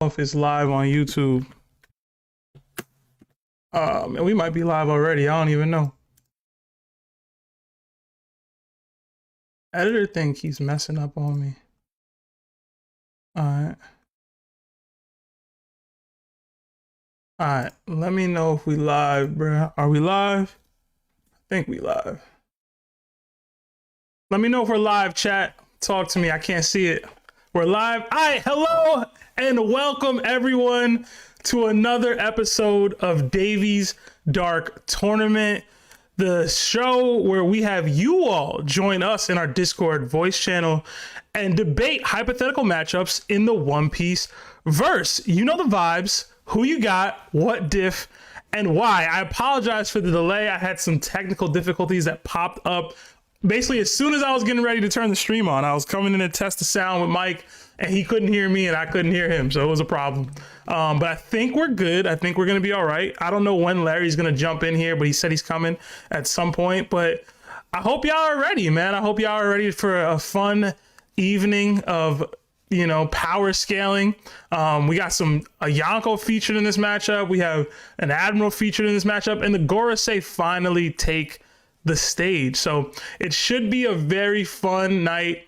if it's live on YouTube. And we might be live already. I don't even know. Editor thing keeps messing up on me. All right. Let me know if we live, bro. Are we live? I think we live. Let me know if we're live, chat. Talk to me. I can't see it. We're live. All right. Hello and welcome everyone to another episode of Davy's Dark Tournament, the show where we have you all join us in our Discord voice channel and debate hypothetical matchups in the One Piece verse. You know the vibes, who you got, what diff, and why. I apologize for the delay. I had some technical difficulties that popped up. Basically, as soon as I was getting ready to turn the stream on, I was coming in to test the sound with Mike, and he couldn't hear me, and I couldn't hear him, so it was a problem. But I think we're good. I think we're going to be all right. I don't know when Larry's going to jump in here, but he said he's coming at some point. But I hope y'all are ready, man. I hope y'all are ready for a fun evening of, power scaling. We got a Yonko featured in this matchup. We have an Admiral featured in this matchup, and the Gorosei finally take the stage. So it should be a very fun night.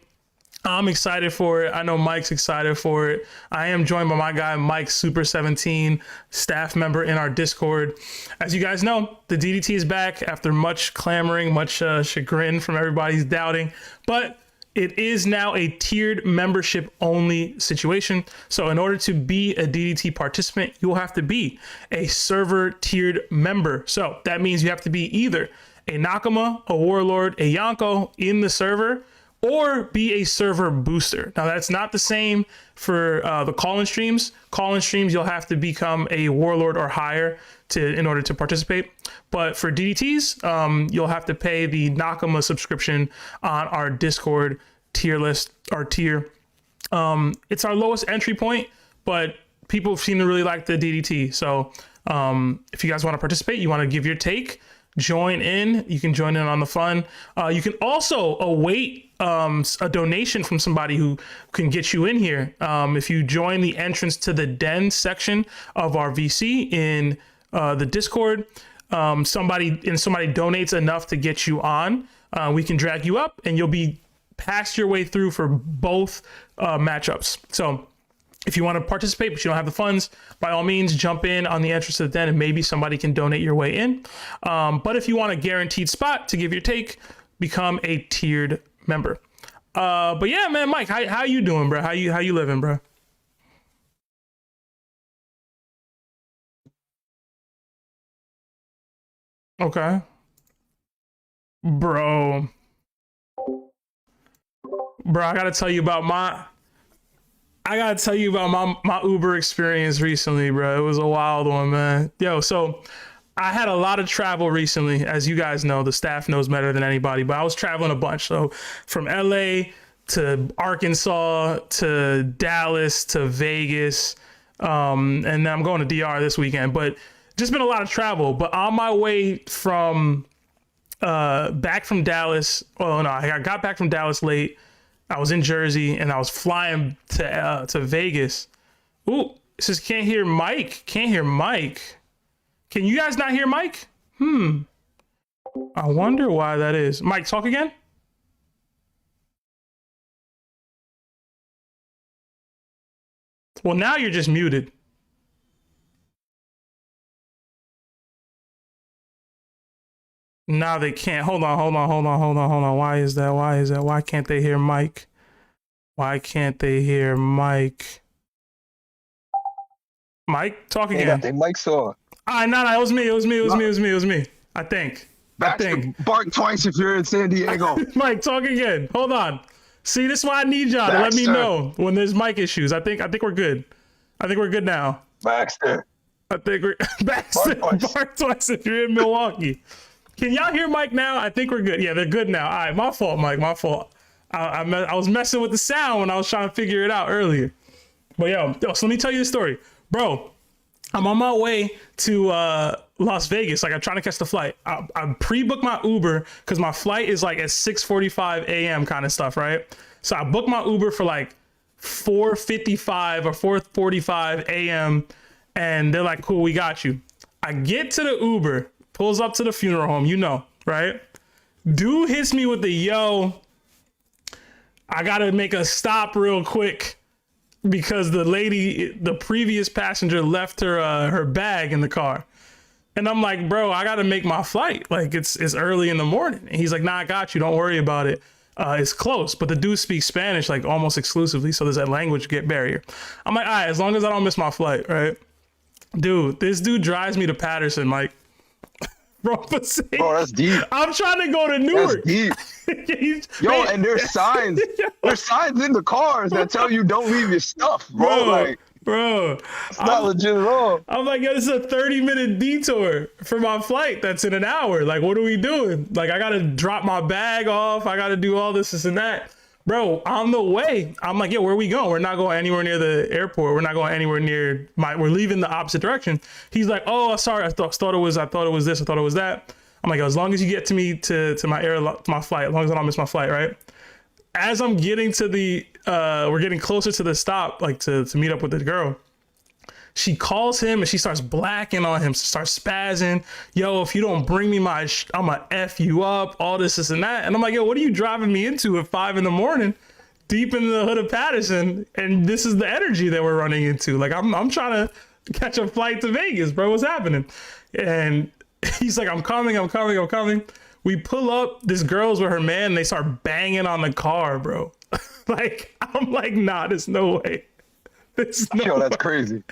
I'm excited for it. I know Mike's excited for it. I am joined by my guy, Mike Super 17, staff member in our Discord. As you guys know, the DDT is back after much clamoring, much chagrin from everybody's doubting, but it is now a tiered membership only situation. So in order to be a DDT participant, you'll have to be a server tiered member. So that means you have to be either a Nakama, a Warlord, a Yonko in the server, or be a server booster. Now that's not the same for the call-in streams. Call-in streams, you'll have to become a Warlord or higher in order to participate. But for DDTs, you'll have to pay the Nakama subscription on our Discord tier list, our tier. It's our lowest entry point, but people seem to really like the DDT. So if you guys want to participate, you want to give your take, join in. You can join in on the fun. You can also await a donation from somebody who can get you in here. If you join the entrance to the den section of our VC in the Discord, somebody donates enough to get you on, we can drag you up and you'll be passed your way through for both matchups. So if you want to participate, but you don't have the funds, by all means, jump in on the entrance to the den and maybe somebody can donate your way in. But if you want a guaranteed spot to give your take, become a tiered member. But yeah, man, Mike, how you doing, bro? How you living, bro? Okay. Bro, I gotta tell you about my Uber experience recently, bro. It was a wild one, man. Yo, so I had a lot of travel recently. As you guys know, the staff knows better than anybody, but I was traveling a bunch. So from LA to Arkansas to Dallas to Vegas, and then I'm going to DR this weekend, but just been a lot of travel. But on my way from back from Dallas, I got back from Dallas late. I was in Jersey and I was flying to Vegas. Ooh, it says can't hear Mike. Can't hear Mike. Can you guys not hear Mike? I wonder why that is. Mike, talk again. Well, now you're just muted. Now they can't. Hold on. Why is that? Why can't they hear Mike? Why can't they hear Mike? Mike, talk again. They got their mics on. No, it was me. I think. Bark twice if you're in San Diego. Mike, talk again. Hold on. See, this is why I need y'all to let me know when there's mic issues. I think we're good. I think we're good now. Baxter. I think we're Baxter. Bark twice if you're in Milwaukee. Can y'all hear Mike now? I think we're good. Yeah, they're good now. All right, my fault, Mike. My fault. I was messing with the sound when I was trying to figure it out earlier. But yo, so let me tell you the story, bro. I'm on my way to Las Vegas. Like I'm trying to catch the flight. I pre-booked my Uber because my flight is like at 6:45 a.m. kind of stuff, right? So I booked my Uber for like 4:55 or 4:45 a.m. and they're like, cool, we got you. I get to the Uber, pulls up to the funeral home, you know, right? Dude hits me with the, yo, I gotta make a stop real quick because the previous passenger left her bag in the car. And I'm like, bro, I gotta make my flight. Like it's early in the morning. And he's like, nah, I got you. Don't worry about it. It's close. But the dude speaks Spanish like almost exclusively. So there's that language barrier. I'm like, all right, as long as I don't miss my flight, right? Dude, this dude drives me to Patterson, like, bro, that's deep. I'm trying to go to Newark. That's deep. Yo, and there's signs in the cars that tell you don't leave your stuff, bro. It's not legit at all. I'm like, yo, this is a 30-minute detour for my flight that's in an hour. Like, what are we doing? Like, I gotta drop my bag off. I gotta do all this and that. Bro, on the way, I'm like, yo, where are we going? We're not going anywhere near the airport. We're not going anywhere near we're leaving the opposite direction. He's like, oh, sorry, I thought it was this, I thought it was that. I'm like, yo, as long as you get to me to my flight, as long as I don't miss my flight, right? As I'm getting to we're getting closer to the stop, like to meet up with the girl. She calls him and she starts blacking on him, starts spazzing. Yo, if you don't bring me I'm gonna F you up, all this and that. And I'm like, yo, what are you driving me into at 5 a.m, deep in the hood of Patterson? And this is the energy that we're running into. Like, I'm trying to catch a flight to Vegas, bro. What's happening? And he's like, I'm coming. We pull up, this girl's with her man, and they start banging on the car, bro. Like, I'm like, nah, there's no way. Yo, that's crazy.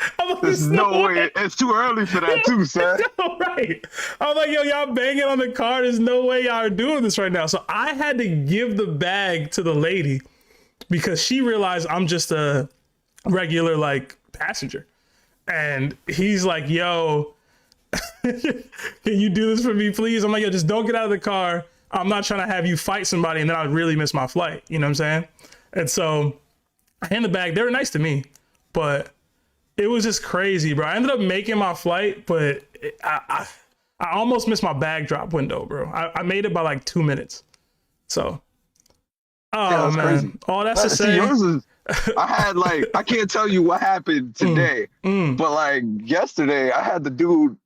There's no way. It's too early for that too, son. Right. I'm like, yo, y'all banging on the car. There's no way y'all are doing this right now. So I had to give the bag to the lady because she realized I'm just a regular, like, passenger. And he's like, yo, can you do this for me, please? I'm like, yo, just don't get out of the car. I'm not trying to have you fight somebody and then I'd really miss my flight. You know what I'm saying? And so I hand the bag. They were nice to me, but it was just crazy, bro. I ended up making my flight, but I almost missed my bag drop window, bro. I made it by like 2 minutes. So, man. Crazy. All that's to say. I had I can't tell you what happened today, but like yesterday, I had the dude,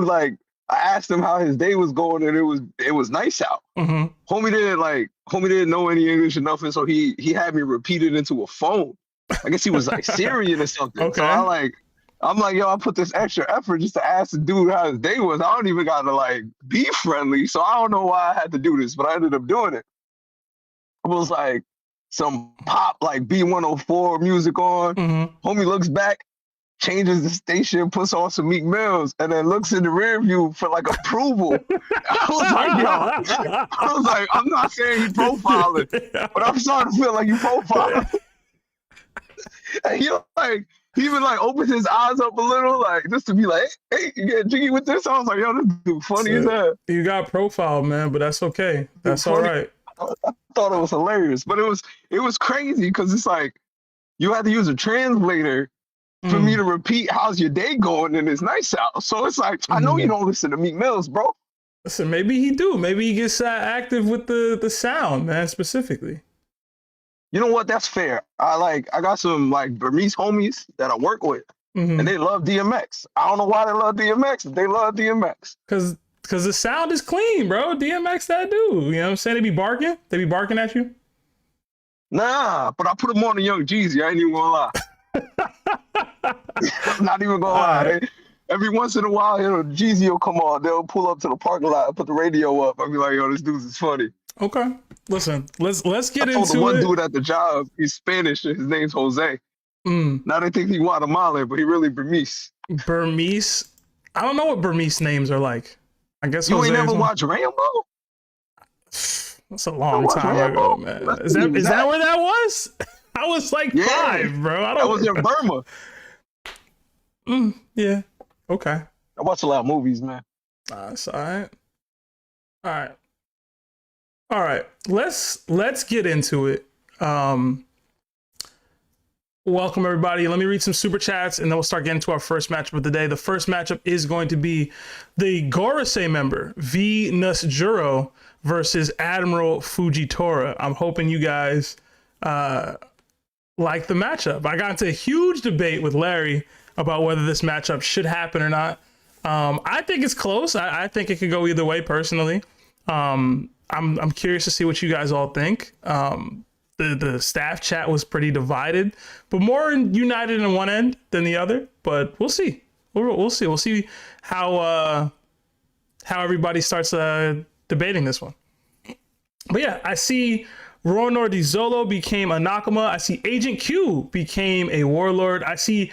like, I asked him how his day was going, and it was nice out. Mm-hmm. Homie didn't know any English or nothing, so he had me repeat it into a phone. I guess he was like Syrian or something. Okay. So I'm like, yo, I put this extra effort just to ask the dude how his day was. I don't even gotta like be friendly, so I don't know why I had to do this, but I ended up doing it. It was like some pop, like B104 music on. Mm-hmm. Homie looks back, changes the station, puts on some Meek Mills, and then looks in the rear view for like approval. I was like, I'm not saying he profiling, but I'm starting to feel like he profiling. And he even like opens his eyes up a little, like just to be like, hey, you get jiggy with this? I was like, yo, this dude funny as hell. You got profile, man, but that's okay. That's all right. I thought it was hilarious, but it was crazy because it's like you had to use a translator for me to repeat how's your day going, and it's nice out. So it's like, I know you don't listen to Meek Mills, bro. Listen, maybe he do. Maybe he gets active with the sound, man, specifically. You know what? That's fair. I got some like Burmese homies that I work with, and they love DMX. I don't know why they love DMX, but they love DMX. Because the sound is clean, bro. DMX that dude. You know what I'm saying? They be barking. They be barking at you. Nah, but I put them on the Young Jeezy. I ain't even gonna lie. I'm not even gonna lie. Right. Every once in a while, Jeezy will come on. They'll pull up to the parking lot, put the radio up. I'll be like, yo, this dude is funny. Okay. Listen, let's get into it. I told the one dude at the job, he's Spanish, and his name's Jose. Now they think he's Guatemalan, but he really Burmese. Burmese? I don't know what Burmese names are like. I guess you ain't never watched Rambo? That's a long time ago, man. Is that where that was? I was like 5, bro. That was in Burma. Yeah. Okay. I watch a lot of movies, man. That's all right. All right. Let's get into it. Welcome everybody. Let me read some super chats and then we'll start getting to our first matchup of the day. The first matchup is going to be the Gorosei member, V Nusjuro versus Admiral Fujitora. I'm hoping you guys like the matchup. I got into a huge debate with Larry about whether this matchup should happen or not. I think it's close. I think it could go either way personally. I'm curious to see what you guys all think. The staff chat was pretty divided, but more united in one end than the other. But we'll see. We'll see. We'll see how everybody starts debating this one. But yeah, I see Ronor Di Zolo became a Nakama. I see Agent Q became a Warlord. I see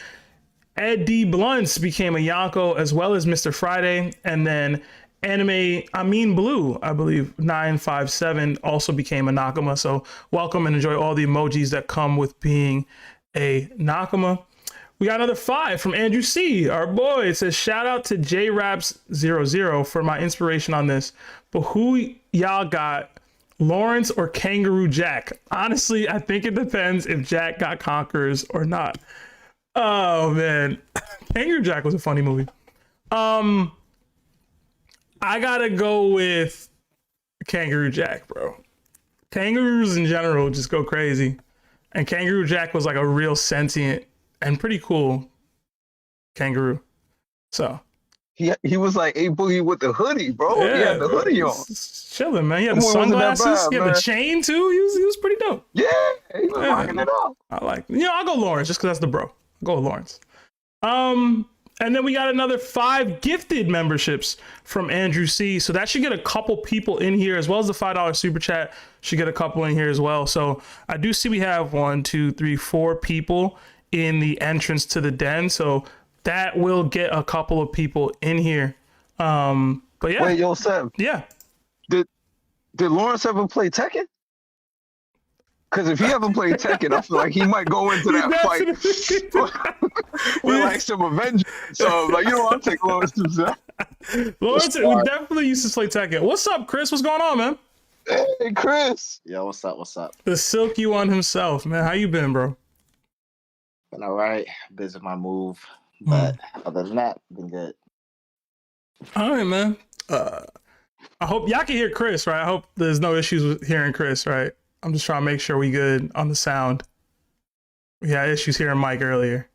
Ed D. Blunts became a Yonko, as well as Mr. Friday. And then Anime Amin Blue, I believe 957, also became a Nakama. So welcome and enjoy all the emojis that come with being a Nakama. We got another 5 from Andrew C, our boy. It says, shout out to JRaps00 for my inspiration on this. But who y'all got, Lawrence or Kangaroo Jack? Honestly, I think it depends if Jack got Conquerors or not. Oh man, Kangaroo Jack was a funny movie. I gotta go with Kangaroo Jack, bro. Kangaroos in general just go crazy, and Kangaroo Jack was like a real sentient and pretty cool kangaroo. So he was like A Boogie with the hoodie, bro. Yeah, he had the hoodie on. Chilling, man. He had the sunglasses. He had the chain too. He was pretty dope. Yeah, he was rocking it up. I like. I'll go Lawrence just because that's the bro. Go with Lawrence. And then we got another 5 gifted memberships from Andrew C. So that should get a couple people in here, as well as the $5 super chat should get a couple in here as well. So I do see we have 1, 2, 3, 4 people in the entrance to the den. So that will get a couple of people in here. But yeah. Wait, yo, Seb. Yeah. Did Lawrence ever play Tekken? Because if he ever played Tekken, I feel like he might go into that fight with like some Avengers. So like, I'll take Lawrence too, Seb. Lawrence, we definitely used to play Tekken. What's up, Chris? What's going on, man? Hey, Chris. Yo, what's up? What's up? The silky one himself, man. How you been, bro? Been all right. Busy my move, but other than that, been good. All right, man. I hope y'all can hear Chris, right? I hope there's no issues with hearing Chris, right? I'm just trying to make sure we good on the sound. We had issues hearing Mike earlier.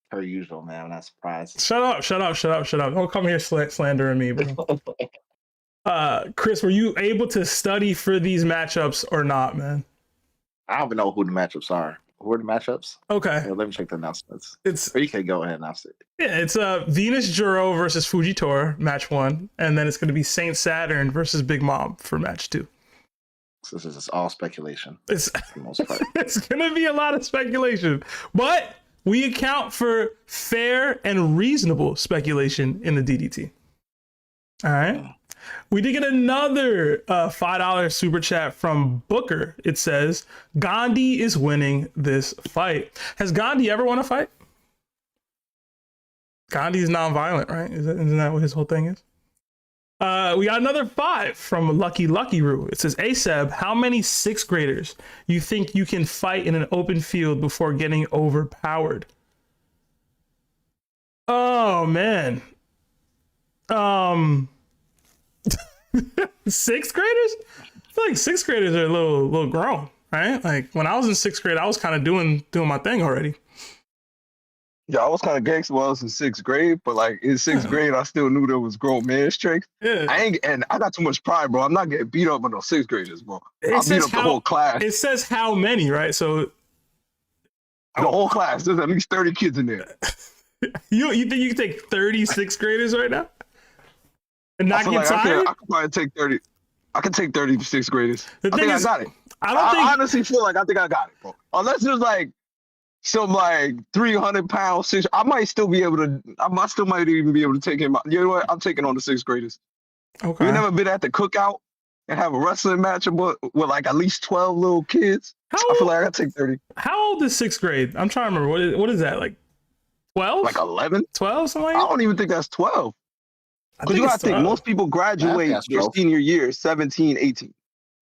Per usual, man. I'm not surprised. Shut up. Don't come here slandering me, bro. Chris, were you able to study for these matchups or not, man? I don't even know who the matchups are. Who are the matchups? Okay. Here, let me check the announcements. Or you can go ahead and announce it. Yeah, it's Nusjuro versus Fujitora, match 1. And then it's going to be Saint Saturn versus Big Mom for match 2. So this is all speculation. It's for the most part. It's going to be a lot of speculation. But we account for fair and reasonable speculation in the DDT. All right. We did get another $5 super chat from Booker. It says, Gandhi is winning this fight. Has Gandhi ever won a fight? Gandhi is nonviolent, right? Isn't that what his whole thing is? We got another 5 from Lucky Roo. It says, Seb, how many 6th graders you think you can fight in an open field before getting overpowered? Oh, man. 6th graders? I feel like 6th graders are a little grown, right? Like when I was in 6th grade, I was kind of doing my thing already. Yeah, I was kind of gangster while I was in 6th grade, but like in 6th grade, I still knew there was grown man strength. Yeah. I got too much pride, bro. I'm not getting beat up by no 6th graders, bro. I'll beat up the whole class. It says how many, right? So the whole class. There's at least 30 kids in there. You think you can take 30 6th graders right now? And not get like tired? I could probably take 30. I can take 30 6th graders. I got it. I honestly feel like I think I got it, bro. Unless there's like some like 300-pound 6. I might still be able to. I still might even be able to take him out. You know what? I'm taking on the 6th graders. Okay. You never been at the cookout and have a wrestling match with like at least 12 little kids? I feel like I gotta take 30. How old is 6th grade? I'm trying to remember. What is that? Like 12? Like 11? 12, something like that? I don't even think that's 12. Because you gotta think, most people graduate their senior year 17, 18.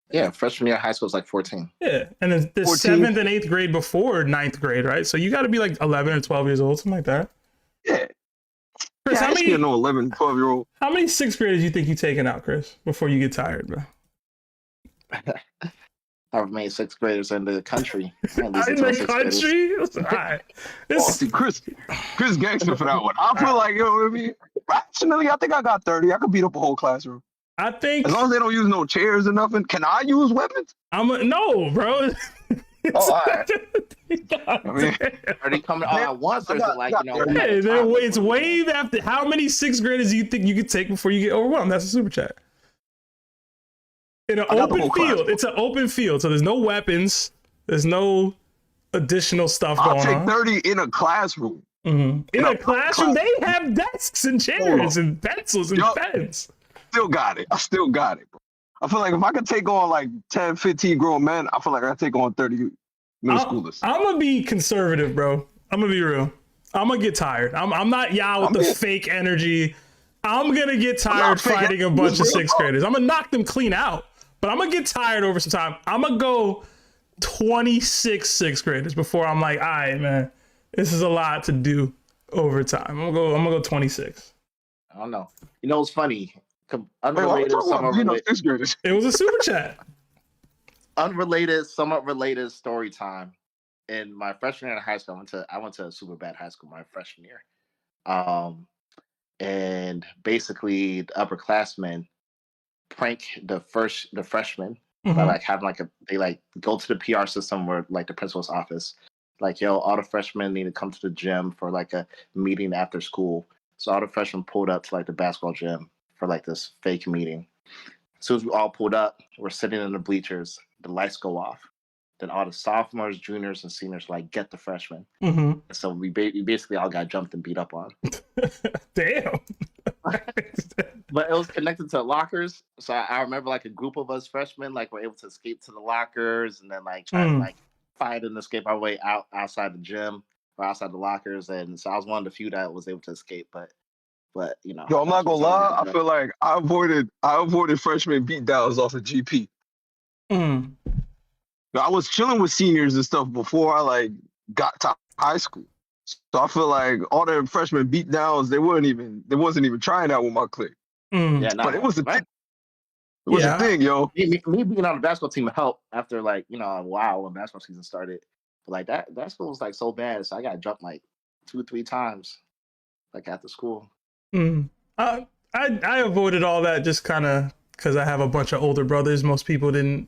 Yeah, freshman year of high school is like 14. Yeah, and then the 7th and 8th grade before 9th grade, right? So you got to be like 11 or 12 years old, something like that. Yeah. Chris, how many? No 11, 12-year-old. How many 6th graders you think you taking out, Chris, before you get tired, bro? I've made sixth graders in the country. I ain't In losing to the a sixth graders. country? All right. Oh, see, Chris gangster for that one. I feel like, you know what I mean? Rationally, I think I got 30. I could beat up a whole classroom. I think As long as they don't use no chairs or nothing. Can I use weapons? no, bro. Oh, all right. God I mean, Are they coming all at once, or is it like, you know? Hey, it's way after. How many sixth graders do you think you could take before you get overwhelmed? That's a super chat. In an open field. It's an open field, so there's no weapons. There's no additional stuff going I'll take on. 30 in a classroom. Mm-hmm. In a classroom, they have desks and chairs and pencils and pens. Still got it. I still got it, bro. I feel like if I could take on like 10, 15 grown men, I feel like I could take on 30 middle schoolers. I'm going to be conservative, bro. I'm going to be real. I'm going to get tired. I'm not with the fake energy. I'm going to get tired fighting a bunch of sixth graders. I'm going to knock them clean out, but I'm going to get tired over some time. I'm going to go 26 sixth graders before I'm like, all right, man, this is a lot to do over time. I'm going to go 26. I don't know. You know, it's funny. Unrelated, somewhat related. It was a super chat. Unrelated, somewhat related story time. In my freshman year in high school, I went to a super bad high school my freshman year. And basically the upperclassmen prank the freshmen by like having they go to the PR system where like the principal's office, like, yo, all the freshmen need to come to the gym for like a meeting after school. So all the freshmen pulled up to like the basketball gym for like this fake meeting. As soon as we all pulled up, we're sitting in the bleachers, the lights go off. Then all the sophomores, juniors, and seniors like get the freshmen. Mm-hmm. So we basically all got jumped and beat up on. Damn. But it was connected to lockers. So I remember like a group of us freshmen like were able to escape to the lockers and then like try to like fight and escape our way outside the gym or outside the lockers. And so I was one of the few that was able to escape. But you know. Yo, I'm not gonna lie. I feel like I avoided freshman beatdowns off of GP. I was chilling with seniors and stuff before I like got to high school. So I feel like all the freshman beatdowns, they wasn't even trying out with my clique. Yeah, but it was a thing. It was a thing, yo. Me being on the basketball team helped after like, you know, a while when basketball season started. But like that school was like so bad, so I got jumped like 2-3 times, like after school. I avoided all that just kind of because I have a bunch of older brothers. Most people didn't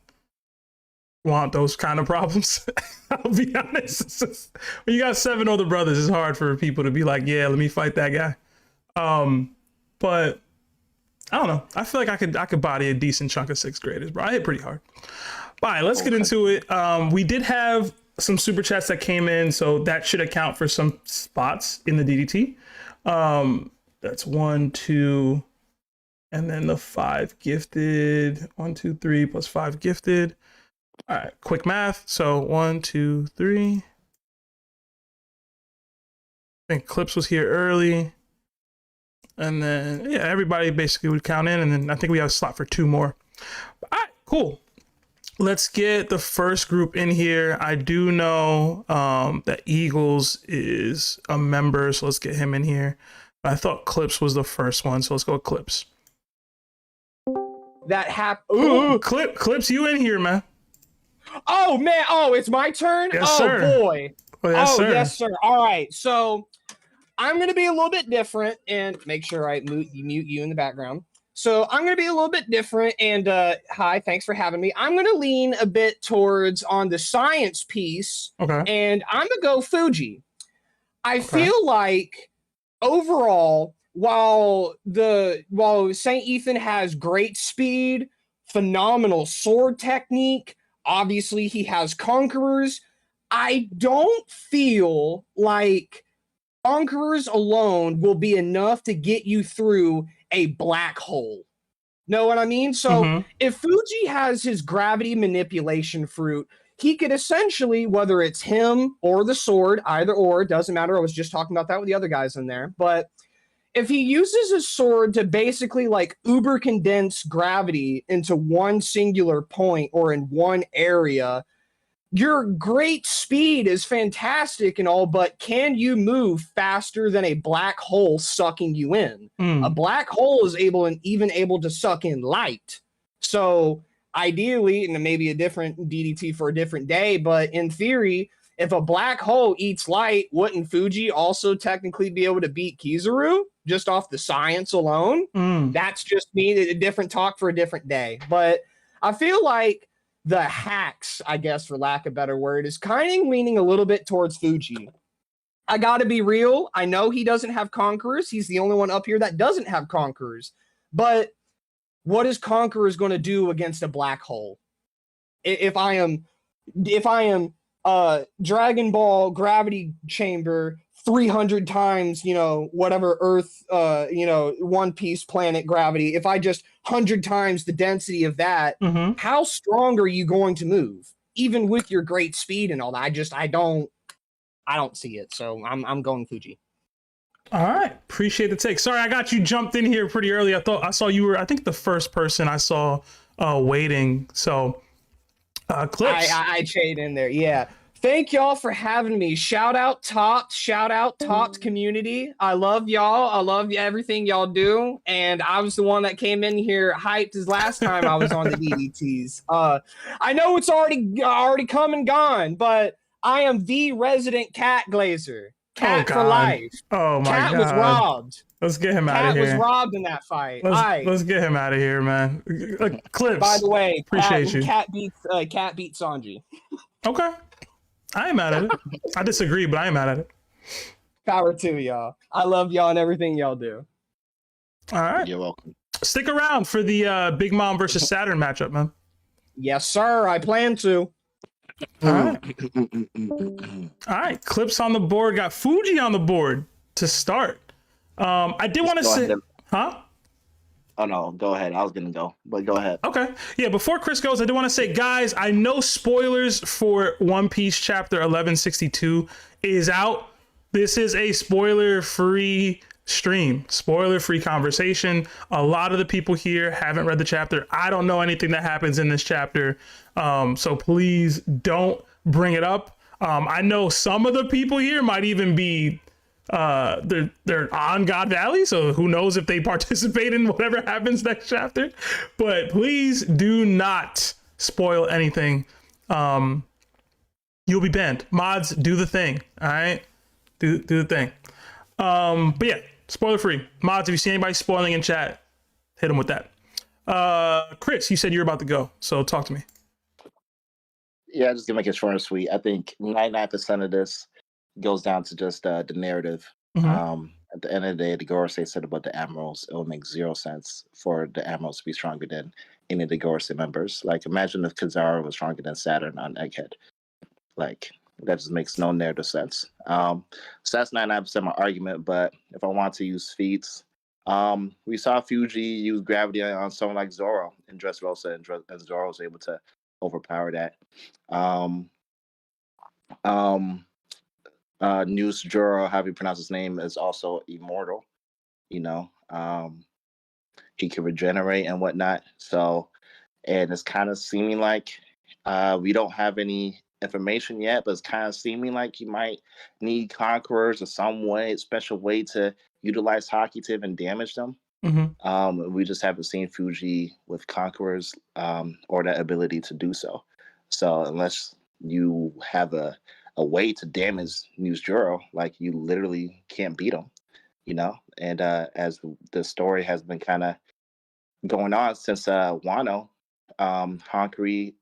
want those kind of problems. I'll be honest. When you got 7 older brothers, it's hard for people to be like, yeah, let me fight that guy. But I don't know. I feel like I could body a decent chunk of sixth graders, bro. I hit pretty hard. All right, let's get into it. We did have some super chats that came in, so that should account for some spots in the DDT. That's 1, 2, and then the 5 gifted. 1, 2, 3 plus 5 gifted. All right, quick math. So 1, 2, 3. I think Clips was here early. And then, yeah, everybody basically would count in. And then I think we have a slot for 2 more. All right, cool. Let's get the first group in here. I do know that Eagles is a member, so let's get him in here. I thought Clips was the first one, so let's go with Clips. That happened. Clips, you in here, man. Oh, man. Oh, it's my turn? Yes, sir. Boy. Yes, sir. All right. So I'm going to be a little bit different and make sure I mute you in the background. So I'm going to be a little bit different. And hi, thanks for having me. I'm going to lean a bit towards on the science piece. Okay. And I'm going to go Fuji. I feel like overall, while St. Ethan has great speed, phenomenal sword technique, obviously he has conquerors, I don't feel like conquerors alone will be enough to get you through a black hole. Know what I mean? So if Fuji has his gravity manipulation fruit, he could essentially, whether it's him or the sword, either or, doesn't matter. I was just talking about that with the other guys in there. But if he uses his sword to basically like uber condense gravity into one singular point or in one area, your great speed is fantastic and all, but can you move faster than a black hole sucking you in? A black hole is even able to suck in light. So ideally, and maybe a different DDT for a different day, but in theory, if a black hole eats light, wouldn't Fuji also technically be able to beat Kizaru just off the science alone? That's just me, a different talk for a different day. But I feel like the hacks, I guess, for lack of a better word, is kind of leaning a little bit towards Fuji. I gotta be real. I know he doesn't have Conquerors. He's the only one up here that doesn't have Conquerors. But what is Conquerors going to do against a black hole? If I am Dragon Ball gravity chamber 300 times, whatever Earth, One Piece planet gravity, if I just 100 times the density of that, how strong are you going to move? Even with your great speed and all that, I don't see it. So I'm going Fuji. All right. Appreciate the take. Sorry, I got you jumped in here pretty early. I saw you were, I think, the first person I saw waiting. So Clips. I chayed in there. Yeah. Thank y'all for having me. Shout out TOPT community. I love y'all. I love everything y'all do. And I was the one that came in here hyped as last time I was on the DDTs. I know it's already come and gone, but I am the resident cat glazer. Cat for life. Oh my God. Cat was robbed. Let's get him out of here. Cat was robbed in that fight. Let's get him out of here, man. Clips. By the way, appreciate you. Cat beats Sanji. Okay. I ain't mad at it. I disagree, but I ain't mad at it. Power to y'all. I love y'all and everything y'all do. All right. You're welcome. Stick around for the Big Mom versus Saturn matchup, man. Yes, sir. I plan to. All right. All right. Clips on the board. Got Fuji on the board to start. I did want to say, huh? Oh no, go ahead. I was gonna go, but go ahead. Okay. Yeah, before Chris goes, I do want to say, guys, I know spoilers for One Piece chapter 1162 is out. This is a spoiler-free stream, spoiler-free conversation. A lot of the people here haven't read the chapter. I don't know anything that happens in this chapter. So please don't bring it up. I know some of the people here might even be they're on God Valley, so who knows if they participate in whatever happens next chapter. But please do not spoil anything. You'll be banned. Mods, do the thing. All right, do the thing. But yeah, spoiler free. Mods, if you see anybody spoiling in chat, hit them with that. Chris, you said you're about to go, so talk to me. Yeah, just to make it short and sweet. I think 99% of this goes down to just the narrative. At the end of the day, the Gorosei said about the admirals, it will make zero sense for the admirals to be stronger than any of the Gorosei members. Like, imagine if Kizaru was stronger than Saturn on Egghead. Like, that just makes no narrative sense. So that's 99% my argument, but if I want to use feats, we saw Fuji use gravity on someone like Zoro in Dressrosa, and Zoro was able to overpower that. Nusjuro, however you pronounce his name, is also immortal. He can regenerate and whatnot. So, and it's kind of seeming like we don't have any information yet, but it's kind of seeming like he might need conquerors or some way, special way to utilize Haki to even damage them. We just haven't seen Fuji with conquerors or that ability to do so. So unless you have a way to damage Nusjuro, like, you literally can't beat him, and as the story has been kind of going on since Wano, conquers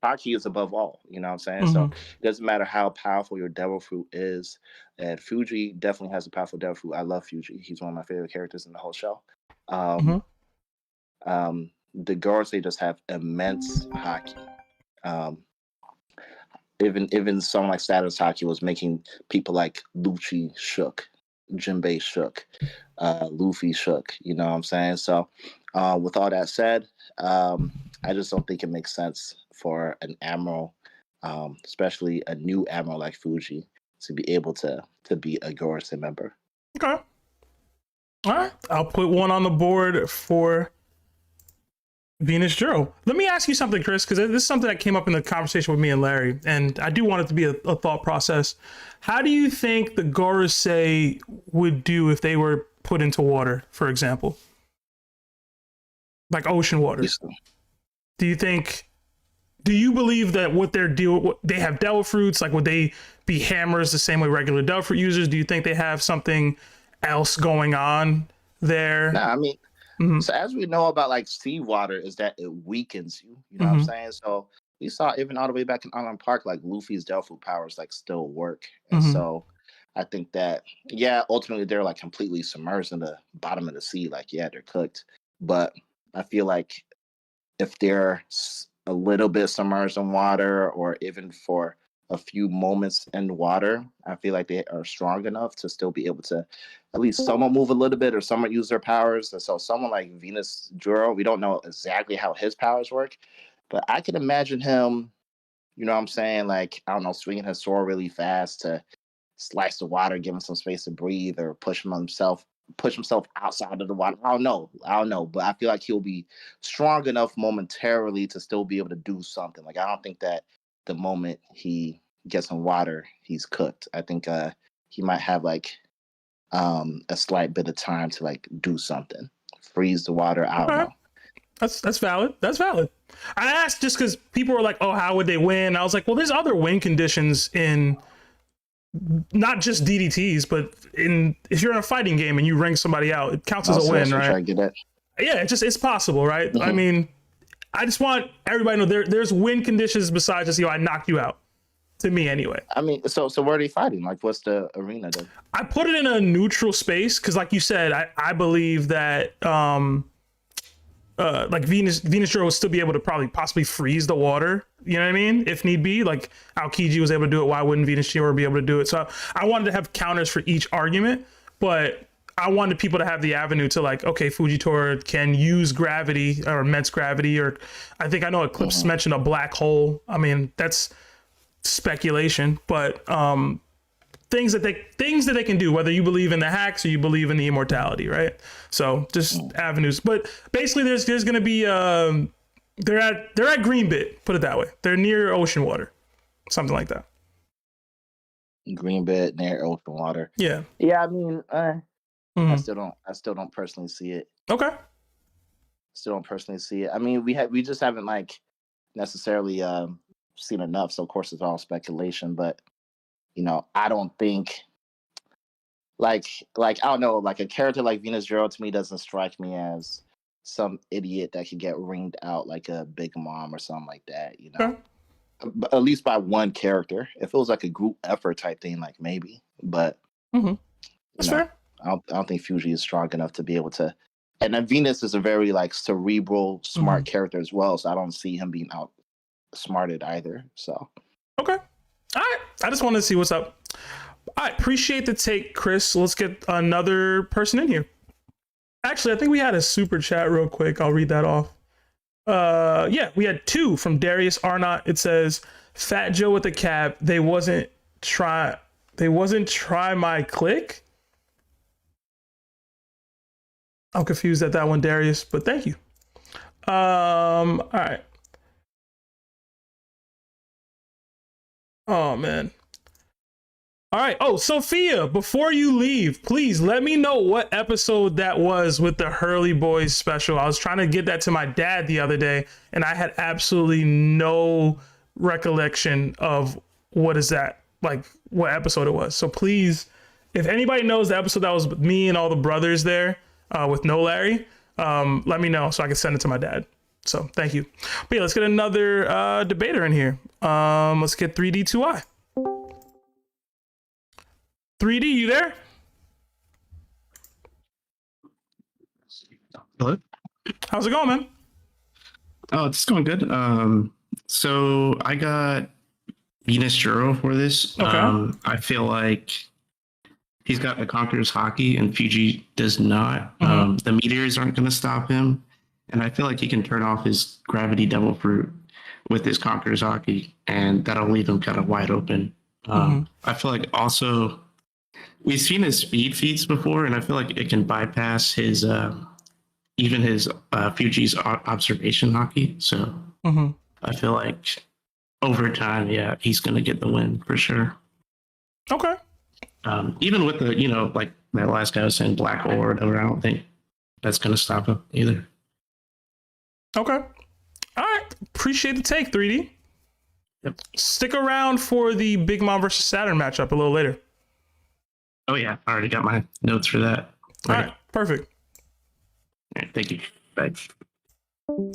Haki is above all, you know what I'm saying? So it doesn't matter how powerful your devil fruit is, and Fuji definitely has a powerful devil fruit. I love Fuji. He's one of my favorite characters in the whole show. The Gorosei just have immense Haki. Even someone like Saturn's Haki was making people like Lucci shook, Jinbei shook, Luffy shook, you know what I'm saying? So with all that said, I just don't think it makes sense for an admiral, especially a new admiral like Fuji, to be able to be a Gorosei member. Okay. All right. I'll put one on the board for Venus Juro. Let me ask you something, Chris, because this is something that came up in the conversation with me and Larry, and I do want it to be a thought process. How do you think the Gorosei would do if they were put into water, for example? like ocean water. Do you believe that what they have devil fruits, like would they be hammers the same way regular devil fruit users? Do you think they have something else going on there? No, I mean, so as we know about like seawater is that it weakens you. You know what I'm saying? So we saw even all the way back in Island Park, like Luffy's devil fruit powers like still work. And so I think that, yeah, ultimately they're like completely submerged in the bottom of the sea. Like, yeah, they're cooked. But I feel like if they're a little bit submerged in water or even for a few moments in water, I feel like they are strong enough to still be able to at least somewhat move a little bit or somewhat use their powers. And so someone like Nusjuro, we don't know exactly how his powers work, but I can imagine him, you know what I'm saying? Like, I don't know, swinging his sword really fast to slice the water, give him some space to breathe or push himself outside of the water. I don't know, but I feel like he'll be strong enough momentarily to still be able to do something. Like, I don't think that the moment he gets in water, he's cooked. I think he might have like a slight bit of time to like do something, freeze the water. I don't know. That's valid. That's valid. I asked just because people were like, "Oh, how would they win?" I was like, "Well, there's other win conditions in not just DDTs, but if you're in a fighting game and you ring somebody out, it counts as a win, right?" Try to get that. Yeah, it's possible, right? I mean, I just want everybody to know there's win conditions besides just I knocked you out. To me, anyway. I mean, so where are they fighting? Like, what's the arena then? I put it in a neutral space because, like you said, I believe that like Nusjuro will still be able to possibly freeze the water. You know what I mean? If need be, like Aokiji was able to do it. Why wouldn't Nusjuro be able to do it? So I wanted to have counters for each argument, but I wanted people to have the avenue to like, okay, Fujitora can use gravity or immense gravity, or I think I know Eclipse mentioned a black hole. I mean, that's speculation, but things that they can do, whether you believe in the hacks or you believe in the immortality, right? So just avenues. But basically, there's going to be they're at Greenbit, put it that way. They're near ocean water, something like that. Greenbit near ocean water. Yeah. Yeah, I mean, I still don't personally see it. Okay. Still don't personally see it. I mean, we just haven't like necessarily seen enough. So of course it's all speculation, but I don't think like I don't know, like a character like Nusjuro to me doesn't strike me as some idiot that could get ringed out like a Big Mom or something like that, Okay. But at least by one character. If it was like a group effort type thing, like maybe, but That's fair. I don't think Fuji is strong enough to be able to. And then Venus is a very like cerebral, smart character as well, so I don't see him being outsmarted either. So okay, all right. I just wanted to see what's up. I appreciate the take, Chris. Let's get another person in here. Actually, I think we had a super chat real quick. I'll read that off. Yeah, we had two from Darius Arnott. It says, "Fat Joe with the cab. They wasn't try my click." I'm confused at that one, Darius, but thank you. All right. Oh man. All right. Oh, Sophia, before you leave, please let me know what episode that was with the Hurley Boys special. I was trying to get that to my dad the other day, and I had absolutely no recollection of what episode it was. So please, if anybody knows the episode that was with me and all the brothers there, with no Larry, let me know so I can send it to my dad. So thank you. But yeah, let's get another debater in here. Let's get 3D2I. 3D, you there? Hello? How's it going, man? Oh, it's going good. So I got Nusjuro for this. Okay. I feel like he's got the Conqueror's Hockey and Fuji does not. The meteors aren't going to stop him. And I feel like he can turn off his Gravity Devil Fruit with his Conqueror's Hockey, and that'll leave him kind of wide open. I feel like also we've seen his speed feats before, and I feel like it can bypass his even his Fuji's observation hockey. So I feel like over time, yeah, he's going to get the win for sure. Okay. Even with the, like that last guy was saying black hole or whatever, I don't think that's going to stop him either. Okay. All right. Appreciate the take, 3D. Yep. Stick around for the Big Mom versus Saturn matchup a little later. Oh yeah, I already got my notes for that. All right. Perfect. All right, thank you. Bye. All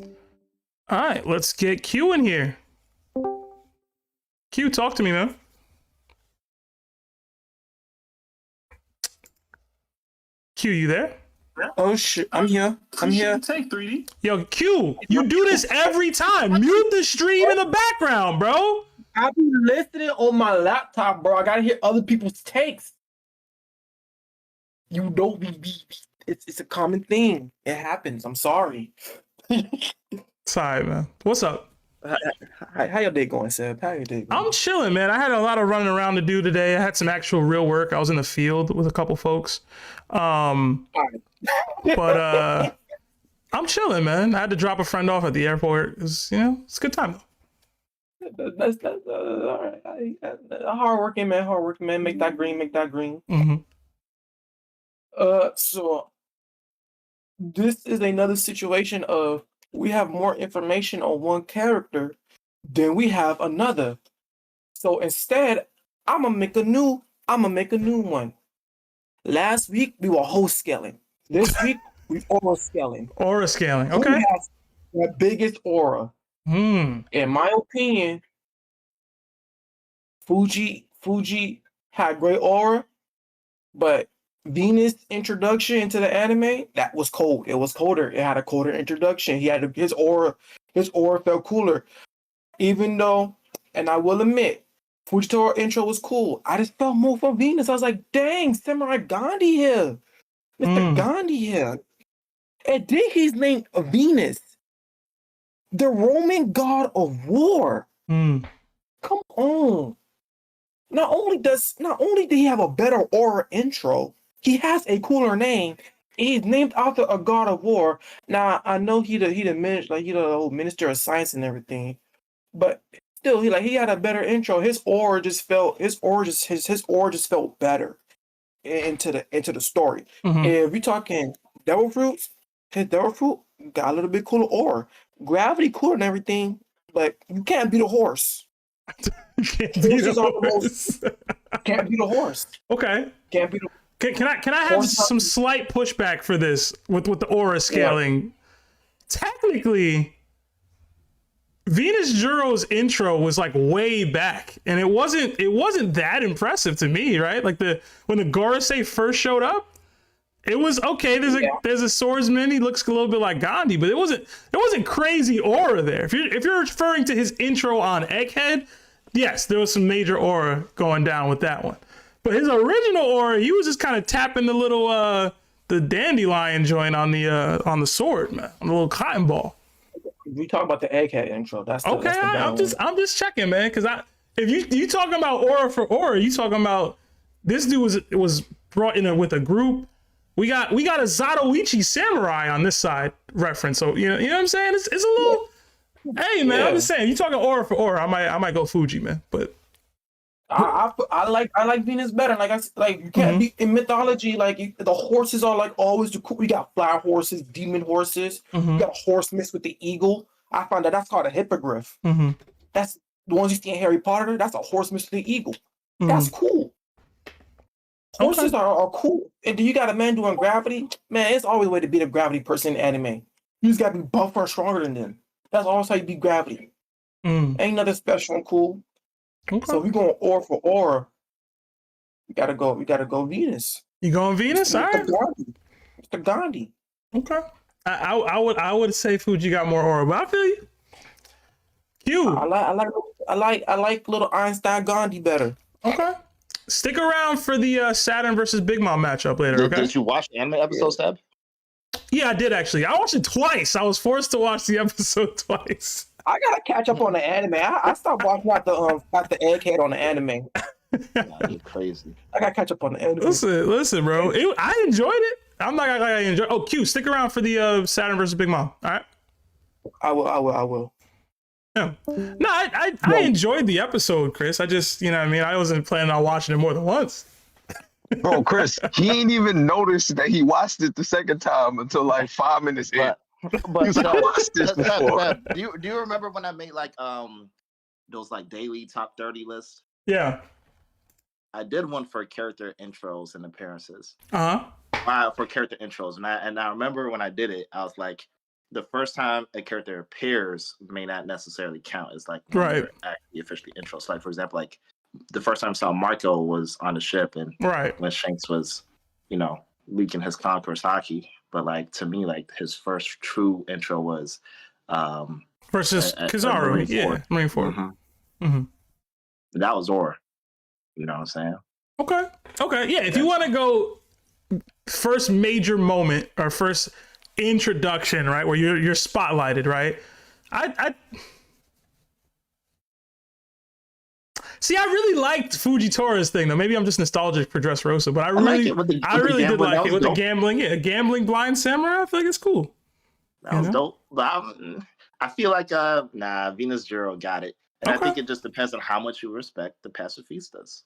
right. Let's get Q in here. Q, talk to me, man. Q, you there? Oh shit! I'm here. I'm here. Take 3D. Yo, Q, you do this every time. Mute the stream in the background, bro. I be listening on my laptop, bro. I gotta hear other people's takes. You know, it's a common thing. It happens. I'm sorry. Sorry, man. What's up? How your day going, Seb? How your day going? I'm chilling, man. I had a lot of running around to do today. I had some actual real work. I was in the field with a couple folks. But I'm chilling, man. I had to drop a friend off at the airport. It's a good time though. That's all right. Hardworking man. Make that green. Mm-hmm. So this is another situation of we have more information on one character than we have another. So instead, I'm gonna make a new one. Last week we were host scaling. This week we aura scaling. Aura scaling. Okay. Who has the biggest aura? In my opinion, Fuji had great aura, but Venus introduction into the anime, that was cold. It was colder. It had a colder introduction. His aura felt cooler. Even though, and I will admit, Fujitora intro was cool. I just felt more for Venus. I was like, dang, Samurai Gandhi here. Mr. Gandhi here. And then he's named Venus, the Roman god of war. Come on. Not only did he have a better aura intro, he has a cooler name. He's named after a god of war. Now I know he the whole minister of science and everything, but still he had a better intro. His aura just felt better into the story. Mm-hmm. If you're talking devil fruits, his devil fruit got a little bit cooler aura. Gravity cooler and everything, but you can't beat a horse. Can't beat a horse. Can't beat a horse. Okay. Can't beat a Can I have some slight pushback for this with the aura scaling? Yeah. Technically, Nusjuro's intro was like way back, and it wasn't that impressive to me, right? Like when the Gorosei first showed up, it was okay. There's a swordsman. He looks a little bit like Gandhi, but it wasn't crazy aura there. If you're referring to his intro on Egghead, yes, there was some major aura going down with that one. But his original aura, he was just kind of tapping the little the dandelion joint on the sword, man, on the little cotton ball. We talk about the Egghead intro. That's okay. I'm just checking, man, because if you talking about aura for aura, you talking about this dude was brought in with a group. We got a Zatoichi samurai on this side reference, so you know what I'm saying. It's a little. Hey man, I'm just saying. You talking aura for aura? I might go Fuji, man, but. I like Venus better. You can't be in mythology. The horses are like always the cool. We got fire horses, demon horses. We got a horse mixed with the eagle. I found that's called a hippogriff. That's the ones you see in Harry Potter. That's a horse mixed with the eagle. That's cool. Horses are cool. And do you got a man doing gravity? Man, it's always a way to beat a gravity person in anime. You just gotta be buffer and stronger than them. That's always how you beat gravity. Ain't nothing special and cool. Okay. So we going aura for aura. We gotta go Venus. You going Venus? All right. Mr. Gandhi. Okay. I would say Fuji got more aura, but I feel you. Q. I like little Einstein Gandhi better. Okay. Stick around for the Saturn versus Big Mom matchup later. Okay. Did you watch the anime episode, Seb? Yeah, I did actually. I watched it twice. I was forced to watch the episode twice. I gotta catch up on the anime. I stopped watching at the Egghead on the anime. Nah, you're crazy. I gotta catch up on the anime. Listen, bro. I enjoyed it. I'm not gonna lie, I enjoyed. Oh, Q, stick around for the Saturn versus Big Mom. All right. I will. Yeah. No, I enjoyed the episode, Chris. I just, you know what I mean? I wasn't planning on watching it more than once. Bro, Chris, he ain't even noticed that he watched it the second time until like 5 minutes in. But He's like, what's this before? do you remember when I made like those like daily top 30 lists? Yeah. I did one for character intros and appearances. For character intros, and I remember when I did it, I was like, the first time a character appears may not necessarily count as like right actually officially intro. So like for example, like the first time I saw Marco was on the ship, and when Shanks was, leaking his Conqueror's hockey. But like to me, like his first true intro was versus Kizaru, Marineford. Mm-hmm. That was Zora. You know what I'm saying? Okay, yeah. If you want to go first major moment or first introduction, right, where you're spotlighted, right? I see. I really liked Fujitora's thing, though. Maybe I'm just nostalgic for Dressrosa, but I really did like it with the gambling. Yeah, gambling blind samurai. I feel like it's cool. That was dope. But I feel like Venus Juro got it, and I think it just depends on how much you respect the pacifistas.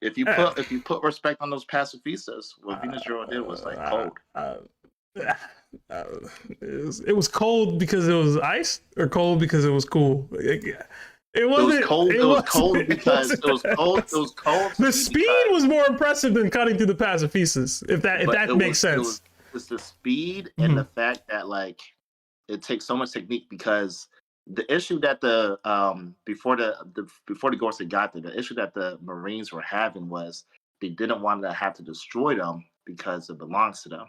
If you put respect on those pacifistas, what Venus Juro did was like cold. It was cold because it was ice, or cold because it was cool. It was cold because it was cold. The speed was more impressive than cutting through the pacifistas. If that makes sense. It's the speed and the fact that like it takes so much technique, because the issue that before the Gorsa got there, the issue that the Marines were having was they didn't want to have to destroy them because it belongs to them.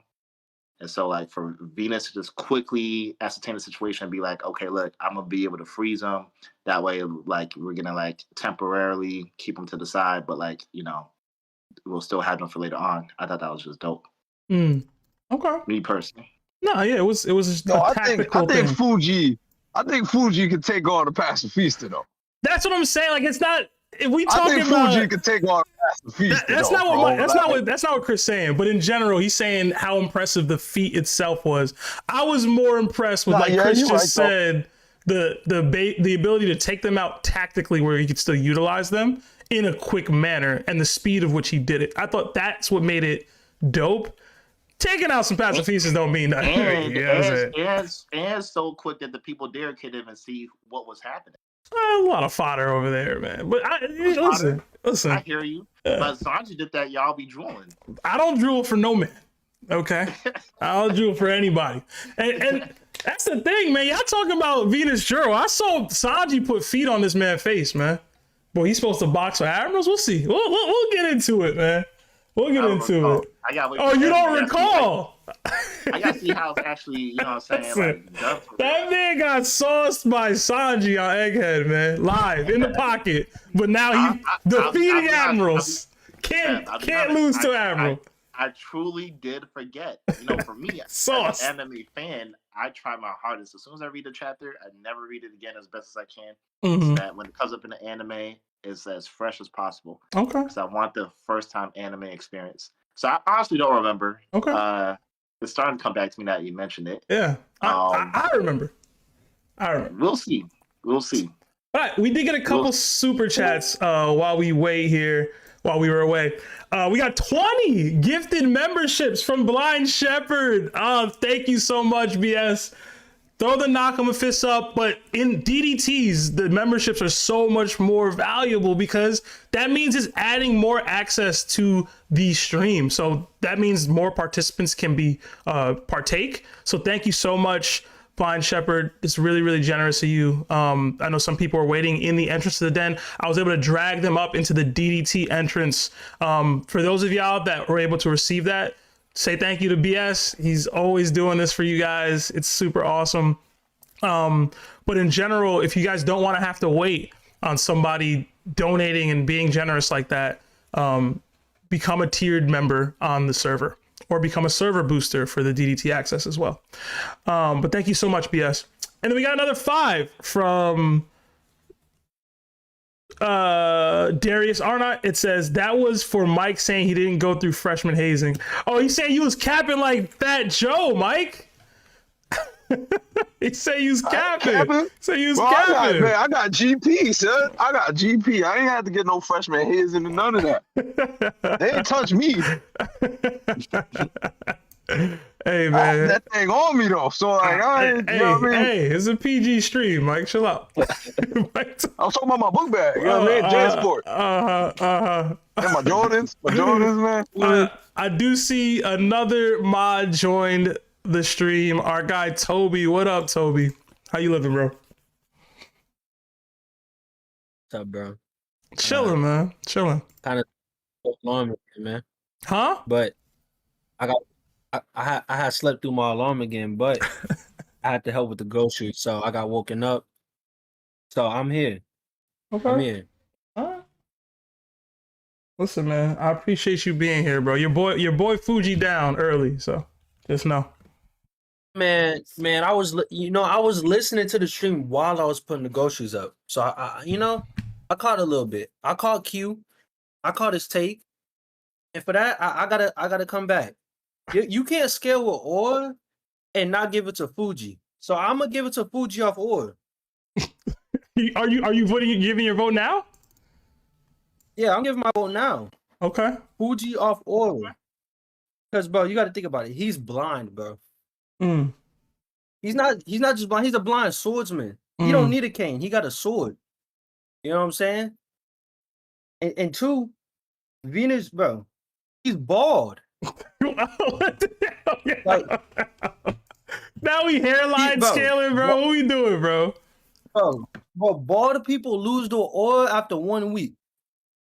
And so like for Venus to just quickly ascertain the situation and be like, okay, look, I'm gonna be able to freeze them. That way, like we're gonna like temporarily keep them to the side, but like, we'll still have them for later on. I thought that was just dope. Okay. Me personally. No, yeah, it was just I think Fuji could take on the pacifista though. That's what I'm saying. Like it's not. If we I think Fuji could take on the pacifista. That's not what Chris saying. But in general, he's saying how impressive the feat itself was. I was more impressed with Chris just said the ability to take them out tactically, where he could still utilize them in a quick manner, and the speed of which he did it. I thought that's what made it dope. Taking out some pacifistas don't mean nothing. And so quick that the people there couldn't even see what was happening. A lot of fodder over there, man. But listen. I hear you. But Sanji did that. Y'all be drooling. I don't drool for no man. Okay, I don't drool for anybody. And that's the thing, man. Y'all talking about Venus Juro. I saw Sanji put feet on this man's face, man. Boy, he's supposed to box for admirals. We'll see. We'll get into it, man. We'll get into it. You don't recall? I gotta see how it's actually, you know what I'm saying? That man got sauced by Sanji on Egghead, man. Live in the pocket. But now he's defeating admirals. Can't lose to Admiral. I truly did forget. For me, as an anime fan, I try my hardest. As soon as I read a chapter, I never read it again as best as I can. So that when it comes up in the anime, it's as fresh as possible. Okay. Because I want the first time anime experience. So I honestly don't remember. Okay. It's starting to come back to me now that you mentioned it. Yeah. I remember. We'll see. All right. We did get a couple super chats while we were away. We got 20 gifted memberships from Blind Shepherd. Thank you so much, BS. Throw the Nakama fists up, but in DDTs, the memberships are so much more valuable because that means it's adding more access to the stream. So that means more participants can be partake. So thank you so much, Blind Shepherd. It's really, really generous of you. I know some people are waiting in the entrance to the den. I was able to drag them up into the DDT entrance. For those of y'all that were able to receive that, say thank you to BS. He's always doing this for you guys. It's super awesome. But in general, if you guys don't want to have to wait on somebody donating and being generous like that, become a tiered member on the server or become a server booster for the DDT access as well. But thank you so much, BS. And then we got another 5 from Darius Arnott. It says that was for Mike saying he didn't go through freshman hazing. Oh, he's saying you was capping like Fat Joe, Mike. He said you was capping. Say you was capping. I got GP, son. I got GP. I ain't had to get no freshman hazing and none of that. They ain't touch me. Hey I man. had that thing on me though, so like, you know what I mean? Hey, it's a PG stream, Mike. Chill out. Mike, I was talking about my book bag. You know what I mean? JanSport. And my Jordans, man. I do see another mod joined the stream. Our guy Toby. What up, Toby? How you living, bro? What's up, bro? Chilling, man. Chilling. Kind of alarm again, man. Huh? But I had slept through my alarm again, but I had to help with the groceries, so I got woken up. So I'm here. Okay. I'm here. All right. Listen, man. I appreciate you being here, bro. Your boy Fuji down early, so just know. Man, I was listening to the stream while I was putting the groceries up. So I caught a little bit. I caught Q. I caught his take. And for that, I gotta come back. You can't scale with ore and not give it to Fuji. So I'm gonna give it to Fuji off ore. Are you giving your vote now? Yeah, I'm giving my vote now. Okay. Fuji off ore. Because bro, you gotta think about it. He's blind, bro. He's not just blind, he's a blind swordsman. He don't need a cane, he got a sword. You know what I'm saying? And two, Venus, bro, he's bald. Like, now we hairline scaling, bro. What we doing, bro? Bro, bald people lose their oil after 1 week.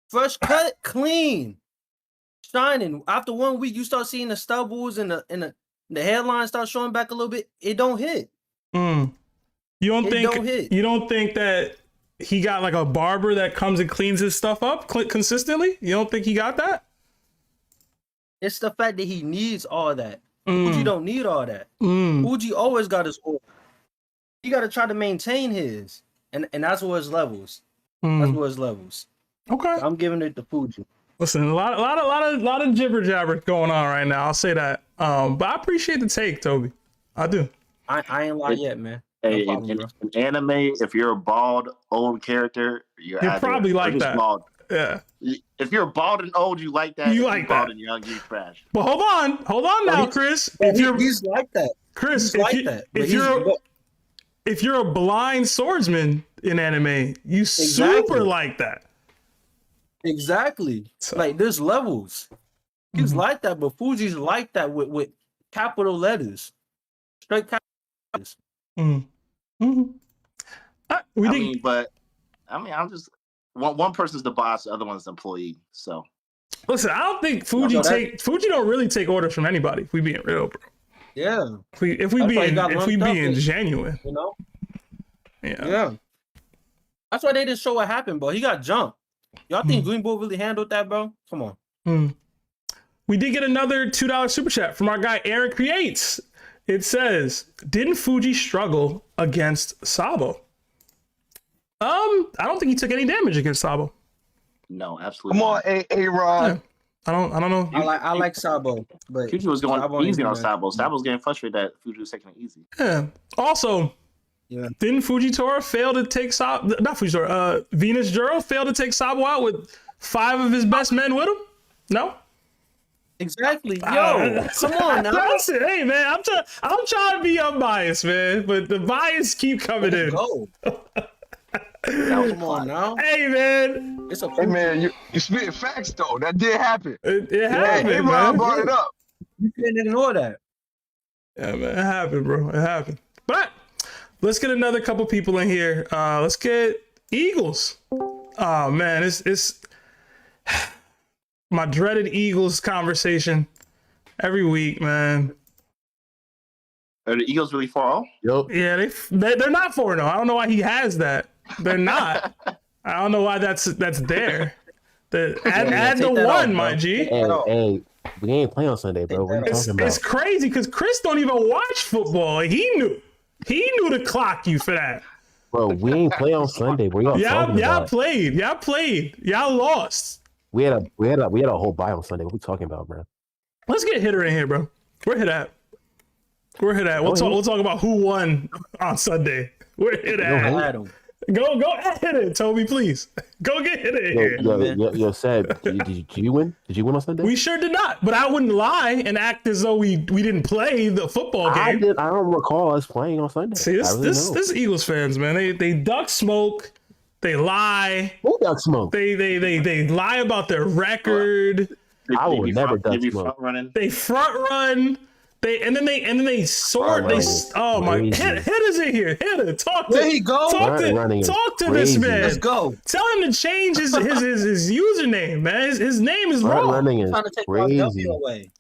Fresh cut, clean, shining. After 1 week, you start seeing the stubbles and the hairline start showing back a little bit. It don't hit. You don't think that he got like a barber that comes and cleans his stuff up consistently? You don't think he got that? It's the fact that he needs all that. Fuji don't need all that. Fuji always got his oil. He got to try to maintain his, and that's where his levels. That's where his levels. Okay, I'm giving it to Fuji. Listen, a lot of jibber jabber going on right now. I'll say that. But I appreciate the take, Toby. I do. I ain't lied yet, man. Hey, No problem, in anime, if you're a bald old character, you're probably like that. Bald. Yeah. If you're bald and old, you like that. You if like you're bald that. and young, you trash. But hold on now, Chris. He's like that. Chris, He's if you're a blind swordsman in anime, you super like that. Exactly. So. Like there's levels. He's like that, but Fuji's like that with capital letters. Straight capital letters. I'm just one person's the boss, the other one's the employee. So listen, I don't think Fuji don't really take orders from anybody. If we being real, bro. Yeah. If we being genuine, you know. Yeah. That's why they didn't show what happened, bro. He got jumped. Y'all think Green Bull really handled that, bro? Come on. We did get another $2 super chat from our guy Aaron Creates. It says, "Didn't Fuji struggle against Sabo?" I don't think he took any damage against Sabo. No, absolutely. Come on, A-Rod. Yeah. I don't know. I like Sabo, but Fuji was going Sabo easy on man. Sabo. Sabo's getting frustrated that Fuji was taking it easy. Yeah. Also, didn't Fujitora fail to take Sabo? Not Fujitora. Nusjuro failed to take Sabo out with 5 of his best men with him? No. Exactly. Yo, come on now. Listen, hey man, I'm trying to be unbiased, man, but the bias keep coming in. Come on now. Hey man. It's a Hey man, you spitting facts though. That did happen. It happened, Hey, man. brought it up. You can't ignore that. Yeah, man, it happened, bro. It happened. But let's get another couple people in here. Let's get Eagles. Oh man, it's my dreaded Eagles conversation every week, man. Are the Eagles really 4-0? Yep. Yeah, they're not 4-0. I don't know why he has that. They're not. I don't know why that's there. Add the one, my G. Hey, we ain't playing on Sunday, bro. What are you talking about? It's crazy because Chris don't even watch football. Like, he knew to clock you for that. Bro, we ain't play on Sunday. What are y'all talking about? Y'all played. Y'all lost. We had a whole bye on Sunday. What are we talking about, bro? Let's get Hitter in here, bro. Where Hit at? We'll talk about who won on Sunday. Where Hit at? Go hit it, Toby, please. Go get it. Yo, Seb, did you win? Did you win on Sunday? We sure did not, but I wouldn't lie and act as though we didn't play the football game. I don't recall us playing on Sunday. See, this Eagles fans, man, they duck smoke, they lie. Who duck smoke? They lie about their record. I would never duck smoke. They front run. And then they sort. Oh my! Hit is in here. Hit talk to. There you go. Talk to this man. Let's go. Tell him to change his username, man. His name is wrong. Running is Trying to take crazy. my W away.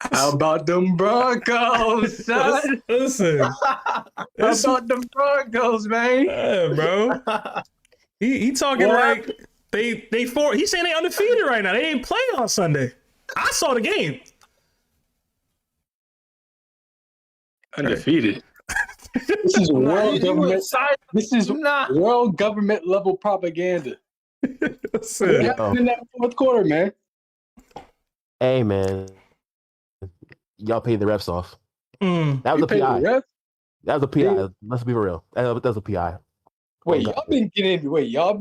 How about them Broncos, son? Listen. How about them Broncos, man? Yeah, bro. He talking like he's saying they undefeated right now. They ain't playing on Sunday. I saw the game. Undefeated. This is world government. This is world government level propaganda. What happened in that fourth quarter, man? Hey, man. Y'all paid the refs off. That was a PI. That was a PI. Let's be real. That was a PI. Wait, y'all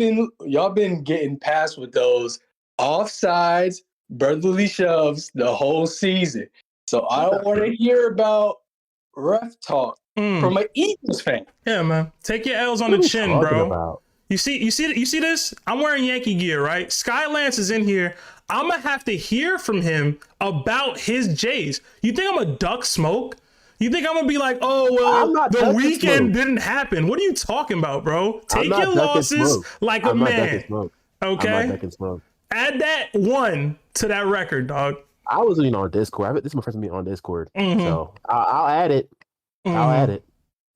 been getting past with those offsides, brotherly shoves the whole season. So I don't want to hear about ref talk from an Eagles fan. Yeah, man. Take your L's on the chin, bro. You see this? I'm wearing Yankee gear, right? Skylance is in here. I'm gonna have to hear from him about his Jays. You think I'm gonna duck smoke? You think I'm gonna be like, oh well, the weekend didn't happen? What are you talking about, bro? Take your losses like a man. Okay. Add that 1 to that record, dog. I was on Discord. This is my first meeting on Discord, so I'll add it. I'll add it.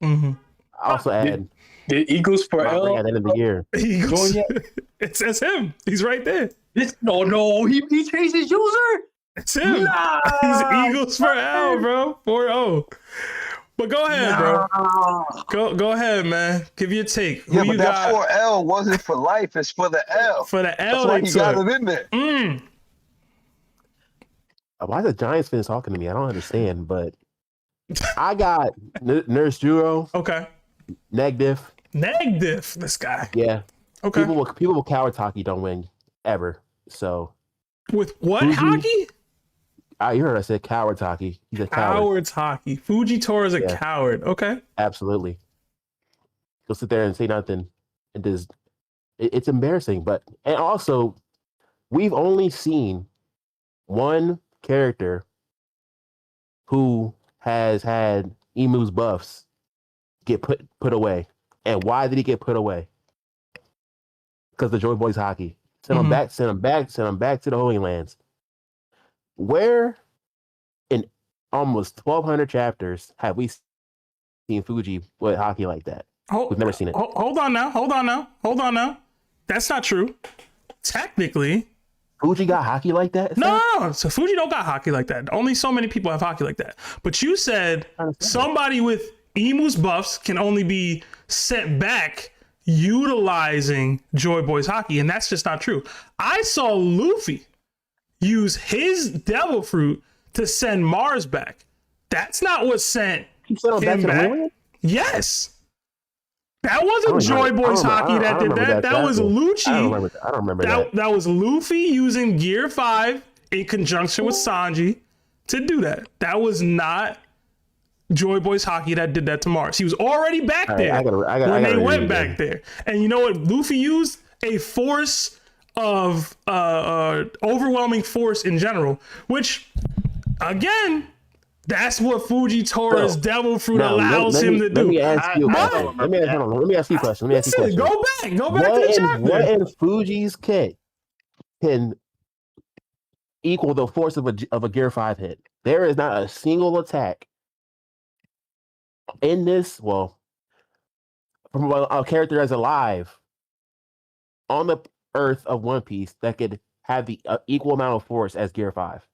I'll also add the Eagles for L at the end of the year. Eagles. It says him. He's right there. No, he changed his user. It's him. Nah. He's Eagles for L, bro. 4-0. But go ahead, bro. Go ahead, man. Give your take. Yeah, but that 4L wasn't for life. It's for the L. For the L, that's why he got it in there. Why is the Giants fans talking to me? I don't understand, but I got Nusjuro. Okay. Negative. This guy. Yeah. Okay. People with coward hockey don't win ever. So. With what hockey? You heard I said coward hockey. He's a coward. Cowards hockey. Fujitora is a coward. Okay. Absolutely. He'll sit there and say nothing. It's embarrassing. And also, we've only seen one character who has had Emu's buffs get put away. And why did he get put away? Because the Joy Boys hockey. Send him back to the Holy Lands. Where in almost 1,200 chapters have we seen Fuji with hockey like that? We've never seen it. Hold on now. That's not true. Technically, Fuji got hockey like that? No. So Fuji don't got hockey like that. Only so many people have hockey like that. But you said somebody with Emu's buffs can only be sent back utilizing Joy Boys hockey, and that's just not true. I saw Luffy use his Devil Fruit to send Mars back. That's not what sent him back. Yes. That wasn't Joy Boys hockey that did that. That was Lucci. I don't remember that. That was Luffy using Gear 5 in conjunction with Sanji to do that. That was not Joy Boys hockey that did that to Mars. He was already back there when they went back there. And you know what Luffy used? A force of overwhelming force in general, which again, that's what Fujitora's Devil Fruit allows him to do. Let me ask you a question. Let me ask you a question. Go back to the chapter. What in Fuji's kit can equal the force of a Gear 5 hit? There is not a single attack in this, from a character that's alive on the Earth of One Piece that could have the equal amount of force as Gear 5.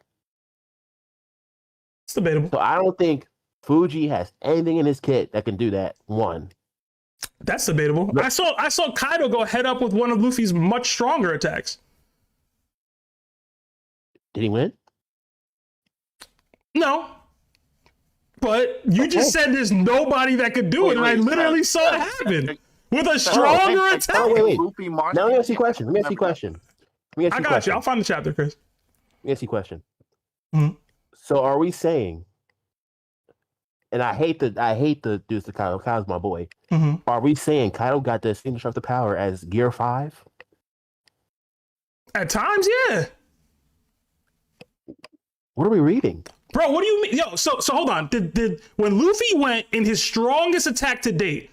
It's debatable. So I don't think Fuji has anything in his kit that can do that. One. That's debatable. I saw Kaido go head up with one of Luffy's much stronger attacks. Did he win? No. But you just said there's nobody that could do it, and I literally saw it happen. with a stronger attack. Oh, wait. Luffy, Mars. Now let me ask you a question. Let me ask you a question. I got you. I'll find the chapter, Chris. Let me ask you a question. Mhm. So are we saying, and I hate to do this to Kaido. Kaido's my boy. Mhm. Are we saying Kaido got the same destructive power as Gear 5? At times, yeah. What are we reading? Bro, what do you mean? Yo, so hold on. Did when Luffy went in his strongest attack to date,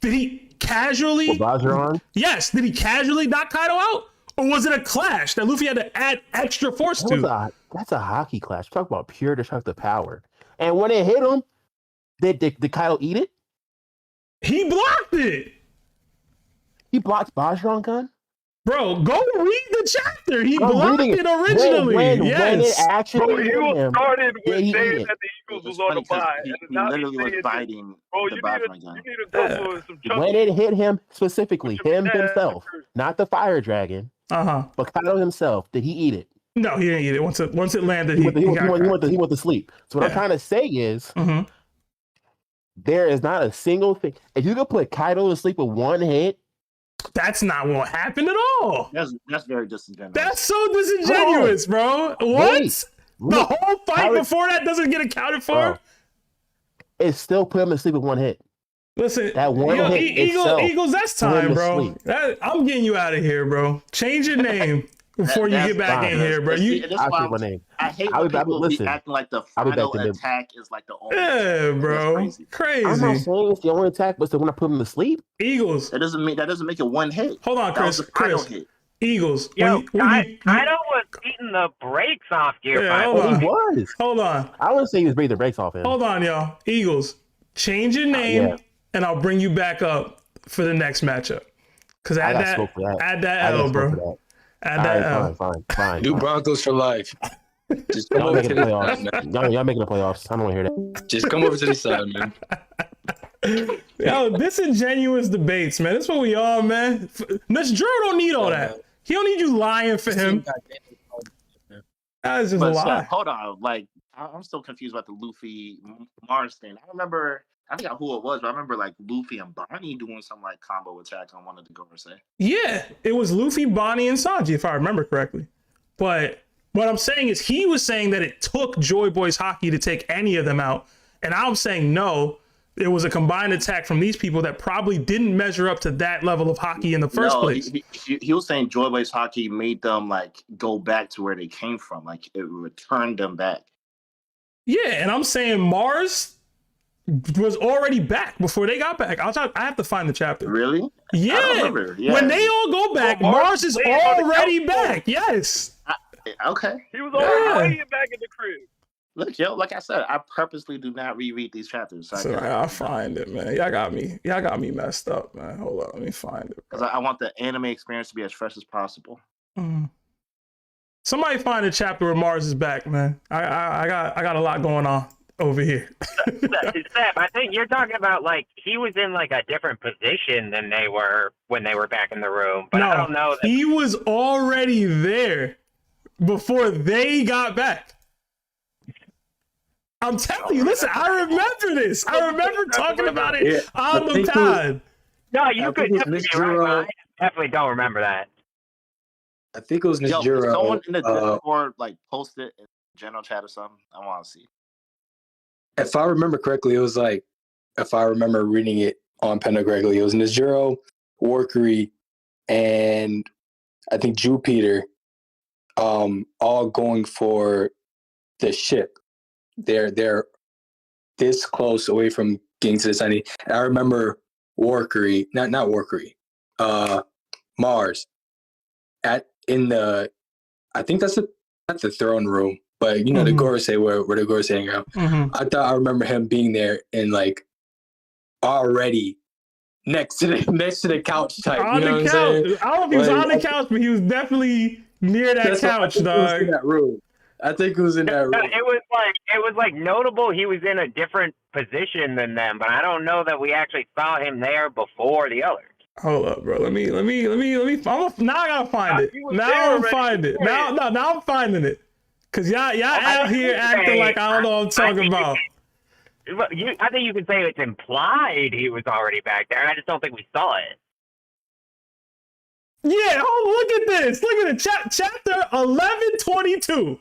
did he casually? With Bajiron? Yes. Did he casually knock Kaido out, or was it a clash that Luffy had to add extra force to? That's a hockey clash. Talk about pure destructive power. And when it hit him, did Kaido eat it? He blocked it. He blocked Bajiron gun? Bro, go read the chapter. He I'm blocked reading it originally. When it Yes. actually Bro, hit you him, started did with he saying eat it? that the Eagles was It's on funny the bye. because And he now literally he's was saying fighting bro, the you Bajra need gun. to go for some When it hit him specifically, What you him mean, himself, not the fire dragon, Uh-huh. but Kaido himself, did he eat it? No, he didn't eat it. Once it landed, He he went to sleep. So what I'm Yeah. trying to say is, Mhm. there is not a single thing. If you could put Kaido to sleep with one hit, That's not what happened at all. That's very disingenuous. That's so disingenuous, bro. What? Wait. The Look, whole fight how it- before that doesn't get accounted for? Bro, it still put him to sleep with one hit. Listen, That one yo, hit itself Eagles, that's put him time, to bro. sleep. I'm getting you out of here, bro. Change your name before you That's get back fine. in here, bro. You, That's I'll why keep my name. I hate I'll when be back- people listen, be acting like the I'll be back final to them. attack is like the only yeah, attack. bro. That's Crazy. I'm not saying it's the only attack, but so when I put him to sleep, Eagles. That doesn't make it one hit. Hold on, That was Chris. the final Chris. hit. Eagles. Yo, when you- Kaido was eating the brakes off Gear Yeah, 5. hold on. he was. Hold on. I wouldn't say he was breathing the brakes off him. Hold on, y'all. Eagles. Change your name, yeah. and I'll bring you back up for the next matchup. Because I add got that, smoke for that. add that I got L, smoke for bro. that. Add All that right, L. fine. New Broncos for life. Just come Y'all over to making the the playoffs. side, man. Y'all making the playoffs. I don't want to hear that. Just come over to the side, man. Yo, disingenuous debates, man. That's what we are, man. Nusjuro don't need all that. He don't need you lying for him. That's just a But lie. hold on, like I'm still confused about the Luffy Mars thing. I forgot who it was, but I remember like Luffy and Bonnie doing some like combo attack on one of the Gorosei. Yeah, it was Luffy, Bonnie, and Sanji, if I remember correctly. But what I'm saying is he was saying that it took Joy Boy's Hockey to take any of them out. And I'm saying no, it was a combined attack from these people that probably didn't measure up to that level of hockey in the first place. He was saying Joy Boy's Hockey made them like go back to where they came from, like it returned them back. Yeah, and I'm saying Mars was already back before they got back. I have to find the chapter. Really? Yeah. I don't remember. Yeah. When they all go back, Well, Mars is Mars on the already couch. back. Yes. Okay. He was Yeah. already back in the crib. Look, yo, like I said, I purposely do not reread these chapters. So I'll find it, man. Y'all got me messed up, man. Hold on, let me find it. Because I want the anime experience to be as fresh as possible. Somebody find a chapter where Mars is back, man. I got a lot going on over here. Seb, I think you're talking about like he was in like a different position than they were when they were back in the room. But I don't know. He was already there before they got back. I'm telling you, listen, I remember this. I remember talking about it on the pod. No, you could think it definitely was be right. Nusjuro. But I definitely don't remember that. I think it was Yo, Nusjuro. someone in the Discord like post it in general chat or something. I want to see. If I remember correctly, it was like, if I remember reading it on Penda correctly, it was Nusjuro, Workery, and I think Jupiter, all going for the ship. They're this close away from getting to the sunny. And I remember Workery, not Workery, Mars, I think that's at the throne room. But you know, the Gorosei where the Gorosei hang out. I remember him being there and like already next to the couch type. On you know the what couch. I'm saying? I don't know if he was on the couch, but he was definitely near that couch, dog. In that room. I think it was in that room. It was like notable he was in a different position than them, but I don't know that we actually saw him there before the others. Hold up, bro. Let me. Now I gotta find it. Now I'm finding it. Now I'm finding it. Cause y'all out here acting like I don't know what I'm talking about. I think you can say it's implied he was already back there. I just don't think we saw it. Yeah, look at this. Look at it. Chapter 1122.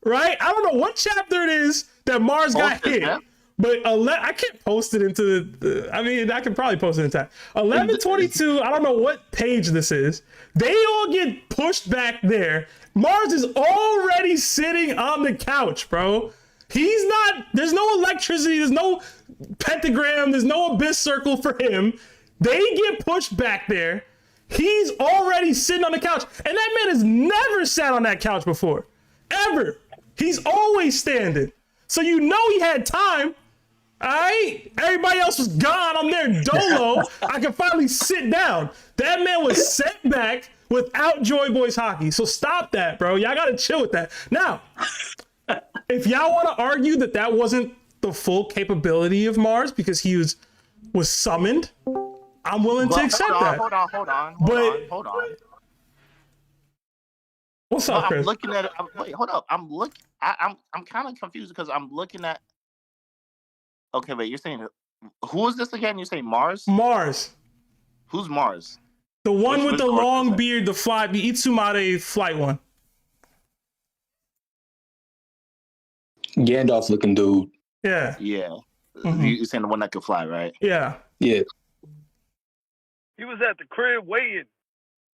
Right? I don't know what chapter it is that Mars got hit. Man. But I can't post it into the I mean, I can probably post it in time. 1122, I don't know what page this is. They all get pushed back there. Mars is already sitting on the couch, bro. He's not, there's no electricity, there's no pentagram, there's no abyss circle for him. They get pushed back there. He's already sitting on the couch. And that man has never sat on that couch before. Ever. He's always standing. So you know he had time. All right? Everybody else was gone. I'm there dolo. I can finally sit down. That man was sent back without Joy Boys hockey. So stop that, bro. Y'all got to chill with that. Now, if y'all want to argue that that wasn't the full capability of Mars because he was summoned, I'm willing to accept that. Hold on. What's up, Chris? I'm looking at it. Wait, hold up. I'm kind of confused because I'm looking at. Okay, wait. You're saying who is this again? You're saying Mars? Mars. Who's Mars? The one with the long beard, the Itsumade flight one. Gandalf looking dude. Yeah. Yeah. Mm-hmm. You're saying the one that could fly, right? Yeah. Yeah. He was at the crib waiting.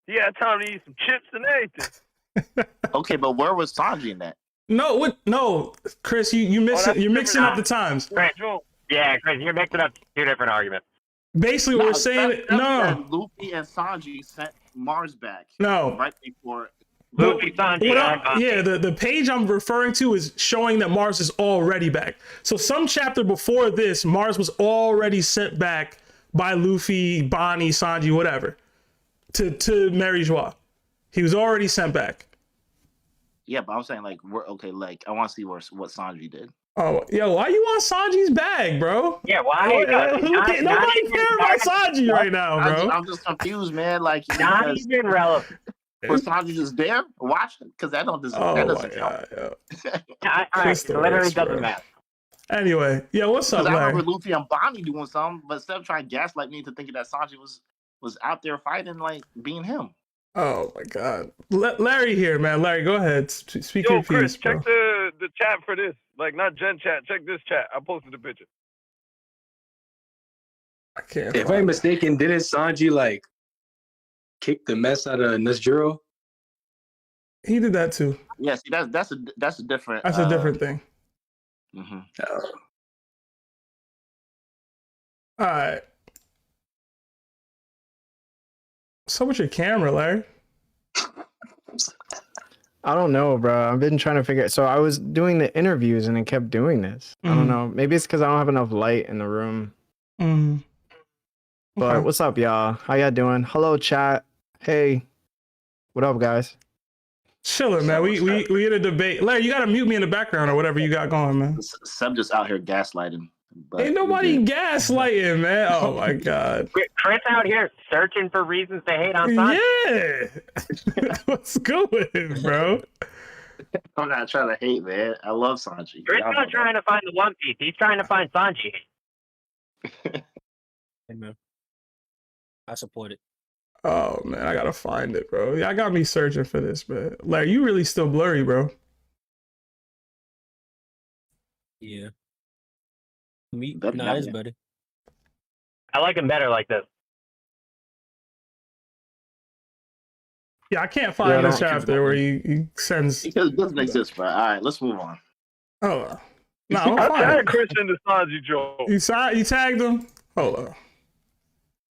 He had time to eat some chips and everything. Okay, but where was Sanji in that? No, Chris, you're mixing up the times. Right. Yeah, Chris, you're mixing up two different arguments. Basically, what we're saying, no. Luffy and Sanji sent Mars back. No. Right before. Luffy, Sanji. Yeah, the page I'm referring to is showing that Mars is already back. So some chapter before this, Mars was already sent back by Luffy, Bonnie, Sanji, whatever, to Mary Joie. He was already sent back. Yeah, but I'm saying like I want to see what Sanji did. Oh, yo, why you want Sanji's bag, bro? Yeah, why? Nobody care about Sanji right now, bro. I'm just confused, man. Like, not even relevant. Was Sanji just there watching? Because that doesn't count. All right, literally doesn't matter. Anyway, yeah, what's up, Larry? I Larry? remember Luffy and Bonnie doing something, but instead of trying to gaslight me into thinking that Sanji was out there fighting, like being him. Oh my God, Larry here, man. Larry, go ahead. Speak Yo, your Chris, piece, bro. check the chat for this. Like, not Gen chat. Check this chat. I posted the picture. I can't. If I'm mistaken, didn't Sanji like kick the mess out of Nusjuro? He did that too. Yeah, see, that's a different. That's a different thing. Mm-hmm. All right. What's up with your camera, Larry? I don't know, bro. I've been trying to figure it. So I was doing the interviews and it kept doing this. I don't know. Maybe it's because I don't have enough light in the room. But Okay. what's up, y'all? How y'all doing? Hello, chat. Hey. What up, guys? Chilling, man. We in a debate. Larry, you gotta mute me in the background or whatever you got going, man. Seb just out here gaslighting. But Ain't nobody gaslighting, man. Oh my God. Chris out here searching for reasons to hate on Sanji. Yeah. What's good with him, bro? I'm not trying to hate, man. I love Sanji. Chris not trying to find the One Piece. He's trying to find Sanji. Hey, man. I support it. Oh man, I gotta find it, bro. Yeah, I got me searching for this, man. Larry, you really still blurry, bro. Yeah. Me? Better Nah, not, it's yeah. better. I like him better like this. Yeah, I can't find this chapter where he sends. Because it doesn't exist, bro. All right, let's move on. Oh, no, I'm I fine. tagged Chris in the Sanji joke. You tagged him? Hold on.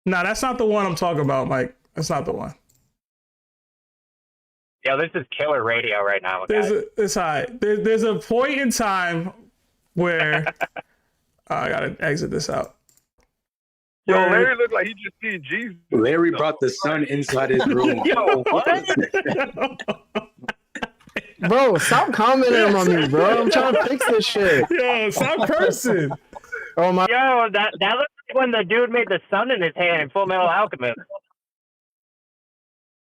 No, that's not the one I'm talking about, Mike. That's not the one. Yo, this is killer radio right now, guys. It's all right. There's a point in time where I gotta exit this out. Yo, Larry looked like he just seen Jesus. Larry brought the sun inside his room. Yo, what? Bro, stop commenting on me, bro. I'm trying to fix this shit. Yo, stop cursing. Oh my. Yo, that looks like when the dude made the sun in his hand in Full Metal Alchemist.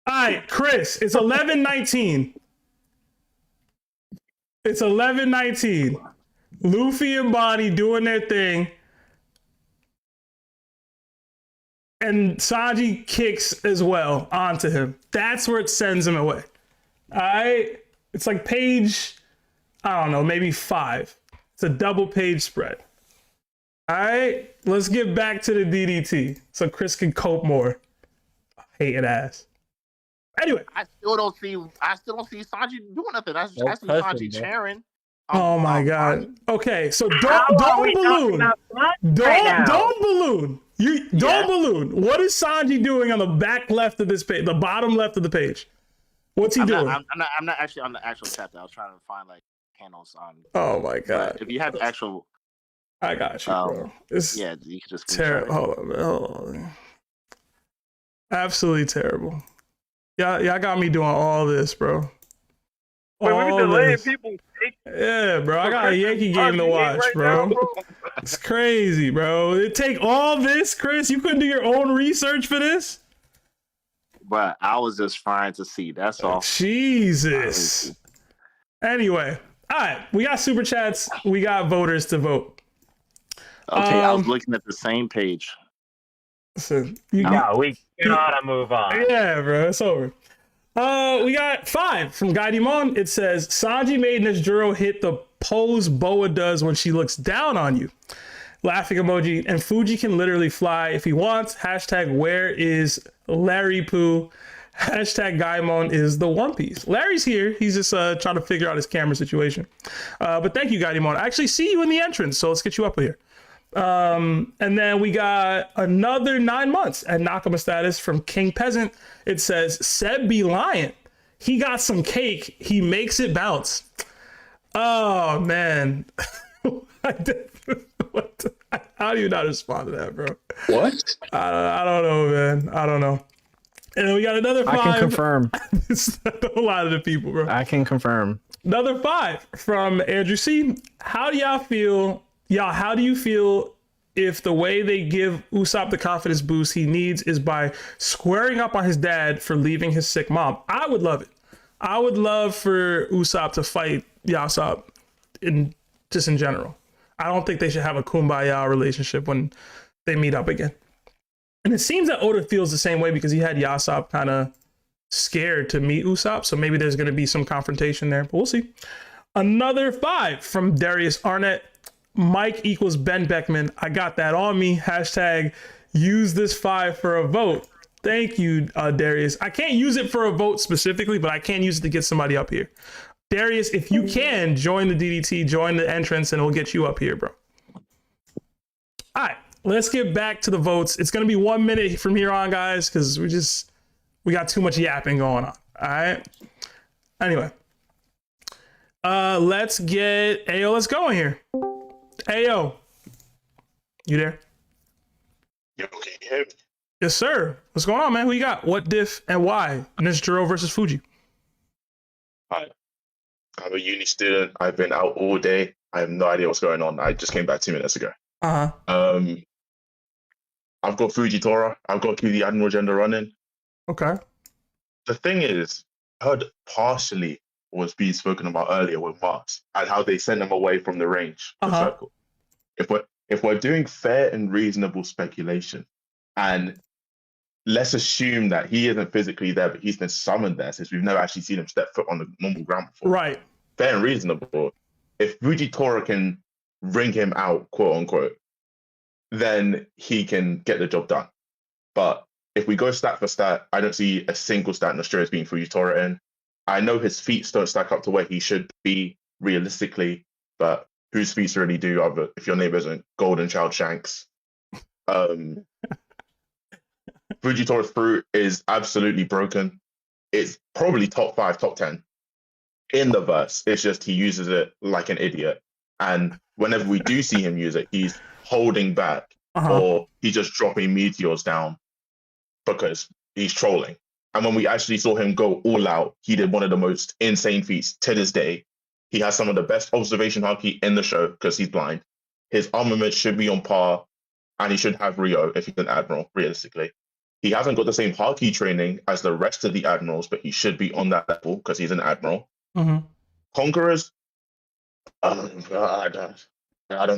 All right, Chris, it's 11:19. It's 11:19. Luffy and Bonnie doing their thing. And Sanji kicks as well onto him. That's where it sends him away. All right? It's like page, I don't know, maybe 5. It's a double page spread. All right? Let's get back to the DDT so Chris can cope more. Hating ass. Anyway. I still don't see Sanji doing nothing. I see Sanji cheering. Oh my God. Okay, so don't balloon. Don't balloon. Don't balloon. What is Sanji doing on the back left of this page, the bottom left of the page? What's he doing? I'm not actually on the actual chapter. I was trying to find like panels on. Oh my God. If you have the actual, I got you, bro. It's you can just terrible. Hold on. Absolutely terrible. Y'all got me doing all this, bro. Wait, we be delaying people. Yeah, bro. I got a Yankee game to watch, bro. It's crazy, bro. It take all this, Chris. You couldn't do your own research for this? But I was just trying to see. That's all. Jesus. Anyway, all right. We got super chats. We got voters to vote. Okay, I was looking at the same page. So we gotta move on. Yeah, bro. It's over. We got 5 from Gaidimon. It says Sanji made Nusjuro hit the pose Boa does when she looks down on you. Laughing emoji. And Fuji can literally fly if he wants. Hashtag where is Larry Poo? Hashtag Gaimon is the One Piece. Larry's here. He's just trying to figure out his camera situation. But thank you, Gaidimon. I actually see you in the entrance, so let's get you up here. And then we got another 9 months at Nakama status from King Peasant. It says Seb be lying. He got some cake. He makes it bounce. Oh man. How do you not respond to that, bro? What? I don't know, man. I don't know. And then we got another 5. I can confirm. It's a lot of the people, bro. I can confirm. Another 5 from Andrew C. How do y'all feel? How do you feel if the way they give Usopp the confidence boost he needs is by squaring up on his dad for leaving his sick mom? I would love it. I would love for Usopp to fight Yasopp in general. I don't think they should have a kumbaya relationship when they meet up again. And it seems that Oda feels the same way because he had Yasopp kind of scared to meet Usopp. So maybe there's going to be some confrontation there, but we'll see. Another 5 from Darius Arnett. Mike equals Ben Beckman. I got that on me. Hashtag use this 5 for a vote. Thank you, Darius. I can't use it for a vote specifically, but I can use it to get somebody up here. Darius, if you can, join the DDT, join the entrance, and we'll get you up here, bro. All right, let's get back to the votes. It's going to be 1 minute from here on, guys, because we got too much yapping going on. All right? Anyway. Let's get Ayo. Let's go in here. Ayo. You there? Yo, can you hear me? Yes, sir. What's going on, man? Who you got? What diff and why? Nusjuro versus Fuji. Hi. I'm a uni student. I've been out all day. I have no idea what's going on. I just came back 2 minutes ago. Uh-huh. I've got Fujitora. I've got to keep the Admiral Gender running. Okay. The thing is, I heard partially was being spoken about earlier with Mars and how they send them away from the range, the circle. If we're doing fair and reasonable speculation, and let's assume that he isn't physically there, but he's been summoned there since we've never actually seen him step foot on the normal ground before. Right. Fair and reasonable. If Fujitora can bring him out, quote unquote, then he can get the job done. But if we go stat for stat, I don't see a single stat Nusjuro as being Fujitora in. I know his feats don't stack up to where he should be realistically, but whose feats really do if your name isn't Golden Child Shanks? Fujitora's fruit is absolutely broken. It's probably top 5, top 10 in the verse. It's just he uses it like an idiot. And whenever we do see him use it, he's holding back or he's just dropping meteors down because he's trolling. And when we actually saw him go all out, he did one of the most insane feats to this day. He has some of the best observation haki in the show because he's blind. His armament should be on par, and he should have Rio if he's an admiral, realistically. He hasn't got the same haki training as the rest of the admirals, but he should be on that level because he's an admiral. Conquerors, I don't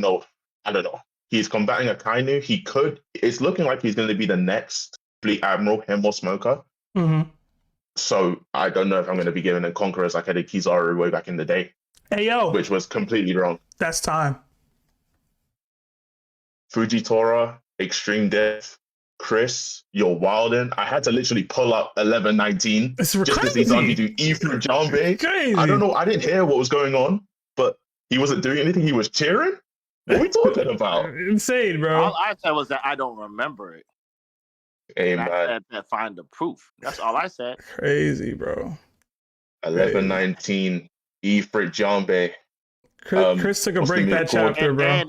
know. I don't know. He's combating Akainu. He could. It's looking like he's going to be the next Fleet Admiral, him or Smoker. Mm-hmm. So I don't know if I'm going to be giving him Conquerors like I did Kizaru way back in the day. Hey, yo. Which was completely wrong. That's time. Fujitora, Extreme Diff, Chris, you're wildin'. I had to literally pull up 11-19 It's just to see Sanji do E through Jambe. Crazy. I don't know. I didn't hear what was going on, but he wasn't doing anything. He was cheering. What are we talking about? Insane, bro. All I said was that I don't remember it. Hey, And I man. said that find the proof. That's all I said. Crazy, bro. 11-19 E for Jambe. Chris took a what's the break mid that chord? chapter, bro.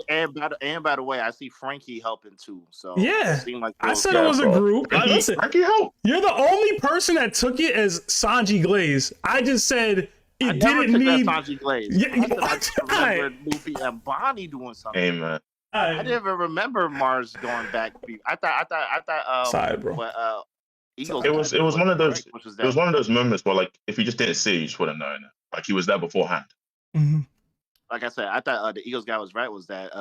And by the way, I see Frankie helping too. So Yeah. it seemed like I said it was a group. Listen, Frankie help. you're the only person that took it as Sanji Glaze. I just said it I never didn't took need. that Sanji Glaze. Yeah, I said I just alright. remember Luffy and Bonnie doing something. Hey, man. I didn't even remember Mars going back. I thought Sorry, bro. what Eagles It was one of those. which was It was that one of those moments where, like, if you just didn't see, it, you just wouldn't known. Like he was there beforehand. Mhm. like I said, I thought the Eagles guy was right. Was that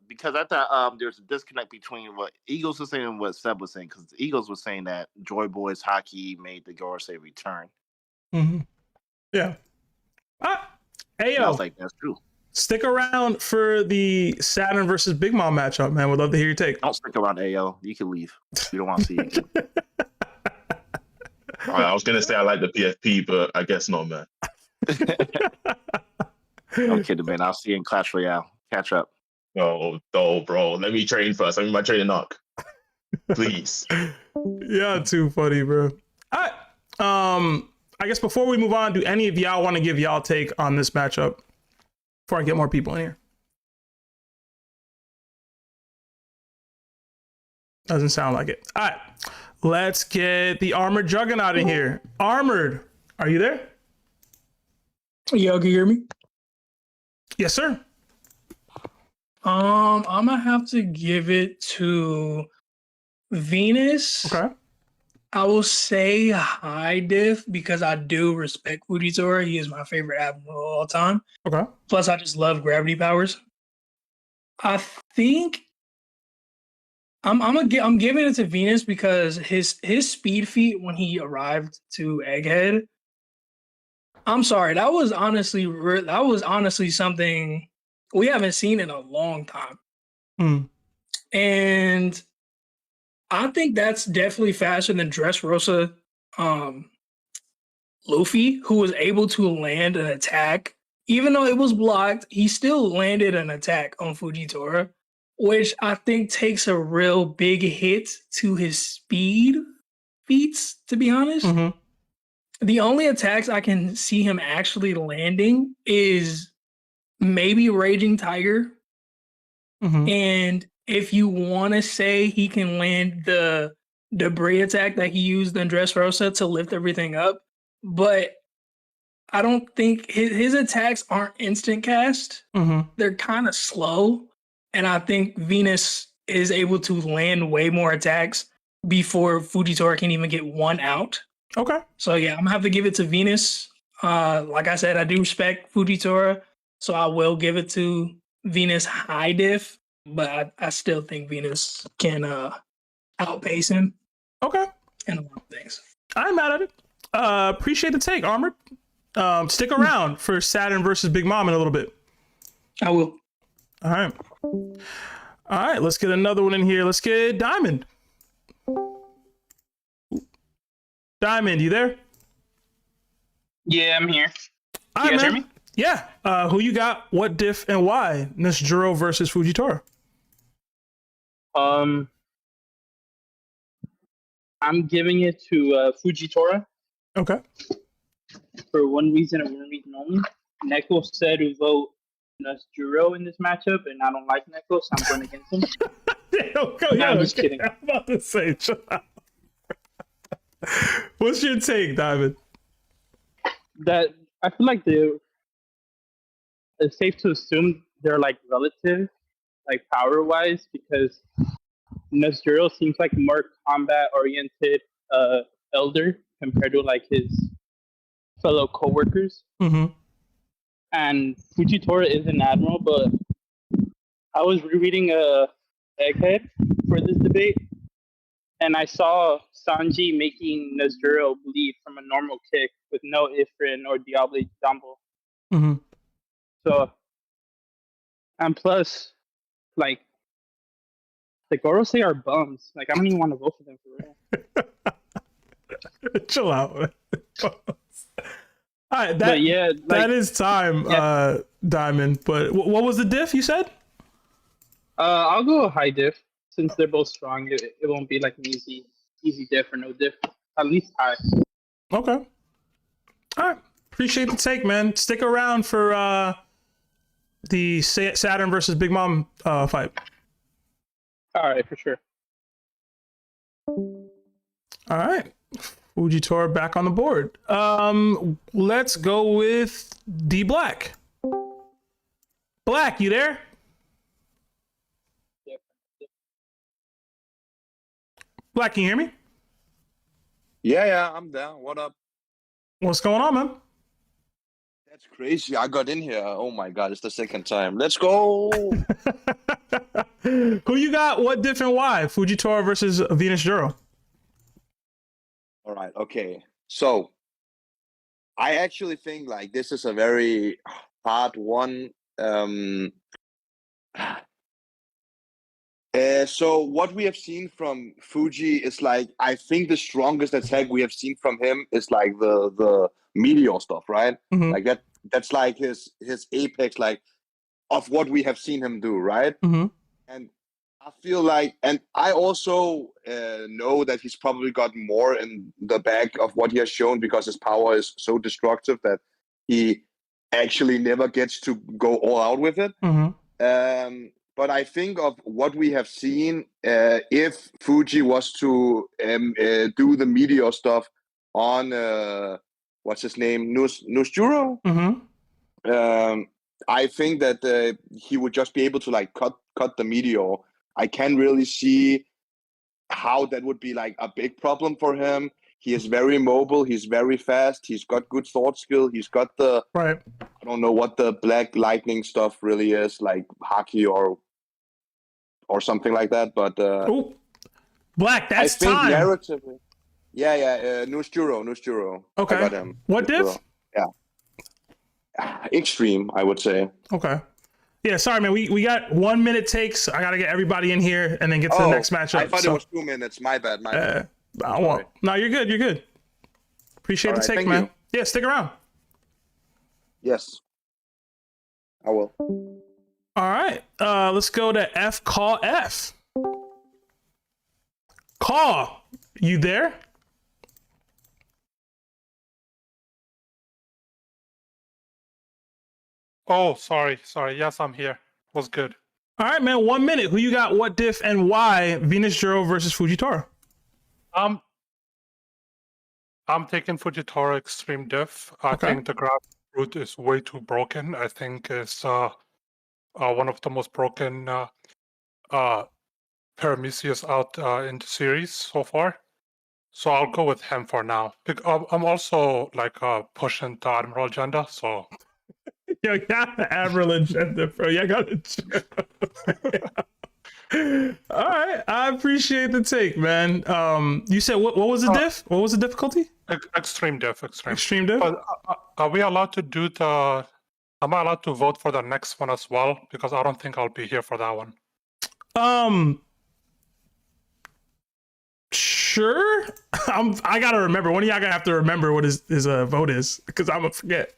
because I thought there's a disconnect between what Eagles was saying and what Seb was saying, because the Eagles was saying that Joy Boys hockey made the Gorosei return. Mm-hmm. Yeah. Hey, And I yo. was like, that's true. Stick around for the Saturn versus Big Mom matchup, man. Would love to hear your take. Don't stick around, AO. You can leave. You don't want to see it again. I was gonna say I like the PFP, but I guess not, man. I'm kidding, man. I'll see you in Clash Royale. Catch up. Oh, bro. Let me train first. Let me my training knock. Please. Yeah, too funny, bro. All right. I guess before we move on, do any of y'all want to give y'all take on this matchup before I get more people in here? Doesn't sound like it. All right. Let's get the Armored Juggernaut in here. Armored, are you there? Y'all can hear me? Yes, sir. I'm gonna have to give it to Venus. Okay. I will say high diff because I do respect Fujitora. He is my favorite admiral of all time. Okay. Plus, I just love gravity powers. I think I'm giving it to Venus because his speed feat when he arrived to Egghead. I'm sorry, that was honestly something we haven't seen in a long time. Hmm. And I think that's definitely faster than Dressrosa Luffy, who was able to land an attack. Even though it was blocked, he still landed an attack on Fujitora, which I think takes a real big hit to his speed feats, to be honest. Mm-hmm. The only attacks I can see him actually landing is maybe Raging Tiger. Mm-hmm. And if you want to say he can land the debris attack that he used in Dressrosa to lift everything up, but I don't think his attacks aren't instant cast. Mm-hmm. They're kind of slow. And I think Venus is able to land way more attacks before Fujitora can even get one out. Okay. So yeah, I'm gonna have to give it to Venus. Like I said, I do respect Fujitora, so I will give it to Venus high diff, but I still think Venus can outpace him. Okay. And a lot of things. I'm mad at it. Appreciate the take, Armored. Stick around for Saturn versus Big Mom in a little bit. I will. All right. All right, let's get another one in here. Let's get Diamond. Diamond, you there? Yeah, I'm here. All You right, guys hear man. me? Yeah. Who you got? What diff and why? Nusjuro versus Fujitora. I'm giving it to Fujitora Okay. for one reason and one reason only. Neko said to vote Nusjuro in this matchup, and I don't like Neko, so I'm going against him. I'm just kidding. I'm about to say, shut up. What's your take, Diamond? That I feel like it's safe to assume they're like relative, like power wise, because Nusjuro seems like a more combat oriented elder compared to like his fellow coworkers. Mm-hmm. and Fujitora is an admiral, but I was rereading Egghead for this debate, and I saw Sanji making Nusjuro bleed from a normal kick with no Ifrin or Diable Jumbo. Mm-hmm. So, and plus, like, the Gorosei are bums. Like, I don't even want to vote for them for real. Chill out. All right, But yeah, like, that is time, Diamond. But what was the diff you said? I'll go high diff since they're both strong. It won't be like an easy diff or no diff. At least high. Okay. All right. Appreciate the take, man. Stick around for the Saturn versus Big Mom fight. All right, for sure. All right. Fujitora back on the board. Let's go with D Black. Black, you there? Black, can you hear me? Yeah, I'm down. What up? What's going on, man? That's crazy. I got in here. Oh my god, it's the second time. Let's go. Who you got? What diff and why? Fujitora versus Venus Juro. All right. Okay. So, I actually think like this is a very hard one. So what we have seen from Fuji is like, I think the strongest attack we have seen from him is like the meteor stuff, right? Mm-hmm. Like that's like his apex, like of what we have seen him do, right? Mm-hmm. And I feel like, and I also know that he's probably got more in the bag of what he has shown because his power is so destructive that he actually never gets to go all out with it. Mm-hmm. But I think of what we have seen, if Fuji was to do the meteor stuff on what's his name, Nusjuro. Mm-hmm. I think that he would just be able to like cut the meteor. I can't really see how that would be like a big problem for him. He is very mobile. He's very fast. He's got good sword skill. He's got the right. I don't know what the black lightning stuff really is, like haki or something like that. But Black, that's I think time. Narratively, yeah. Nusjuro. Okay. I got him. What diff? Yeah. Extreme, I would say. Okay. Yeah, sorry, man. We got 1 minute takes. I gotta get everybody in here and then get to the next matchup. I thought it was 2 minutes. My bad. I won't. No, you're good. You're good. Appreciate the take, man. Yeah, stick around. Yes, I will. All right. Let's go to F. Call F. Call, you there? Oh, sorry. Yes, I'm here. Was good. All right, man. 1 minute. Who you got? What diff and why? Venus Juro versus Fujitora. I'm taking Fujitora extreme diff. I think the grab route is way too broken. I think it's one of the most broken Paramecius out in the series so far. So I'll go with him for now. I'm also like pushing the Admiral agenda, so. Yo, got the Admiral agenda, bro. You got it. All right, I appreciate the take, man. You said what was the diff? What was the difficulty? Extreme diff. Extreme diff. But are we allowed to do the? Am I allowed to vote for the next one as well? Because I don't think I'll be here for that one. Sure. I gotta remember. One of y'all gonna have to remember what his vote is because I'm gonna forget.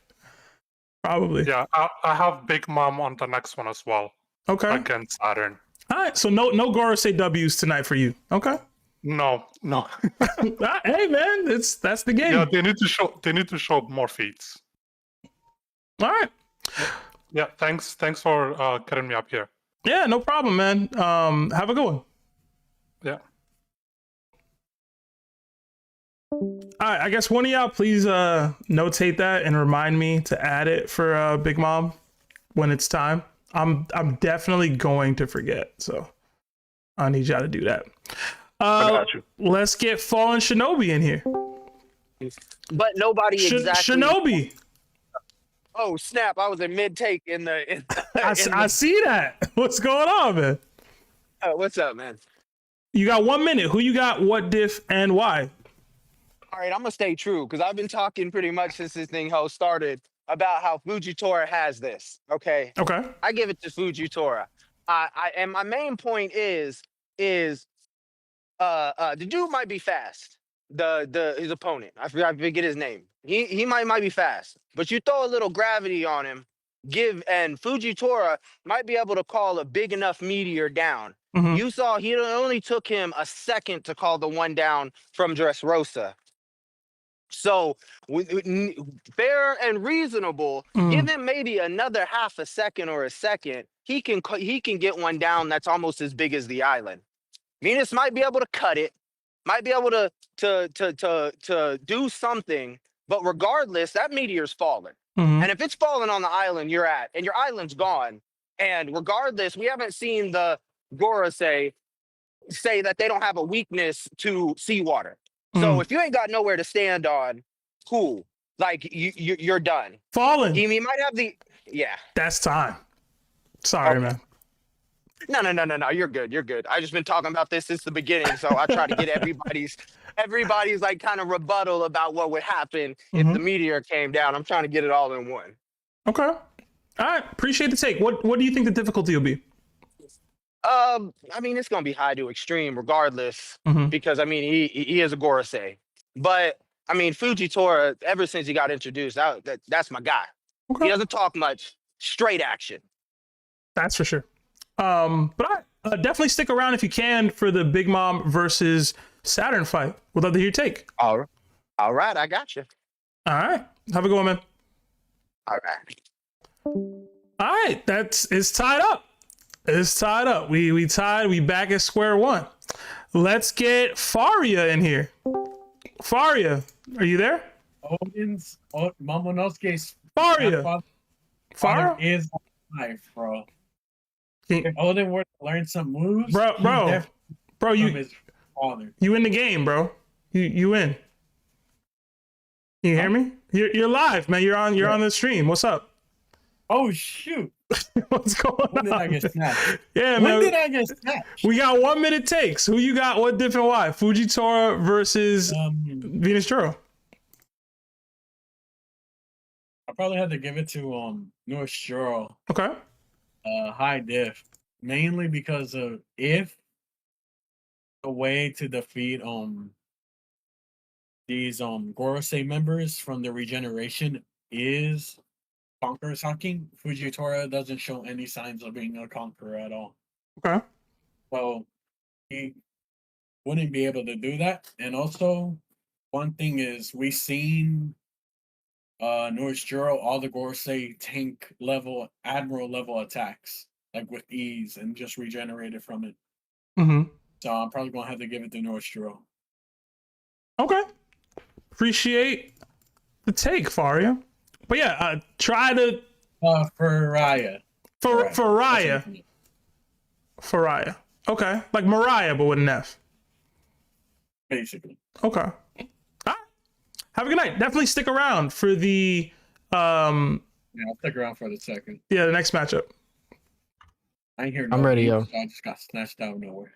Probably. Yeah, I have Big Mom on the next one as well. Okay. Against Saturn. All right. So no Gorosei W's tonight for you. Okay. No. Hey man, that's the game. Yeah, they need to show more feats. All right. Yeah, thanks for getting me up here. Yeah, no problem, man. Have a good one. Yeah. All right, I guess one of y'all please notate that and remind me to add it for Big Mom when it's time. I'm definitely going to forget, so I need y'all to do that. I got you. Let's get Fallen Shinobi in here. But nobody exactly. Shinobi. Oh snap! I was in mid take in the. I see that. What's going on, man? What's up, man? You got 1 minute. Who you got? What diff and why? All right, I'm gonna stay true because I've been talking pretty much since this thing started about how Fujitora has this. Okay. Okay. I give it to Fujitora. And my main point is the dude might be fast. His opponent. I forget his name. He might be fast, but you throw a little gravity on him, and Fujitora might be able to call a big enough meteor down. Mhm. You saw it only took him a second to call the one down from Dressrosa. So fair and reasonable, give him maybe another half a second or a second. He can get one down that's almost as big as the island. Venus might be able to cut it, might be able to do something, but regardless, that meteor's falling. And if it's falling on the island you're at, and your island's gone, and regardless, we haven't seen the Gorosei say that they don't have a weakness to seawater. So if you ain't got nowhere to stand on, cool. Like you're done. Fallen. He might have That's time. Sorry, man. No. You're good. You're good. I've just been talking about this since the beginning, so I try to get everybody's like kind of rebuttal about what would happen if the meteor came down. I'm trying to get it all in one. Okay. All right. Appreciate the take. What do you think the difficulty will be? I mean, it's gonna be high to extreme regardless, because I mean he is a Gorosei. But I mean Fujitora, ever since he got introduced, that's my guy. Okay. He doesn't talk much, straight action. That's for sure. But I definitely stick around if you can for the Big Mom versus Saturn fight. Would love to hear your take. All right, I got you. All right. Have a good one, man. All right. All right. It's tied up. It's tied up. We tied. We back at square one. Let's get Faria in here. Faria, are you there? Odin's Momonosuke's Faria. Faria is alive, bro. If Odin were to learn some moves, bro, you in the game, bro. You in. You hear me? You're live, man. You're on the stream. What's up? Oh shoot. What's going on? When did I get snatched? Yeah, when man. When did I get snatched? We got 1 minute takes. Who you got? What different why? Fujitora versus Venus Juro. I probably had to give it to Nusjuro. Okay. High diff. Mainly because of if the way to defeat these Gorosei members from the regeneration is Conqueror's hacking, Fujitora doesn't show any signs of being a conqueror at all. Okay. So he wouldn't be able to do that. And also, one thing is we've seen Nusjuro, all the Gorosei tank level, admiral level attacks, like with ease, and just regenerated from it. So I'm probably gonna have to give it to Nusjuro. Okay. Appreciate the take, Faria. But yeah, try to Faria. Faria. Okay. Like Mariah, but with an F. Basically. Okay. All right. Have a good night. definitely stick around for the Yeah, I'll stick around for the second. the next matchup. I ain't hear I'm ready, yo. So I just got snatched out of nowhere.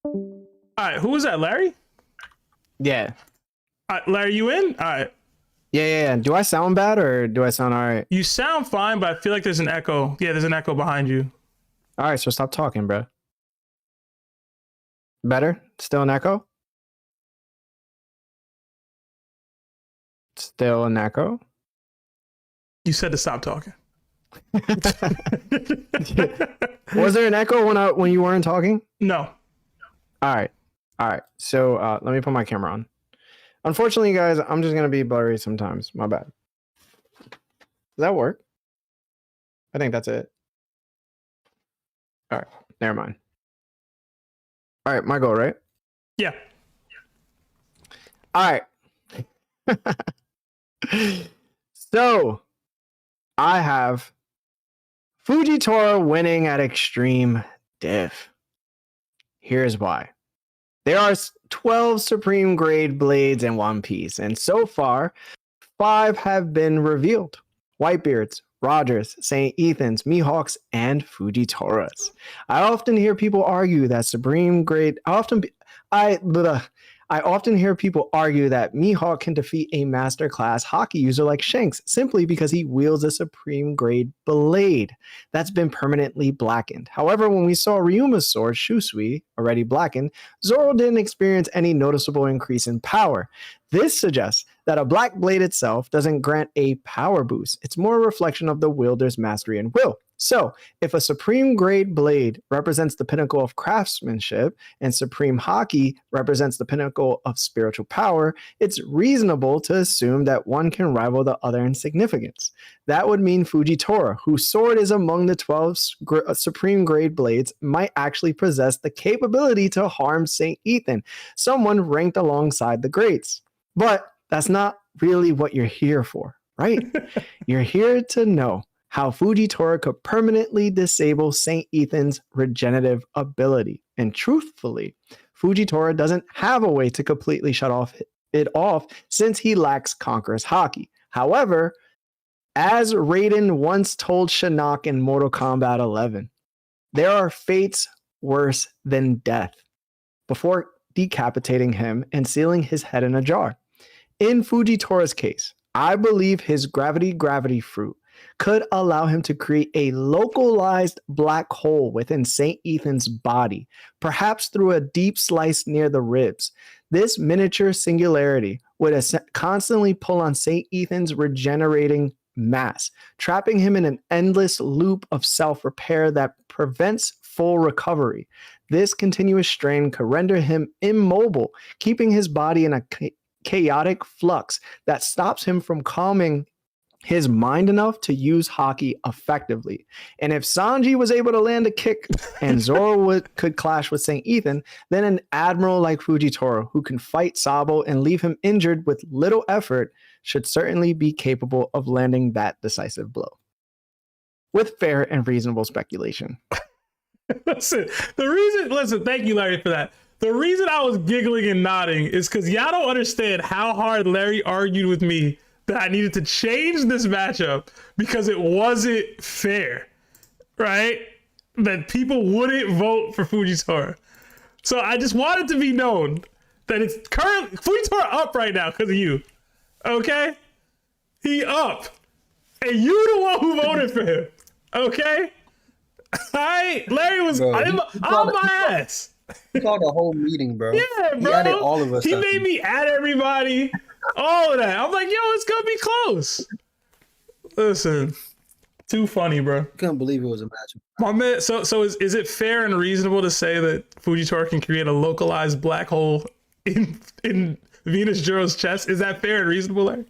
All right, who was that, Larry? Yeah. All right, Larry, you in? All right. Yeah. Do I sound bad or do I sound all right? You sound fine, but I feel like there's an echo. Yeah, there's an echo behind you. All right, so stop talking, bro. Better? Still an echo? Still an echo? You said to stop talking. Was there an echo when you weren't talking? No. All right. So let me put my camera on. Unfortunately, guys, I'm just gonna be blurry sometimes. My bad. Does that work? I think that's it. All right. Never mind. All right, my go, right? Yeah. All right. So I have Fujitora winning at extreme diff. Here's why. There are 12 Supreme Grade blades in One Piece, and so far, 5 have been revealed. Whitebeards, Rogers, St. Ethan's, Mihawks, and Fujitoras. I often hear people argue that I often hear people argue that Mihawk can defeat a master class hockey user like Shanks simply because he wields a supreme grade blade that's been permanently blackened. However, when we saw Ryuma's sword, Shusui, already blackened, Zoro didn't experience any noticeable increase in power. This suggests that a black blade itself doesn't grant a power boost. It's more a reflection of the wielder's mastery and will. So, if a supreme grade blade represents the pinnacle of craftsmanship and supreme hockey represents the pinnacle of spiritual power, it's reasonable to assume that one can rival the other in significance. That would mean Fujitora, whose sword is among the 12 supreme grade blades, might actually possess the capability to harm St. Ethan, someone ranked alongside the greats. But that's not really what you're here for, right? You're here to know how Fujitora could permanently disable St. Ethan's regenerative ability. And truthfully, Fujitora doesn't have a way to completely shut it off since he lacks Conqueror's Haki. However, as Raiden once told Shinnok in Mortal Kombat 11, there are fates worse than death, before decapitating him and sealing his head in a jar. In Fujitora's case, I believe his gravity fruit could allow him to create a localized black hole within St. Ethan's body, perhaps through a deep slice near the ribs. This miniature singularity would constantly pull on St. Ethan's regenerating mass, trapping him in an endless loop of self-repair that prevents full recovery. This continuous strain could render him immobile, keeping his body in a chaotic flux that stops him from calming his mind enough to use hockey effectively. And if Sanji was able to land a kick and Zoro could clash with St. Ethan, then an admiral like Fujitora, who can fight Sabo and leave him injured with little effort, should certainly be capable of landing that decisive blow. With fair and reasonable speculation. Listen, thank you, Larry, for that. The reason I was giggling and nodding is because y'all don't understand how hard Larry argued with me that I needed to change this matchup because it wasn't fair, right? That people wouldn't vote for Fujitora. So I just wanted to be known that it's currently Fujitora up right now because of you. Okay? He up. And you the one who voted for him. Okay? Larry was on my ass. He called a whole meeting, bro. Yeah, bro. He added all of us. He made me add everybody. All of that. I'm like, yo, it's gonna be close. Listen, too funny, bro. Couldn't believe it was a match. My man, so is it fair and reasonable to say that Fujitora can create a localized black hole in Venus Juro's chest? Is that fair and reasonable, Larry?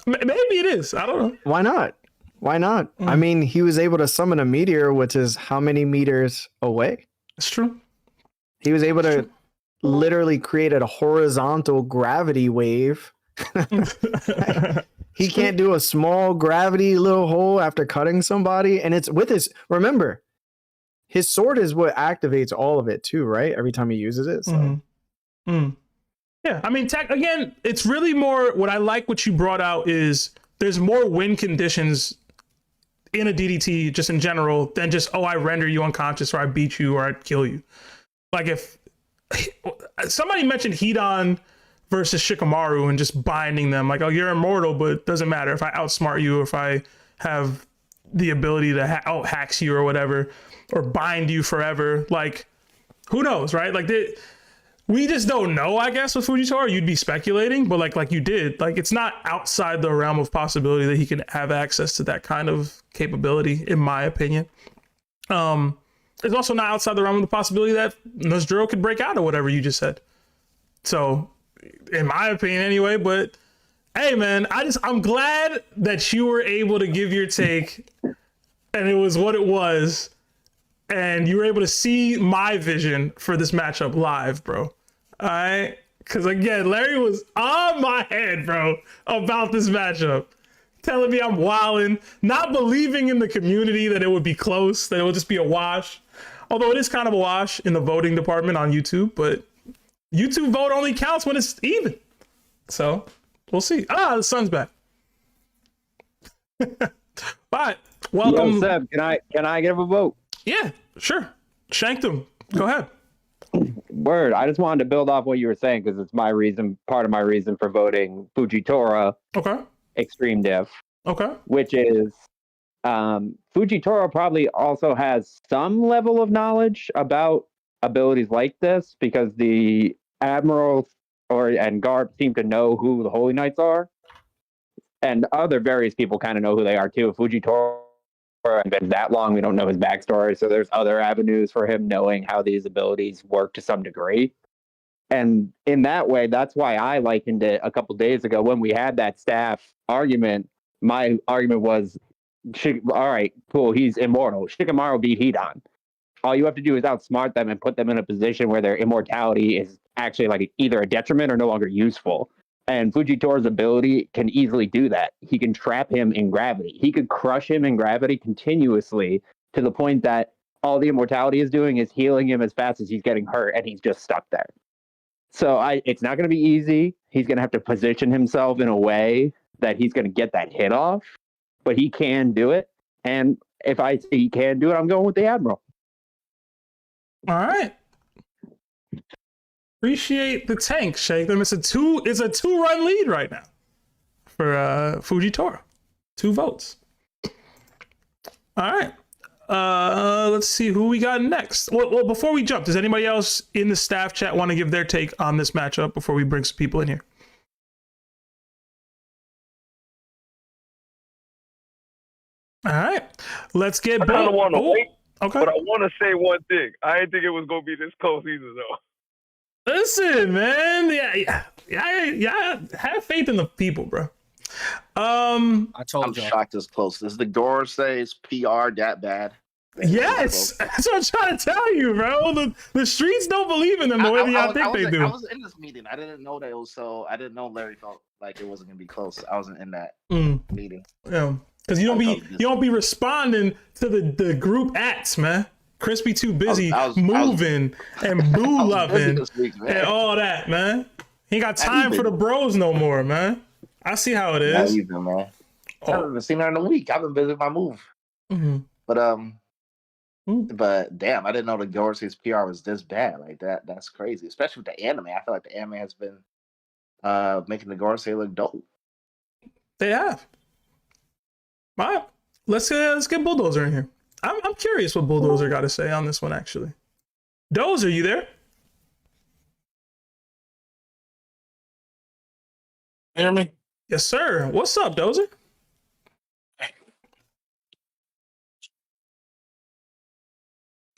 Maybe it is. I don't know. Why not? Why not? I mean, he was able to summon a meteor, which is how many meters away? It's true. He was able to literally create a horizontal gravity wave. He can't do a small gravity little hole after cutting somebody. And it's with his, remember, his sword is what activates all of it too, right? Every time he uses it. So. Yeah, I mean, again, it's really more, what I like what you brought out is there's more win conditions in a DDT just in general than just, oh, I render you unconscious or I beat you or I kill you. Like if somebody mentioned Hidan versus Shikamaru and just binding them, like, oh, you're immortal, but it doesn't matter if I outsmart you, or if I have the ability to out-hacks you or whatever, or bind you forever. Like, who knows, right? Like, we just don't know, I guess, with Fujitora. You'd be speculating, but like you did, like, it's not outside the realm of possibility that he can have access to that kind of capability, in my opinion. It's also not outside the realm of the possibility that Nusjuro could break out or whatever you just said. So, in my opinion anyway, but hey, man, I'm glad that you were able to give your take and it was what it was. And you were able to see my vision for this matchup live, bro. All right? Because, again, Larry was on my head, bro, about this matchup. Telling me I'm wilding, not believing in the community that it would be close, that it would just be a wash. Although it is kind of a wash in the voting department on YouTube, but YouTube vote only counts when it's even. So, we'll see. The sun's back. But welcome. Yo, Seb, can I give a vote? Yeah, sure. Shank them. Go ahead. Word. I just wanted to build off what you were saying because it's part of my reason for voting Fujitora. Okay. Extreme Diff. Okay. Which is Fujitora probably also has some level of knowledge about abilities like this because the Admiral and Garb seem to know who the Holy Knights are. And other various people kind of know who they are too. Fujitora hasn't been that long. We don't know his backstory. So there's other avenues for him knowing how these abilities work to some degree. And in that way, that's why I likened it a couple days ago when we had that staff argument. My argument was, all right, cool, he's immortal. Shikamaru beat Hidan. All you have to do is outsmart them and put them in a position where their immortality is actually like either a detriment or no longer useful. And Fujitora's ability can easily do that. He can trap him in gravity. He could crush him in gravity continuously to the point that all the immortality is doing is healing him as fast as he's getting hurt, and he's just stuck there. So it's not going to be easy. He's going to have to position himself in a way that he's going to get that hit off, but he can do it. And if I say he can do it, I'm going with the Admiral. All right. Appreciate the tank, Shake them. It's a 2-run lead right now for Fujitora. 2 votes. All right. Let's see who we got next. Well, before we jump, does anybody else in the staff chat want to give their take on this matchup before we bring some people in here? All right. Let's get I kind of want to wait, okay. but I want to say one thing. I didn't think it was going to be this close either, though. Listen, man. Yeah. Have faith in the people, bro. I'm shocked it's close. Is the Gorsei's PR that bad? Yes, that's what I'm trying to tell you, bro. The streets don't believe in them the way y'all think they do. I was in this meeting. I didn't know that it was so. I didn't know Larry felt like it wasn't gonna be close. I wasn't in that meeting. Yeah, because you don't be responding to the group acts, man. Crispy too busy moving and boo loving and all that, man. He ain't got time for the bros no more, man. I see how it is. Not even, man. I haven't seen her in a week. I've been busy with my move. Mm-hmm. But damn, I didn't know the Gorsei's PR was this bad. Like that. That's crazy. Especially with the anime. I feel like the anime has been making the Gorsei look dope. They have. All right. Let's get Bulldozer in here. I'm curious what Bulldozer got to say on this one, actually. Dozer, you there? Hear me? Yes, sir. What's up, Dozer?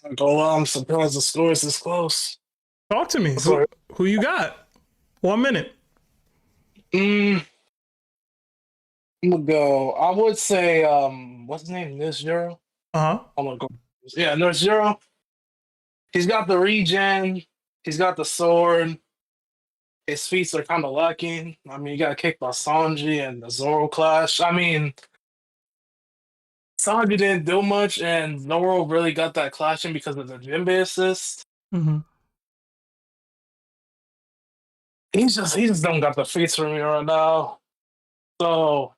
I'm surprised the score is this close. Talk to me. Who you got? 1 minute. I'm gonna go. I would say, what's his name? Nusjuro. I'm gonna go. Yeah, Nusjuro. He's got the regen. He's got the sword. His feats are kind of lacking. I mean, you got kicked by Sanji and the Zoro clash. I mean, Sanji didn't do much, and Zoro really got that clashing because of the Jinbei assist. Mm-hmm. He just don't got the feats for me right now. So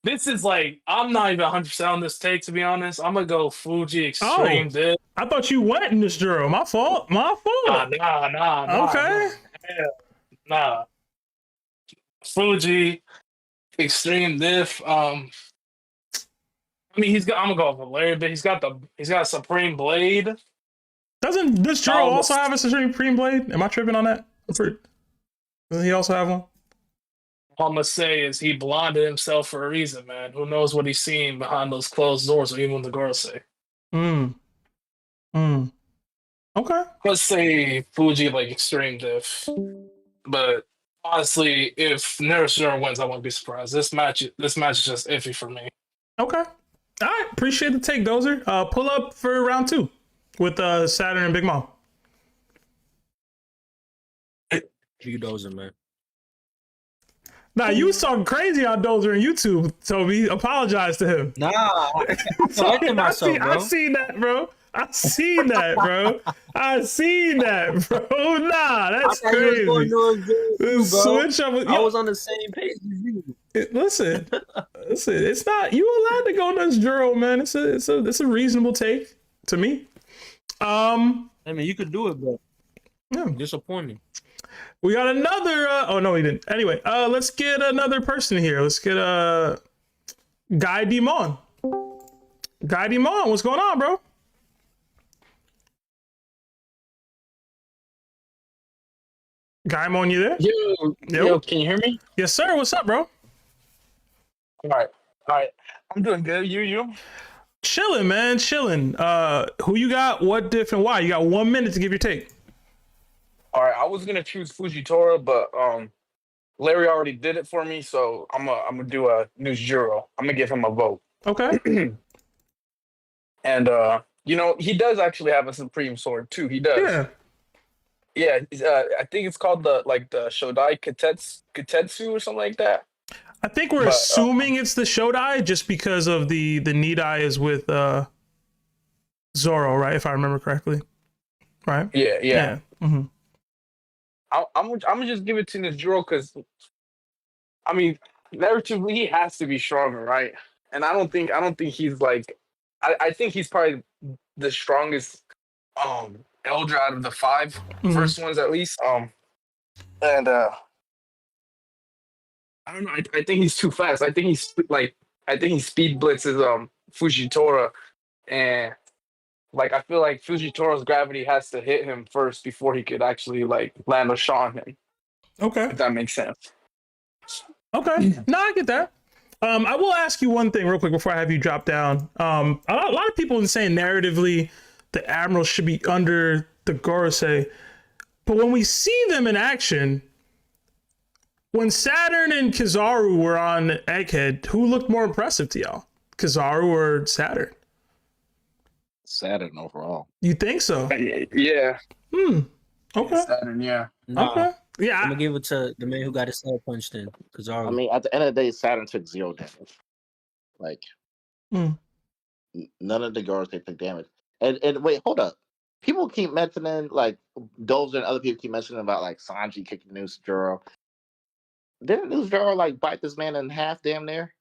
this is like, I'm not even 100% on this take, to be honest. I'm gonna go Fuji Extreme Diff. I thought you went in this Juro. My fault. Nah. Okay. Nah. Fuji Extreme Diff. I mean, I'm gonna go with Larry, but he's got a Supreme Blade. Doesn't this Juro also have a Supreme Blade? Am I tripping on that? Doesn't he also have one? All I'm gonna say is he blinded himself for a reason, man. Who knows what he's seeing behind those closed doors, or even the girls say. Okay. Let's say Fuji like Extreme Diff. But honestly, if Nusjuro wins, I won't be surprised. This match is just iffy for me. Okay. All right. Appreciate the take, Dozer. Pull up for round 2 with Saturn and Big Mom. You Dozer, man. Nah, you was talking crazy on Dozer on YouTube, Toby. Apologize to him. Nah, I collected myself, bro. I seen that, bro. I seen that, bro. Nah, that's crazy. Switch up. I was on the same page as you. Listen, Listen, it's not you allowed to go Nusjuro, man. It's a reasonable take to me. I mean, you could do it, but yeah. Disappointing. We got another. Oh no, we didn't. Anyway, let's get another person here. Let's get Guy Dimon. Guy Dimon, what's going on, bro? Guy Dimon, you there? Yo, can you hear me? Yes, sir. What's up, bro? All right. I'm doing good. You? Chilling, man. Chilling. Who you got? What diff and why? You got 1 minute to give your take. All right. I was gonna choose Fujitora, but Larry already did it for me, so I'm gonna do a Nusjuro. I'm gonna give him a vote. Okay. And he does actually have a Supreme Sword too. He does. Yeah. Yeah. I think it's called the Shodai Kutetsu or something like that. I think we're assuming it's the Shodai just because of the Nidai is with Zoro, right? If I remember correctly. Right? Yeah. Mm-hmm. I'm gonna just give it to Nusjuro because, I mean, narratively he has to be stronger, right? And I don't think he's like, I think he's probably the strongest elder out of the five first ones at least. And I don't know. I think he's too fast. I think he speed blitzes Fujitora, and I feel like Fujitora's gravity has to hit him first before he could actually land a shot on him. Okay. If that makes sense. Okay. No, I get that. I will ask you one thing real quick before I have you drop down. A lot of people are saying narratively the Admiral should be under the Gorosei, but when we see them in action, when Saturn and Kizaru were on Egghead, who looked more impressive to y'all? Kizaru or Saturn? Saturn overall. You think so? Yeah. Okay. Saturn, yeah. Okay. Yeah. I'm gonna give it to the man who got his head punched in. Kizaru. I mean, at the end of the day, Saturn took 0 damage. None of the guards they took damage. And wait, hold up. People keep mentioning Dozer and other people keep mentioning about Sanji kicking Nusjuro. Didn't Nusjuro bite this man in half damn near?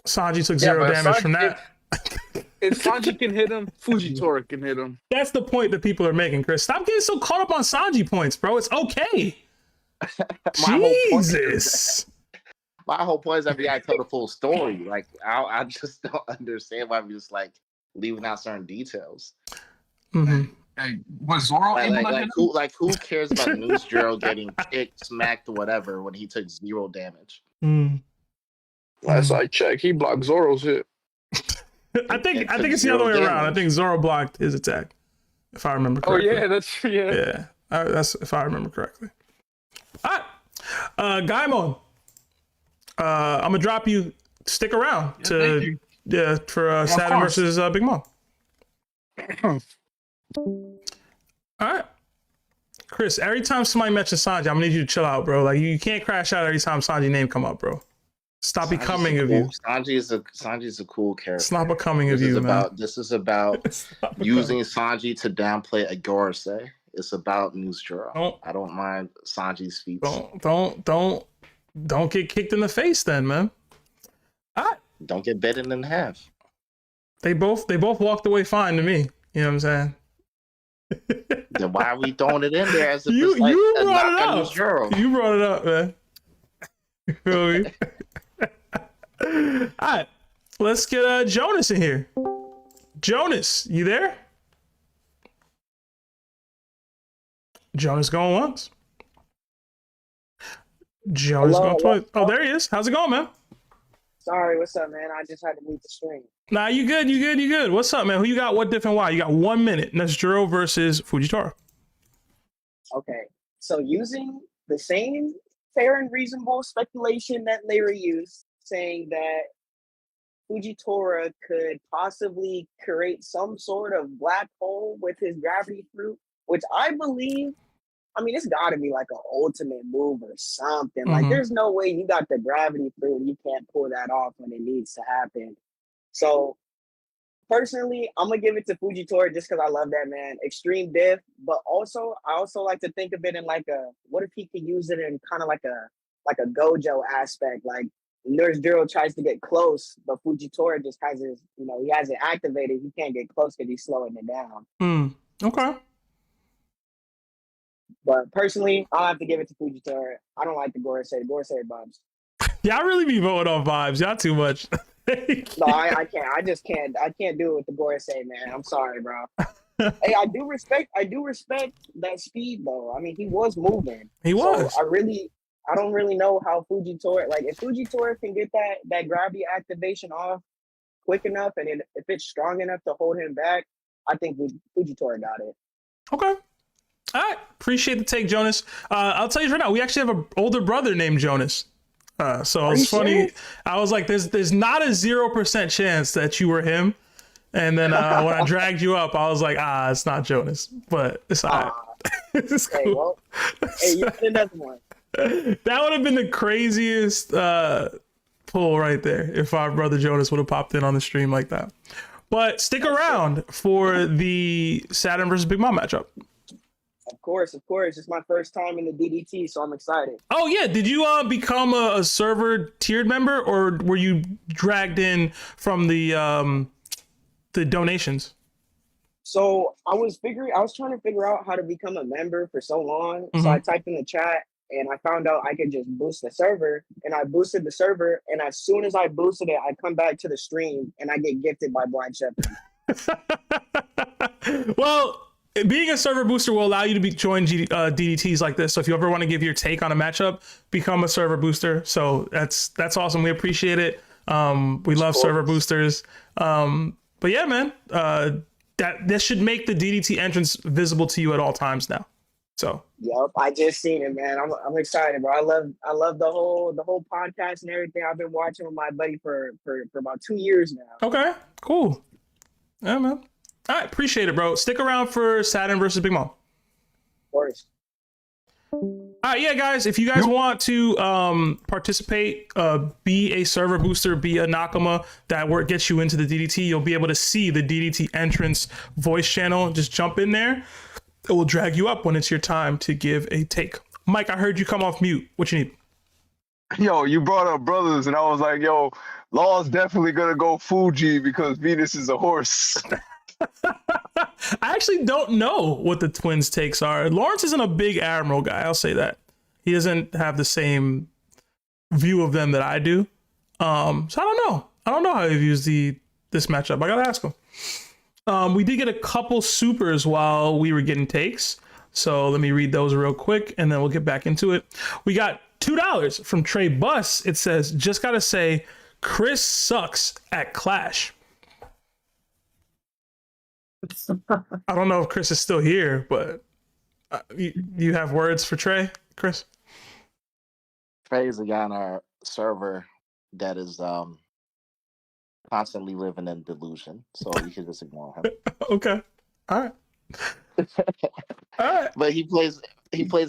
Sanji took 0 damage from that. If Sanji can hit him, Fujitora can hit him. That's the point that people are making, Chris. Stop getting so caught up on Sanji points, bro. It's okay. Jesus. My whole point is that we gotta tell the full story. I just don't understand why we're just leaving out certain details. Mm-hmm. Hey, was Zoro able to hit him? Who cares about Nusjuro getting kicked, smacked, whatever when he took 0 damage? Last I checked, he blocked Zoro's hit. I think it's the other way around. I think Zoro blocked his attack, if I remember correctly. Oh yeah, that's that's if I remember correctly. All right, Gaimon. I'm gonna drop you. Stick around for Saturn versus Big Mom. All right, Chris. Every time somebody mentions Sanji, I'm gonna need you to chill out, bro. You can't crash out every time Sanji name come up, bro. Stop becoming of you. Sanji is a cool character. It's not becoming of you, man. This is about using Sanji to downplay a Gorosei. It's about Nusjuro. I don't mind Sanji's feats. Don't get kicked in the face, then, man. All right. Don't get bitten in half. They both walked away fine to me. You know what I'm saying? Then why are we throwing it in there as if you it's brought it up? You brought it up, man. You feel me? All right, let's get Jonas in here. Jonas, you there? Jonas going once. Jonas going twice. Oh, there he is. How's it going, man? Sorry, what's up, man? I just had to mute the stream. Nah, you good. What's up, man? Who you got? What different why? You got 1 minute. Nusjuro versus Fujitora. Okay, so using the same fair and reasonable speculation that Larry used, saying that Fujitora could possibly create some sort of black hole with his gravity fruit, which I believe, it's got to be an ultimate move or something. There's no way you got the gravity fruit and you can't pull that off when it needs to happen. So, personally, I'm going to give it to Fujitora just because I love that man. Extreme diff, but also, I also like to think of it in what if he could use it in kind of like a Gojo aspect, Nusjuro tries to get close, but Fujitora just has his, he has it activated. He can't get close because he's slowing it down. Okay. But personally, I'll have to give it to Fujitora. I don't like the Gorosei. Gorosei bumps. Y'all really be voting on vibes. Y'all too much. No, I can't. I just can't. I can't do it with the Gorosei, man. I'm sorry, bro. Hey, I do respect that speed though. I mean, he was moving. He was. So I don't really know how Fujitora, like if Fujitora can get that gravity activation off quick enough, and if it's strong enough to hold him back, I think Fujitora got it. Okay. All right. Appreciate the take, Jonas. I'll tell you right now, we actually have an older brother named Jonas. So it's funny. Serious? I was like, there's not a 0% chance that you were him. And then when I dragged you up, I was like, it's not Jonas, but it's all right. It's cool. Hey, well, you got another one. That would have been the craziest pull right there if our brother Jonas would have popped in on the stream like that. But stick around for the Saturn versus Big Mom matchup. Of course. It's my first time in the DDT, so I'm excited. Oh yeah, did you become a server tiered member, or were you dragged in from the donations? So I was trying to figure out how to become a member for so long. Mm-hmm. So I typed in the chat and I found out I could just boost the server, and I boosted the server. And as soon as I boosted it, I come back to the stream and I get gifted by Blind Shepherd. Well, being a server booster will allow you to join DDTs like this. So if you ever want to give your take on a matchup, become a server booster. So that's awesome. We appreciate it. We love server boosters. But yeah, man, that should make the DDT entrance visible to you at all times now. So. Yep, I just seen it, man. I'm excited, bro. I love the whole podcast and everything. I've been watching with my buddy for about 2 years now. Okay, cool. Yeah, man. All right, appreciate it, bro. Stick around for Saturn versus Big Mom. Of course. All right, yeah, guys, if you guys want to participate, be a server booster, be a Nakama, that gets you into the DDT, you'll be able to see the DDT entrance voice channel. Just jump in there. It will drag you up when it's your time to give a take. Mike, I heard you come off mute. What you need? Yo, you brought up brothers, and I was like, yo, Law's definitely going to go Fuji because Venus is a horse. I actually don't know what the twins' takes are. Lawrence isn't a big Admiral guy. I'll say that. He doesn't have the same view of them that I do. So I don't know. I don't know how he views this matchup. I gotta ask him. We did get a couple supers while we were getting takes. So let me read those real quick and then we'll get back into it. We got $2 from Trey Buss. It says, just gotta say, Chris sucks at Clash. I don't know if Chris is still here, but you have words for Trey, Chris? Trey is a guy on our server that is constantly living in delusion, so you should just ignore him. Okay, all right. All right. But he plays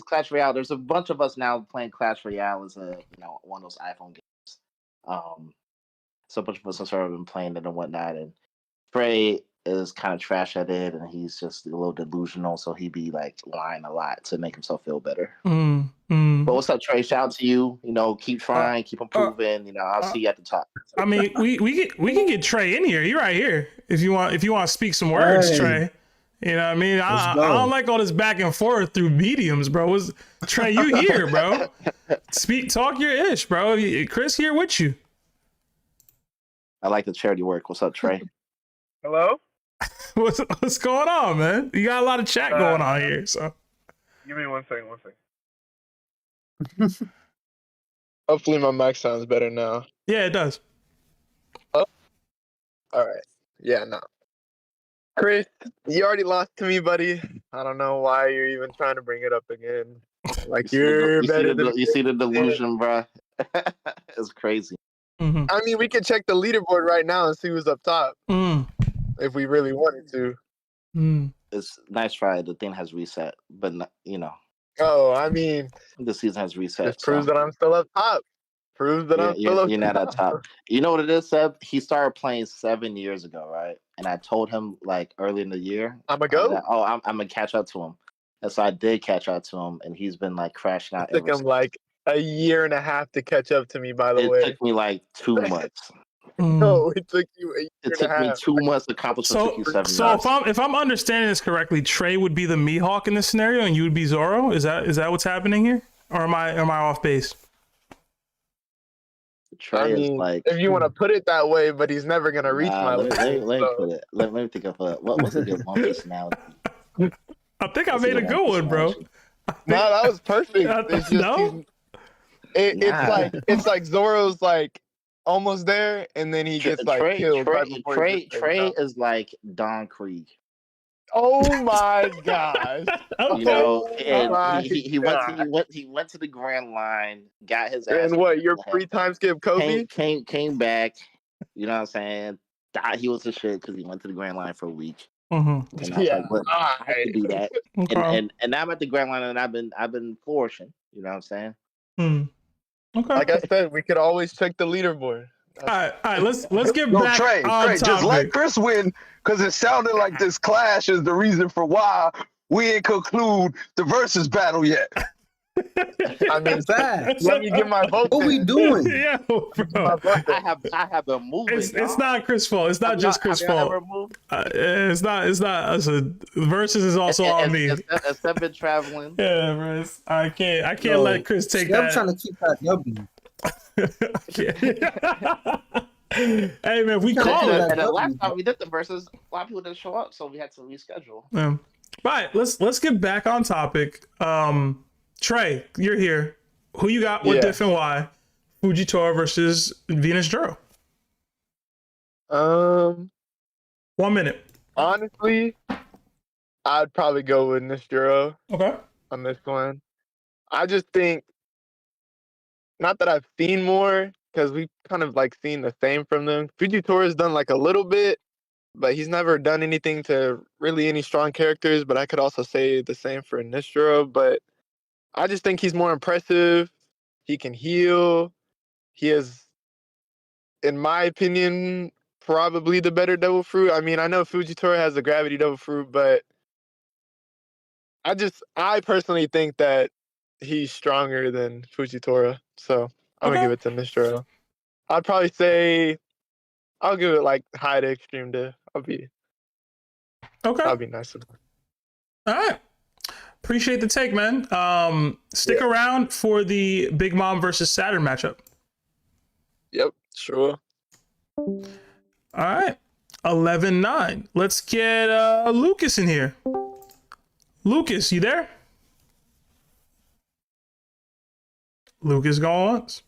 Clash Royale. There's a bunch of us now playing Clash Royale as one of those iPhone games. So a bunch of us have been playing it and whatnot, and Trey is kind of trash at it, and he's just a little delusional, so he be like lying a lot to make himself feel better. But what's up, Trey? Shout out to you. Keep trying, keep improving. I'll see you at the top. I mean, we can get Trey in here. You're right here. If you want to speak some words, Trey. You know what I mean? I don't like all this back and forth through mediums, bro. Trey, you here, bro? Talk your ish, bro. Chris here with you. I like the charity work. What's up, Trey? Hello? What's going on, man? You got a lot of chat going on here, so. Give me 1 second. Hopefully my mic sounds better now. Yeah, it does. Oh. All right. Yeah, no. Chris, you already lost to me, buddy. I don't know why you're even trying to bring it up again. Like you're better than you see the delusion, bro. It's crazy. Mm-hmm. I mean, we could check the leaderboard right now and see who's up top. If we really wanted to. It's nice try. The thing has reset, but Oh, I mean, the season has reset. Just proves that I'm still up top. Proves that I'm still up top. You're not at top. You know what it is, Seb? He started playing 7 years ago, right? And I told him like early in the year, I'm gonna catch up to him. And so I did catch up to him, and he's been like crashing out. It took him like a year and a half to catch up to me, by the It way. took me like 2 months. No, it took you a year It and took a me half. 2 months to accomplish what took you 7 So months. if I'm understanding this correctly, Trey would be the Mihawk in this scenario, and you would be Zoro. Is that what's happening here, or am I off base? Trey I mean, is like, if you want to put it that way, but he's never gonna reach my let level. me put it. Let me think of what's a good One Piece analogy. I think I made a good one, bro. No, that was perfect. It's just No? it's like Zoro's like almost there, and then he gets like killed right before he gets there, Trey you know? is like Don Krieg. Oh my gosh! You know, Oh and my he went to the Grand Line, got his ass. And what, your pre-time skip Kobe? Came back. You know what I'm saying? He was a shit because he went to the Grand Line for a week. Mm-hmm. And I was like, but I can do that. Okay. And now I'm at the Grand Line, and I've been flourishing. You know what I'm saying? Okay. Like I said, we could always check the leaderboard. All right. Let's get No, back Trey, on just topic. let Chris win, because it sounded like this clash is the reason for why we didn't conclude the versus battle yet. I mean, Facts. let me get my vote. What we doing? Yeah, bro. I have been moving. It's not Chris' fault. It's not just Chris' Have y'all fault. ever moved? It's not us. Versus is also on me. It's been traveling. Yeah, bro. I can't let Chris take I'm that. trying to keep that W. Hey man, we call it. And the last time we did the verses, a lot of people didn't show up, so we had to reschedule. Yeah. Right. Let's get back on topic. Trey, you're here. Who you got? What diff and why? Fujitora versus Venus Juro. 1 minute. Honestly, I'd probably go with Nusjuro. Okay. On this one, I just think, not that I've seen more, because we've kind of like seen the same from them. Fujitora's done like a little bit, but he's never done anything to really any strong characters. But I could also say the same for Nusjuro. But I just think he's more impressive. He can heal. He is, in my opinion, probably the better Devil Fruit. I mean, I know Fujitora has the Gravity Devil Fruit, but I personally think that he's stronger than Fujitora. So I'm gonna give it to Nusjuro. I'd probably say I'll give it like high to extreme diff. I'll be nice. All right. Appreciate the take, man. Stick around for the Big Mom versus Saturn matchup. Yep, sure. All right. 11-9. Let's get Lucas in here. Lucas, you there? Lucas going once.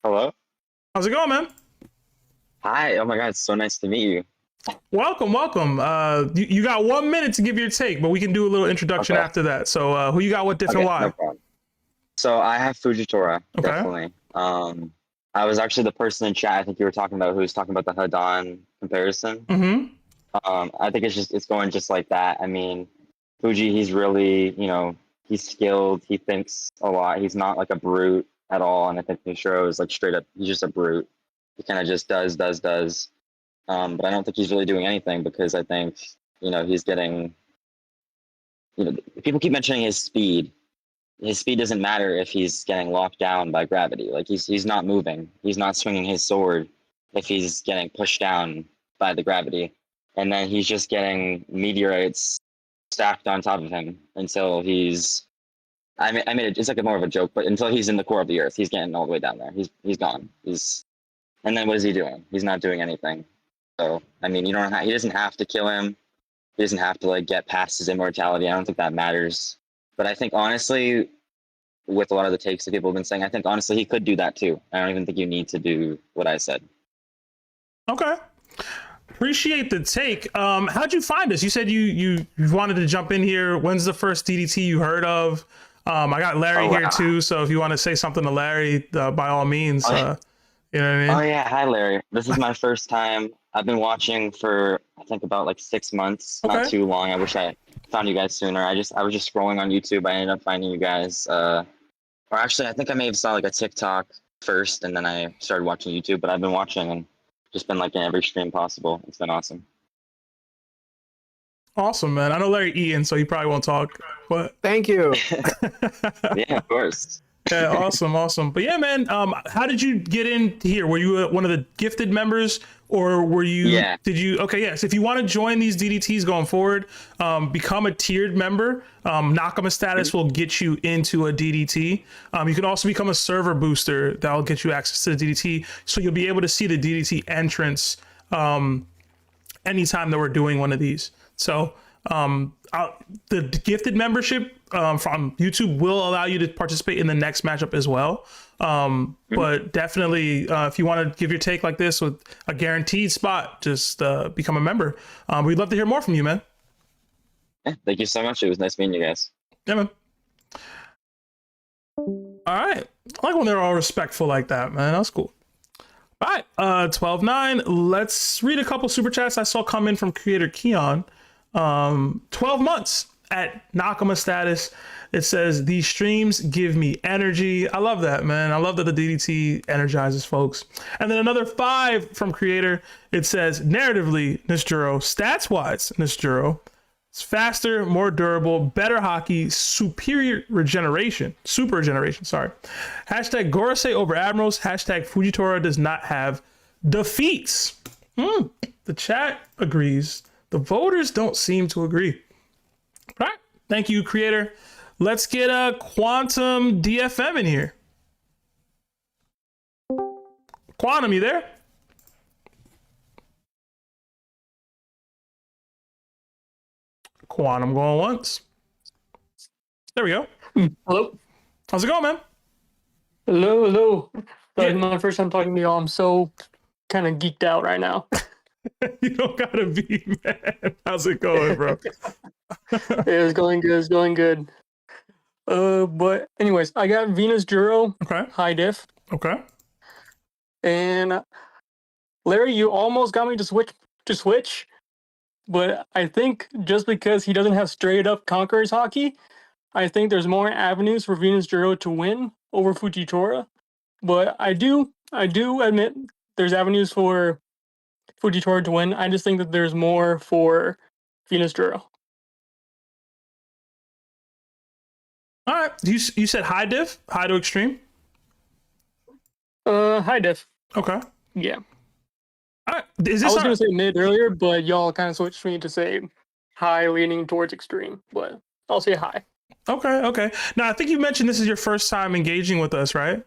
Hello? How's it going, man? Hi. Oh my God, it's so nice to meet you. Welcome. You got 1 minute to give your take, but we can do a little introduction after that. So who you got, what diff and why? No problem. So I have Fujitora, definitely. I was actually the person in chat I think you were talking about who was talking about the Hadan comparison. Mm-hmm. I think it's going just like that. I mean, Fuji, he's really, he's skilled. He thinks a lot. He's not like a brute at all. And I think Nusjuro is like straight up, he's just a brute. He kind of just does. But I don't think he's really doing anything because I think, he's getting, people keep mentioning his speed. His speed doesn't matter if he's getting locked down by gravity. Like he's not moving. He's not swinging his sword if he's getting pushed down by the gravity. And then he's just getting meteorites stacked on top of him until he's, I mean, it's like more of a joke, but until he's in the core of the earth, he's getting all the way down there. He's gone. And then what is he doing? He's not doing anything. So, I mean, he doesn't have to kill him. He doesn't have to like get past his immortality. I don't think that matters. But I think honestly, with a lot of the takes that people have been saying, I think honestly he could do that too. I don't even think you need to do what I said. Okay. Appreciate the take. How'd you find us? You said you wanted to jump in here. When's the first DDT you heard of? I got Larry here too, so if you want to say something to Larry, by all means, you know what I mean? Oh yeah, hi Larry. This is my first time. I've been watching for I think about like 6 months, not too long. I wish I found you guys sooner. I was just scrolling on YouTube. I ended up finding you guys. Or actually, I think I may have saw like a TikTok first, and then I started watching YouTube. But I've been watching and just been like in every stream possible. It's been awesome. Awesome, man. I know Larry eating, so he probably won't talk. But thank you. Yeah, of course. Yeah, awesome. But yeah, man, how did you get in here? Were you one of the gifted members, or were you? Yeah. Did you? Okay, yes. If you want to join these DDTs going forward, become a tiered member. Nakama status will get you into a DDT. You can also become a server booster that will get you access to the DDT, so you'll be able to see the DDT entrance anytime that we're doing one of these. So the gifted membership from YouTube will allow you to participate in the next matchup as well. But definitely, if you want to give your take like this with a guaranteed spot, just become a member. We'd love to hear more from you, man. Yeah, thank you so much. It was nice meeting you guys. Yeah, man. All right. I like when they're all respectful like that, man. That's cool. All right. 12-9. Let's read a couple super chats I saw come in from creator Keon. 12 months at Nakama status. It says, these streams give me energy. I love that, man. I love that the DDT energizes folks. And then another 5 from creator. It says, narratively, Nusjuro, stats wise, Nusjuro, it's faster, more durable, better hockey, super regeneration, sorry. Hashtag Gorosei over Admirals. Hashtag Fujitora does not have defeats. The chat agrees. The voters don't seem to agree. All right. Thank you, creator. Let's get a Quantum DFM in here. Quantum, you there? Quantum going once. There we go. Hello. How's it going, man? Hello. This is my first time talking to y'all. I'm so kind of geeked out right now. You don't gotta be, man. How's it going, bro? It's going good. But anyways, I got Venus Juro. Okay. High diff. Okay. And Larry, you almost got me to switch. But I think just because he doesn't have straight up Conquerors hockey, I think there's more avenues for Venus Juro to win over Fujitora. But I do admit there's avenues for Fujitora to win. I just think that there's more for Venus Juro. All right. You said high diff? High to extreme? High diff. Okay. Yeah. All right. I was going to say mid earlier, but y'all kind of switched me to say high leaning towards extreme, but I'll say high. Okay. Now, I think you mentioned this is your first time engaging with us, right?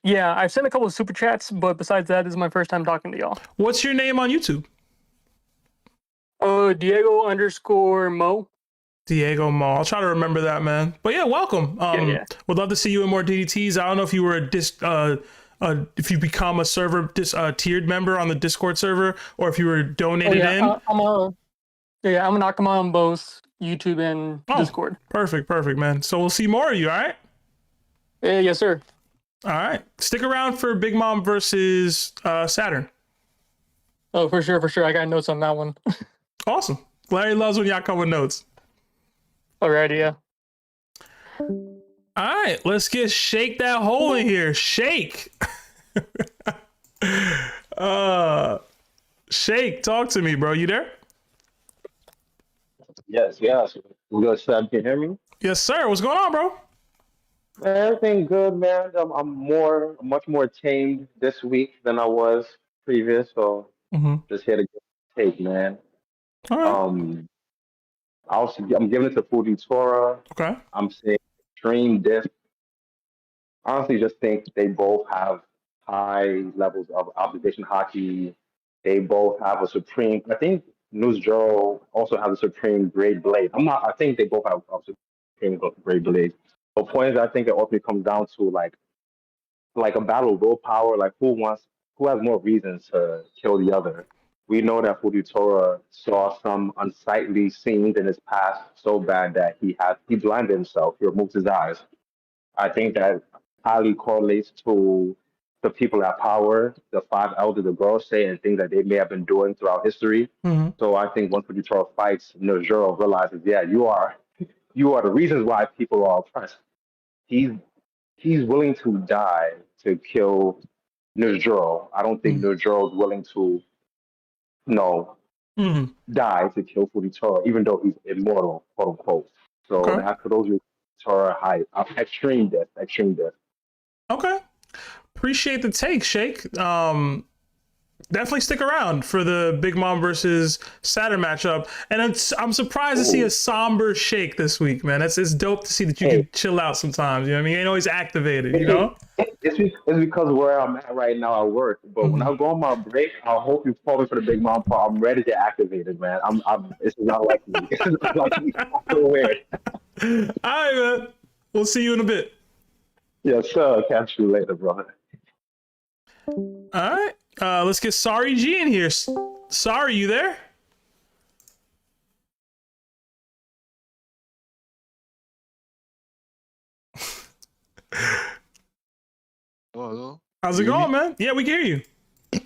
Yeah, I've sent a couple of super chats, but besides that, this is my first time talking to y'all. What's your name on YouTube? Diego_Mo. Diego Mo. I'll try to remember that, man. But yeah, welcome. Would love to see you in more DDTs. I don't know if you were if you become a server tiered member on the Discord server, or if you were donated in. I'm a Nakama on both YouTube and Discord. Perfect, man. So we'll see more of you, all right? Yes, sir. All right. Stick around for Big Mom versus Saturn. Oh, for sure. I got notes on that one. Awesome. Larry loves when y'all come with notes. Alrighty, yeah. All right, let's get Shake that hole in here. Shake. Shake, talk to me, bro. You there? Yes. You go, Seb, can you hear me? Yes, sir. What's going on, bro? Man, everything good, man. I'm much more tamed this week than I was previous, so just here to get a take, man. All right. I'm giving it to Fujitora. Okay. I'm saying extreme diff. Honestly, just think they both have high levels of observation hockey. They both have a supreme. I think Nusjuro also has a supreme grade blade. I think they both have a supreme grade blade. The point is, I think it ultimately comes down to like a battle of willpower. Like who has more reasons to kill the other. We know that Fujitora saw some unsightly scenes in his past so bad that he blinded himself. He removed his eyes. I think that highly correlates to the people at power, the 5 elders, the Gorosei, and things that they may have been doing throughout history. So I think once Fujitora fights, Nusjuro realizes, yeah, you are the reasons why people are oppressed. He's willing to die to kill Nusjuro. I don't think Nusjuro is willing to die to kill Fujitora, even though he's immortal, quote unquote. So after those Fujitora high. Extreme diff. Extreme diff. Okay. Appreciate the take, Shake. Definitely stick around for the Big Mom versus Saturn matchup. And I'm surprised to see a somber Shake this week, man. It's dope to see that you can chill out sometimes. You know what I mean? You ain't always activated, you know? It's because where I'm at right now at work. But when I go on my break, I hope you call me for the Big Mom part. I'm ready to get activated, man. This is not like me. This is not like me. I feel weird. All right, man. We'll see you in a bit. Yes, sir. Catch you later, brother. All right. Let's get Sorry G in here. Sorry, you there? Hello. How's it going, man? Yeah, we can hear you.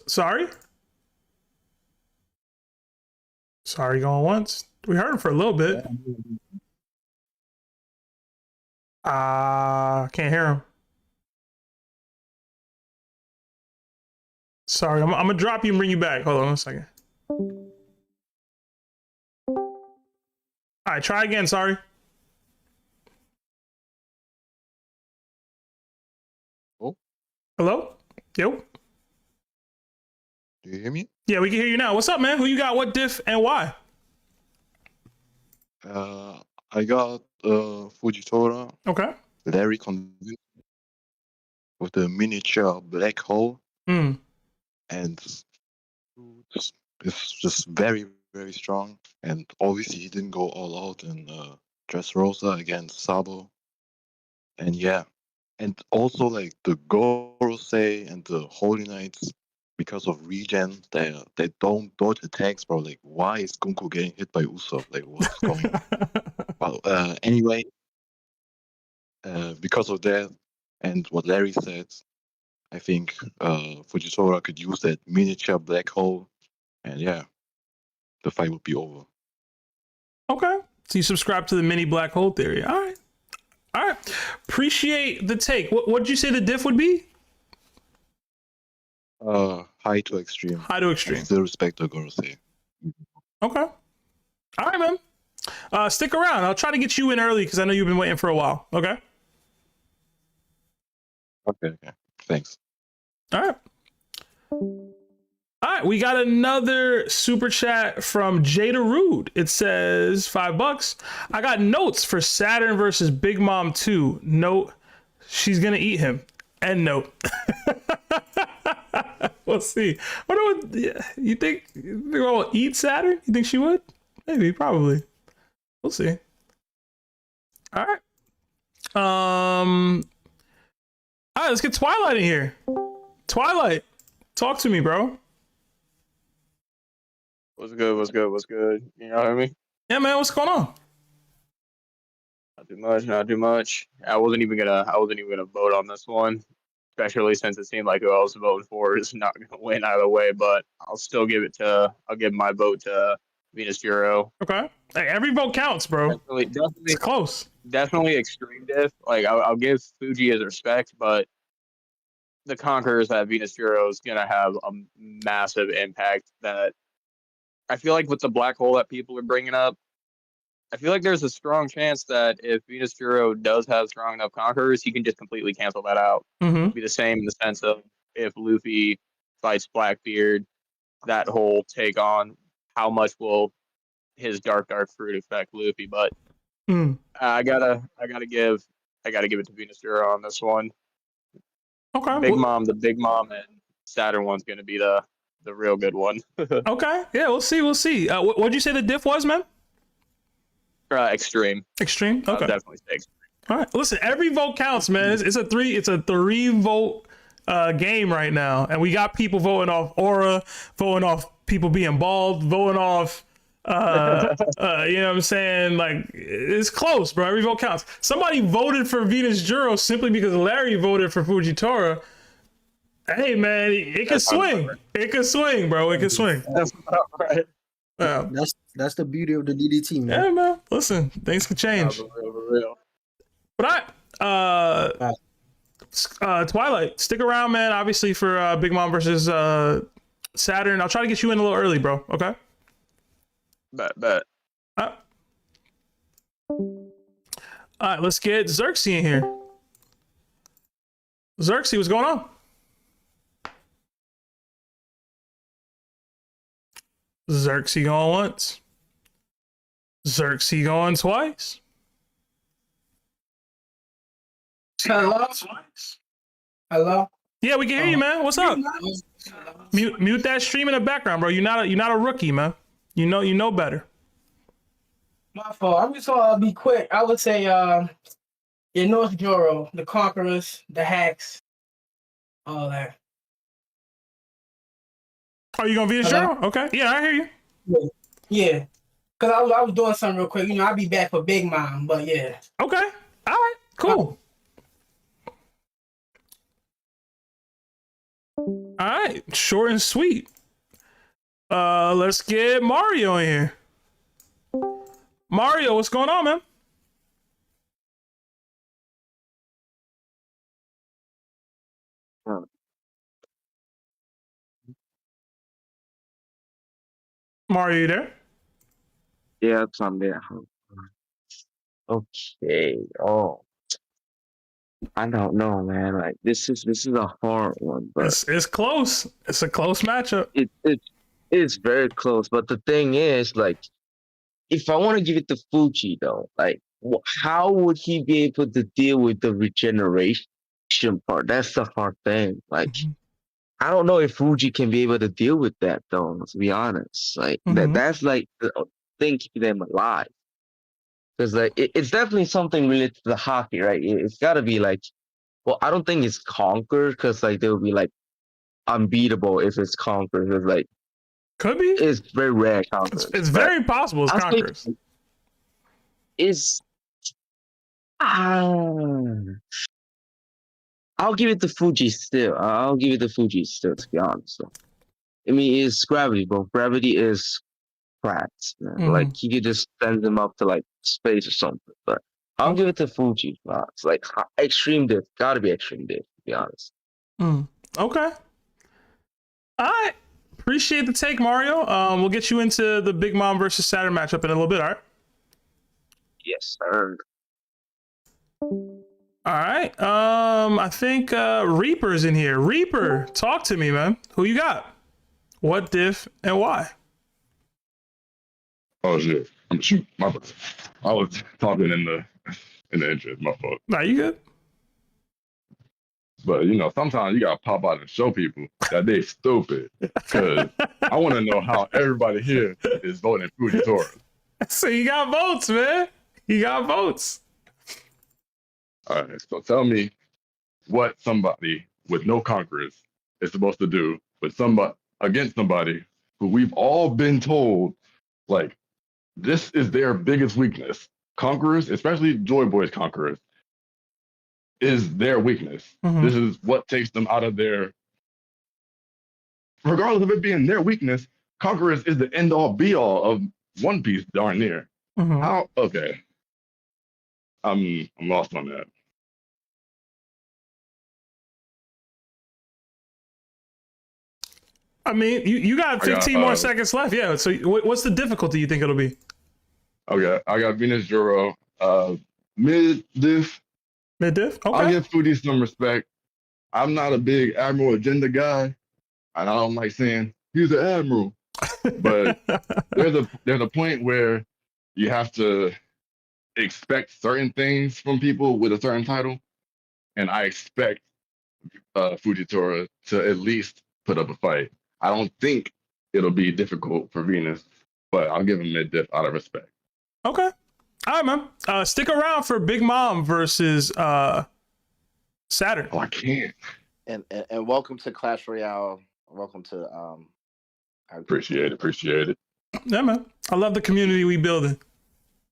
Sorry? Sorry going once. We heard him for a little bit. Can't hear him. Sorry, I'm gonna drop you and bring you back. Hold on a second. All right, try again. Sorry. Oh. Hello? Yo. Do you hear me? Yeah, we can hear you now. What's up, man? Who you got? What diff and why? I got Fujitora. Okay. Very convinced with the miniature black hole. Mm. And it's just very, very strong. And obviously he didn't go all out in Dressrosa against Sabo. And yeah. And also like the Gorosei and the Holy Knights, because of regen, they don't dodge attacks, bro. Like, why is Gunku getting hit by Usopp? Like, what's going on? Well, anyway, because of that and what Larry said, I think Fujitora could use that miniature black hole, and yeah, the fight would be over. Okay. So you subscribe to the mini black hole theory. All right. All right. Appreciate the take. What did you say the diff would be? High to extreme. High to extreme. I still respect the Gorosei. Okay. All right, man. Stick around. I'll try to get you in early because I know you've been waiting for a while. Okay. Okay. Thanks. All right. All right. We got another super chat from Jada Rude. It says $5. I got notes for Saturn versus Big Mom 2. Note, she's going to eat him. End note. We'll see. You think they're going to eat Saturn? You think she would? Maybe, probably. We'll see. All right. All right, let's get Twilight in here. Twilight, talk to me, bro. What's good? What's good? What's good? You know what I mean? Yeah, man. What's going on? Not too much. Not too much. I wasn't even gonna vote on this one, especially since it seemed like who I was voting for is not gonna win either way. But I'll still give my vote to Nusjuro. Okay. Hey, every vote counts, bro. Definitely, it's close. Definitely extreme diff. Like I'll give Fuji his respect, but the Conquerors at Nusjuro is gonna have a massive impact. That I feel like with the black hole that people are bringing up, I feel like there's a strong chance that if Nusjuro does have strong enough Conquerors, he can just completely cancel that out. Mm-hmm. Be the same in the sense of if Luffy fights Blackbeard, that whole take on how much will his dark fruit affect Luffy. But I gotta give it to Nusjuro on this one. Okay. The Big Mom and Saturn one's gonna be the real good one. Okay. Yeah, we'll see. We'll see. What'd you say the diff was, man? Extreme. Extreme. Okay. I'll definitely say extreme. All right. Listen, every vote counts, man. It's a three vote game right now, and we got people voting off aura, voting off people being bald, voting off. You know what I'm saying? Like, it's close, bro. Every vote counts. Somebody voted for Nusjuro simply because Larry voted for Fujitora. Hey, man, it can swing. It can swing, bro. It can swing. That's about right. Yeah. That's the beauty of the DDT, man. Yeah, man. Listen, things can change. For real. But Twilight, stick around, man. Obviously for Big Mom versus Saturn. I'll try to get you in a little early, bro. Okay. Bet. All right, let's get Xerxes in here. Xerxes, what's going on? Xerxes going once. Xerxes going twice. Hello? Hello? Yeah, we can hear you, man. What's up? Mute that stream in the background, bro. You're not a rookie, man. You know better. My fault. I'm just gonna be quick. I would say your Nusjuro, the Conquerors, the Hacks, all that. Oh, you gonna be a Nusjuro? Okay. Yeah, I hear you. Yeah. Cause I was doing something real quick. I'll be back for Big Mom, but yeah. Okay. All right. Cool. All right. Short and sweet. Let's get Mario in here. Mario, what's going on, man? Mario, you there? Yeah, I'm there. Okay. Oh, I don't know, man. Like this is a hard one, but it's close. It's a close matchup. It's very close. But the thing is, like, if I want to give it to Fuji, though, like, how would he be able to deal with the regeneration part? That's the hard thing. Like, I don't know if Fuji can be able to deal with that, though. To be honest, like that's like the thing keeping them alive. Because like it's definitely something related to the hockey, right? It's got to be like, well, I don't think it's Conquer because like they will be like unbeatable if it's Conquer. Because like could be. It's very rare Conquer. It's very possible it's Conquerors. I'll give it to Fuji still. I'll give it to Fuji still, to be honest. So, I mean, it's Gravity, but Gravity is cracks, man. Like, he could just send them up to, like, space or something. But I'll give it to Fuji. It's like Extreme Diff. Gotta be Extreme Diff, to be honest. Okay. All right. Appreciate the take, Mario. We'll get you into the Big Mom versus Saturn matchup in a little bit, all right? Yes, sir. All right. I think Reaper's in here. Reaper, talk to me, man. Who you got? What diff and why? Oh shit! Shoot, my bad. I was talking in the intro. My fault. Nah, you good? But sometimes you gotta pop out and show people that they stupid. Cause I want to know how everybody here is voting Fujitora. So you got votes, man. You got votes. All right, so tell me what somebody with no conquerors is supposed to do with somebody against somebody who we've all been told, like, this is their biggest weakness. Conquerors, especially Joy Boys conquerors, is their weakness. This is what takes them out of their. Regardless of it being their weakness, conquerors is the end all be all of One Piece, darn near. How? Okay, I'm lost on that. I mean, you got 15 more seconds left. Yeah. So what's the difficulty you think it'll be? Okay, I got Nusjuro, mid diff. Mid diff. Okay. I'll give Fuji some respect. I'm not a big Admiral agenda guy, and I don't like saying he's an admiral. But there's a point where you have to expect certain things from people with a certain title, and I expect Fujitora to at least put up a fight. I don't think it'll be difficult for Venus, but I'll give him mid diff out of respect. Okay. All right, man. Stick around for Big Mom versus Saturn. Oh, I can't. And welcome to Clash Royale. Welcome to Appreciate it. Yeah, man. I love the community we building.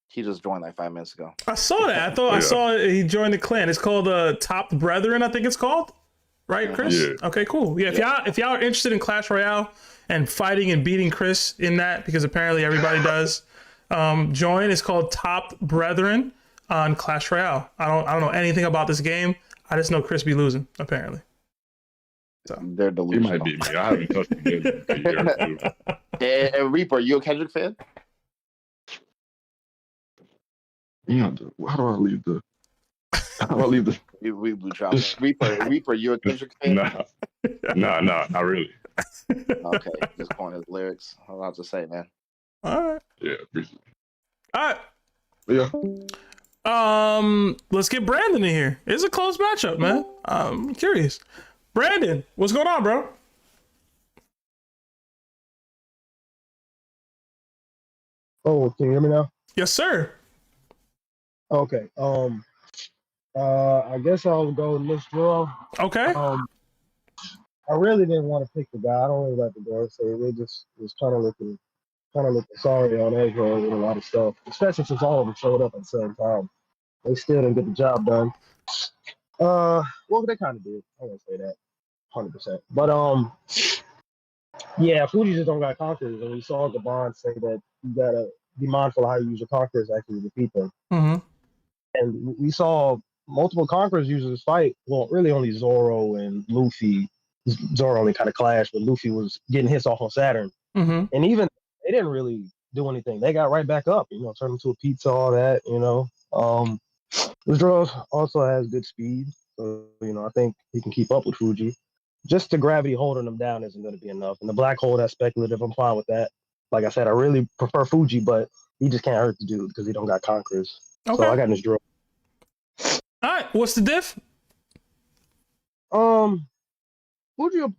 He just joined like 5 minutes ago. I saw that. I thought I saw he joined the clan. It's called TOPT Brethren, I think it's called. Right, Chris? Yeah. Okay, cool. Yeah, if y'all are interested in Clash Royale and fighting and beating Chris in that, because apparently everybody does, join. It's called TOPT Brethren on Clash Royale. I don't know anything about this game. I just know Chris be losing, apparently. So they're delusional. He might beat me. I haven't touched the game in a year or two. And Reaper, are you a Kendrick fan? You know, how do I leave the? How do I leave the? We blew drop. Reaper, you a Kendrick fan? Nah, not really. Okay, just calling his lyrics. I was about to say, man. All right. Yeah, appreciate it. All right. Yeah. Let's get Brandon in here. It's a close matchup, man. I'm curious. Brandon, what's going on, bro? Oh, can you hear me now? Yes, sir. Okay. I guess I'll go Nusjuro. Okay. I really didn't want to pick the guy. I don't really like the girl, so they just was kind of looking sorry on Ezra with a lot of stuff, especially since all of them showed up at the same time. They still didn't get the job done. Well, they kind of did. I won't say that 100%. But yeah, Fuji just don't got conquerors, and we saw Gabon say that you gotta be mindful of how you use your conquerors to actually defeat them. Mm-hmm. And we saw multiple conquerors use this fight. Well, really only Zoro and Luffy. Zoro only kind of clashed, but Luffy was getting hits off on Saturn. Mm-hmm. And even they didn't really do anything. They got right back up, turned into a pizza, all that, Nusjuro also has good speed. So, I think he can keep up with Fuji. Just the gravity holding him down isn't going to be enough. And the black hole, that's speculative. I'm fine with that. Like I said, I really prefer Fuji, but he just can't hurt the dude because he don't got conquerors. Okay. So I got Nusjuro. All right. What's the diff? Fuji will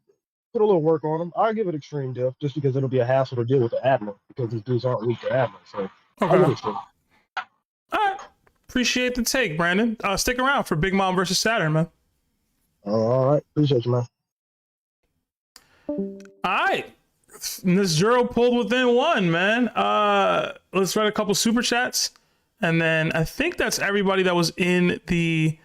put a little work on him. I'll give it extreme diff just because it'll be a hassle to deal with the Admiral because these dudes aren't weak to Admiral. So I'll give it extreme. All right. Appreciate the take, Brandon. Stick around for Big Mom versus Saturn, man. All right. Appreciate you, man. All right. Nusjuro pulled within one, man. Let's read a couple super chats. And then I think that's everybody that was in the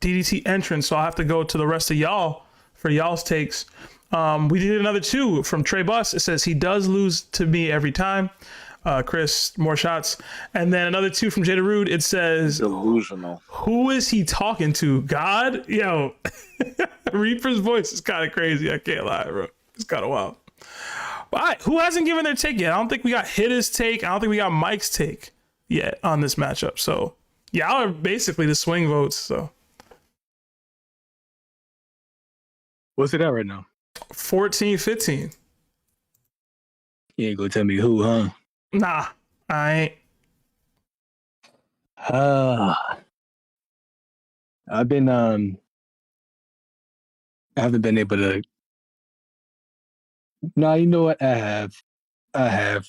DDT entrance. So I'll have to go to the rest of y'all for y'all's takes. We did another two from Trey Bus. It says he does lose to me every time. Chris, more shots. And then another two from Jada Rude. It says, delusional. Who is he talking to? God? Yo, Reaper's voice is kind of crazy. I can't lie, bro. It's kind of wild. All right, who hasn't given their take yet? I don't think we got Hitta's take. I don't think we got Mike's take yet on this matchup. So y'all are basically the swing votes. So what's it at right now? 14-15. You ain't gonna tell me who, huh? Nah, I ain't. I've been I haven't been able to. No, you know what? I have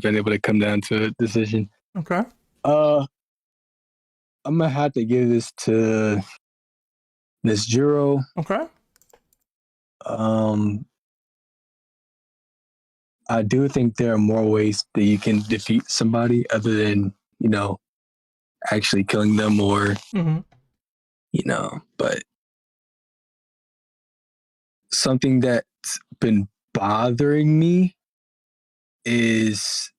been able to come down to a decision. Okay. I'm gonna have to give this to Nusjuro. Okay. I do think there are more ways that you can defeat somebody other than, actually killing them or, but something that's been bothering me is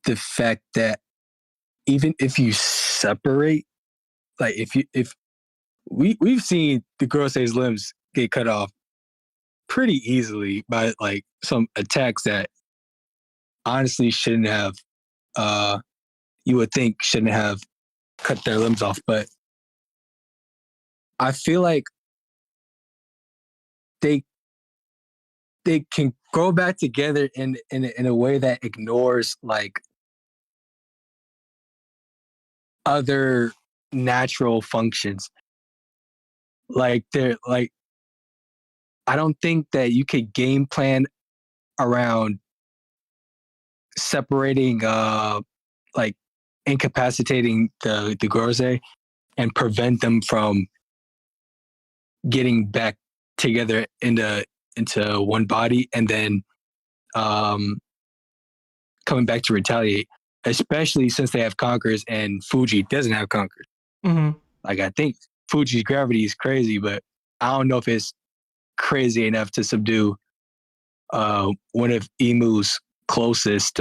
the fact that even if you separate, like if we've seen the Gorosei's limbs get cut off pretty easily by like some attacks that honestly shouldn't have, you would think shouldn't have cut their limbs off. But I feel like they can go back together in a way that ignores like other natural functions. Like I don't think that you could game plan around separating, like incapacitating the Gorosei and prevent them from getting back together into one body and then coming back to retaliate, especially since they have conquerors and Fuji doesn't have conquerors. Mm-hmm. Like I think Fuji's gravity is crazy, but I don't know if it's crazy enough to subdue one of Imu's closest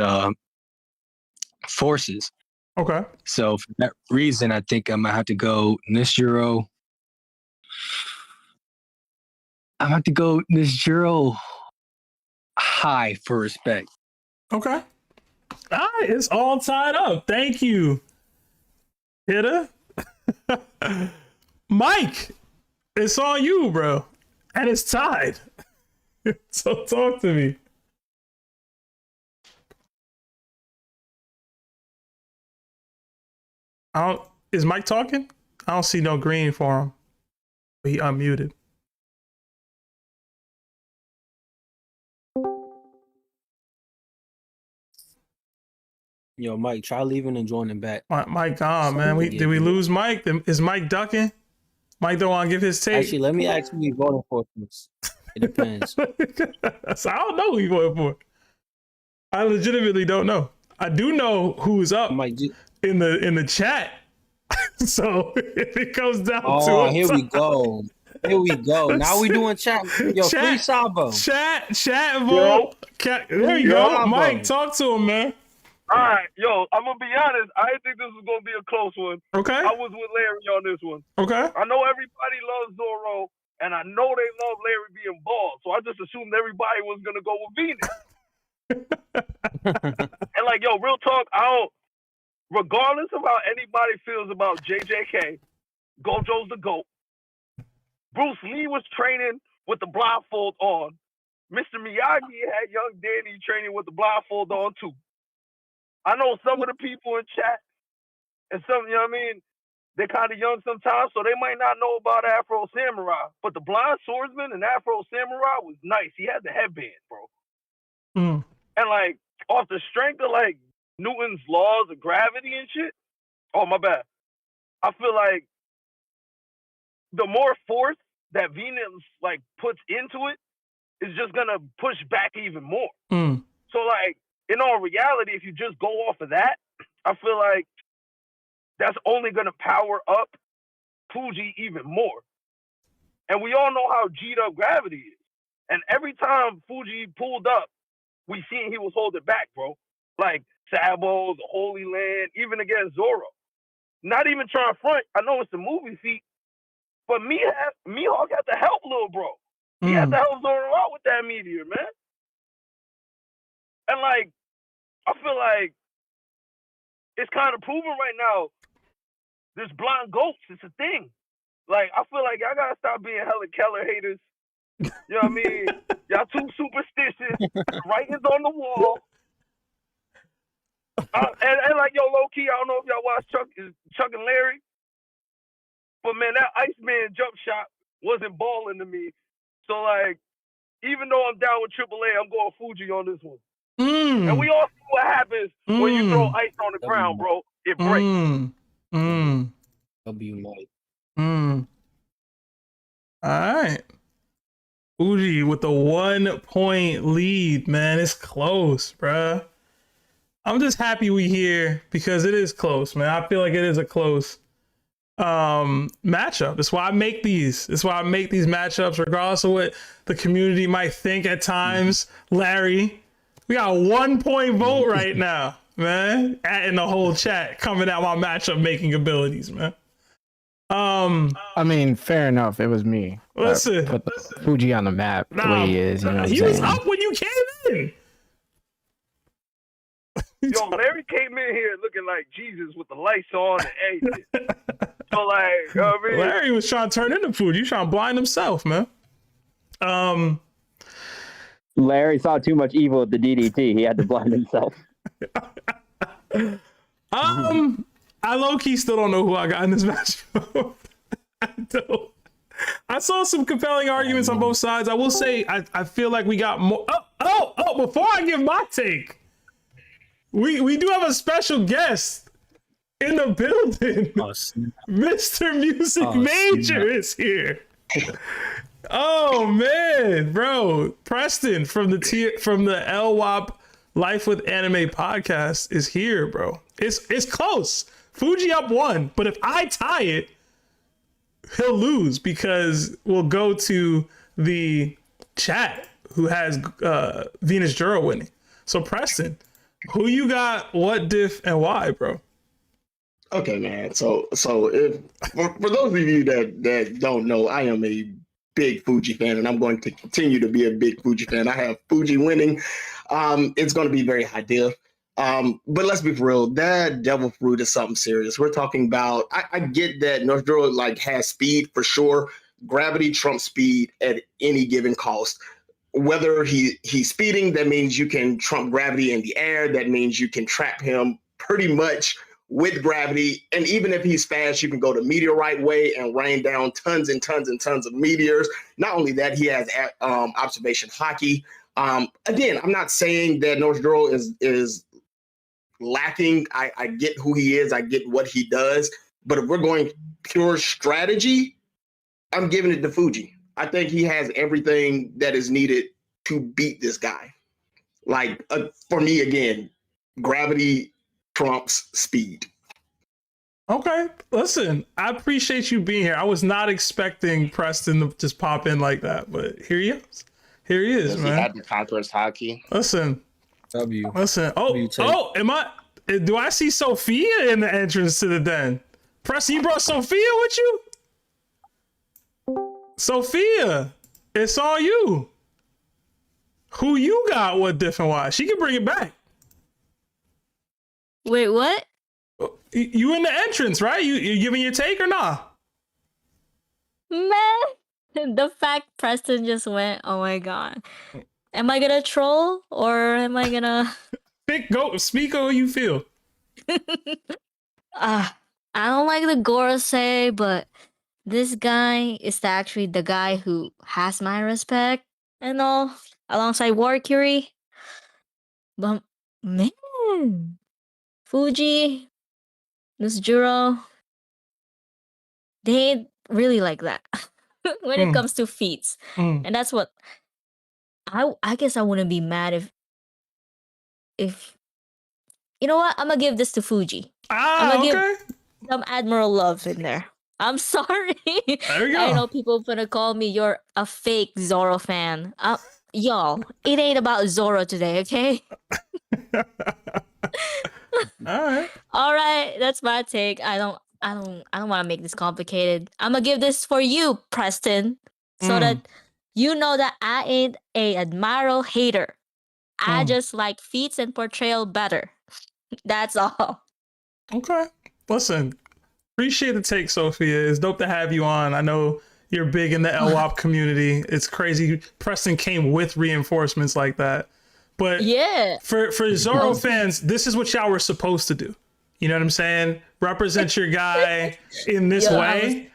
forces. Okay. So for that reason, I think I'm gonna have to go Nusjuro. I'm gonna have to go Nusjuro high for respect. Okay. All right, it's all tied up. Thank you, Hitter. Mike, it's on you, bro. And it's tied. So talk to me. Is Mike talking? I don't see no green for him. He unmuted. Yo, Mike, try leaving and joining back. Mike gone, man. Did we lose Mike? Is Mike ducking? Mike don't want to give his take. Actually, let me ask who you voting for. It depends. So I don't know who you voting for. I legitimately don't know. I do know who's up in the chat. So if it comes down to it, here we go. Here we go. Now we doing chat. Yo, free Sabo. Chat vote. There you go. Mike, talk to him, man. All right, yo, I'm gonna be honest. I didn't think this was gonna be a close one. Okay. I was with Larry on this one. Okay. I know everybody loves Zoro, and I know they love Larry being bald, so I just assumed everybody was gonna go with Venus. And like, yo, real talk, regardless of how anybody feels about JJK, Gojo's the GOAT. Bruce Lee was training with the blindfold on. Mr. Miyagi had young Danny training with the blindfold on too. I know some of the people in chat, and some, you know what I mean, they're kind of young sometimes, so they might not know about Afro Samurai. But the blind swordsman and Afro Samurai was nice. He had the headband, bro. Mm. And like, off the strength of like Newton's laws of gravity and shit, oh my bad. I feel like the more force that Venus like puts into it is just gonna push back even more. Mm. So like, in all reality, if you just go off of that, I feel like that's only going to power up Fuji even more. And we all know how G'd up gravity is. And every time Fuji pulled up, we seen he was holding back, bro. Like Sabo, the Holy Land, even against Zoro. Not even trying to front. I know it's a movie feat, but Mihawk had to help little bro. He had to help Zoro out with that meteor, man. And like, I feel like it's kind of proven right now. There's blind goats. It's a thing. Like, I feel like y'all gotta stop being Helen Keller haters. You know what I mean? Y'all too superstitious. Writing's on the wall. And like, yo, low key, I don't know if y'all watch Chuck and Larry, but man, that Iceman jump shot wasn't balling to me. So like, even though I'm down with AAA, I'm going Fuji on this one. And we all see what happens when you throw ice on the ground, bro. It breaks. W Mike. All right. Fuji with the 1 point lead, man. It's close, bruh. I'm just happy we here because it is close, man. I feel like it is a close matchup. That's why I make these. That's why I make these matchups, regardless of what the community might think at times. Larry, we got a 1 point vote right now, man. In the whole chat coming at my matchup making abilities, man. I mean, fair enough. It was me. Listen, put Fuji on the map the way he is. You know what I'm he was saying? up when you came in. Yo, Larry came in here looking like Jesus with the lights on and everything. So like, you know what I mean? Larry was trying to turn into Fuji. He's trying to blind himself, man. Larry saw too much evil at the DDT. He had to blind himself. I low-key still don't know who I got in this match. I don't. I saw some compelling arguments on both sides. I will say I feel like we got more. Before I give my take, we do have a special guest in the building. Mr. Music Major is here. Oh man, bro. Preston from the LWAP Life with Anime podcast is here, bro. It's close. Fuji up 1, but if I tie it, he'll lose because we'll go to the chat who has Venus Juro winning. So Preston, who you got, what diff, and why, bro? Okay, man. So if for those of you that don't know, I am a big Fuji fan, and I'm going to continue to be a big Fuji fan. I have Fuji winning. It's going to be very high diff. But let's be for real. That devil fruit is something serious. We're talking about. I get that Nusjuro like has speed for sure. Gravity trumps speed at any given cost. Whether he's speeding, that means you can trump gravity in the air. That means you can trap him pretty much with gravity. And even if he's fast, you can go the meteorite way and rain down tons and tons and tons of meteors. Not only that, he has observation hockey. Again, I'm not saying that Nusjuro is lacking. I get who he is. I get what he does. But if we're going pure strategy, I'm giving it to Fuji. I think he has everything that is needed to beat this guy. Like, for me, again, gravity trumps speed. Okay, listen, I appreciate you being here. I was not expecting Preston to just pop in like that, but here he is. Here he is, Does man. he have the Conqueror's hockey? Listen. W. Listen. Do I see Sophia in the entrance to the den? Preston, you brought Sophia with you? Sophia, it's all you. Who you got? What different why? She can bring it back. Wait, what? You in the entrance, right? You giving your take or not? Man, the fact Preston just went, oh my god. Am I gonna troll or am I gonna speak on how you feel? I don't like the Gorosei, but this guy is actually the guy who has my respect and all, alongside War Curie. But man, Fuji, Nusjuro, they ain't really like that when it comes to feats. And that's what I guess I wouldn't be mad if you know what? I'm gonna give this to Fuji. I'm gonna give some Admiral love in there. I'm sorry. There we go. I know people gonna call me you're a fake Zoro fan. Y'all, it ain't about Zoro today, okay? All right, that's my take. I don't want to make this complicated. I'm gonna give this for you, Preston, so that you know that I ain't a Admiral hater. I just like feats and portrayal better. That's all. Okay. Listen, appreciate the take, Sophia. It's dope to have you on. I know you're big in the LWAP community. It's crazy. Preston came with reinforcements like that. But yeah, for Zoro fans, this is what y'all were supposed to do. You know what I'm saying? Represent your guy in this way.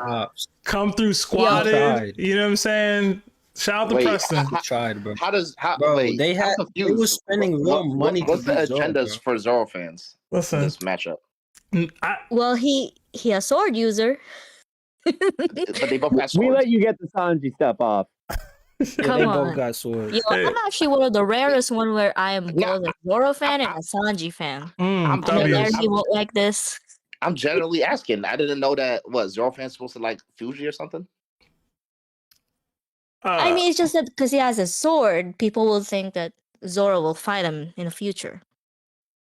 Come through squatted. You know what I'm saying? Shout out to Preston. Bro. They were spending real money. What's the Zoro, agendas for Zoro fans? Listen, in this matchup. Well, he a sword user. But they both got swords. We let you get the Sanji stuff off. Come they on. both got swords. Yo, I'm actually one of the rarest one where I am both a Zoro fan and a Sanji fan. I know he won't like this. I'm generally asking. I didn't know that. What, Zoro fans supposed to like Fuji or something? I mean, it's just that because he has a sword, people will think that Zoro will fight him in the future.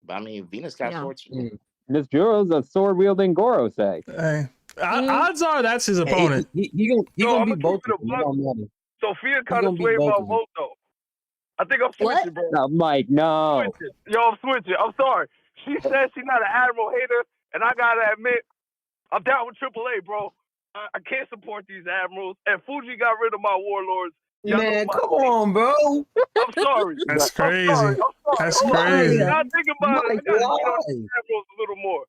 But I mean, Venus got swords too. Nusjuro's a sword wielding Gorosei. Hey, odds are that's his opponent. He gonna be both. Sophia kind of swayed my vote though. I think I'm switching, bro. No, Mike, no. I'm switching. I'm sorry. She said she's not an Admiral hater, and I gotta admit, I'm down with AAA, bro. I can't support these admirals, and Fuji got rid of my warlords. Man, come on, bro. I'm sorry. That's crazy. That's Hold on. crazy. Now think about it. I gotta get on the admirals a little more.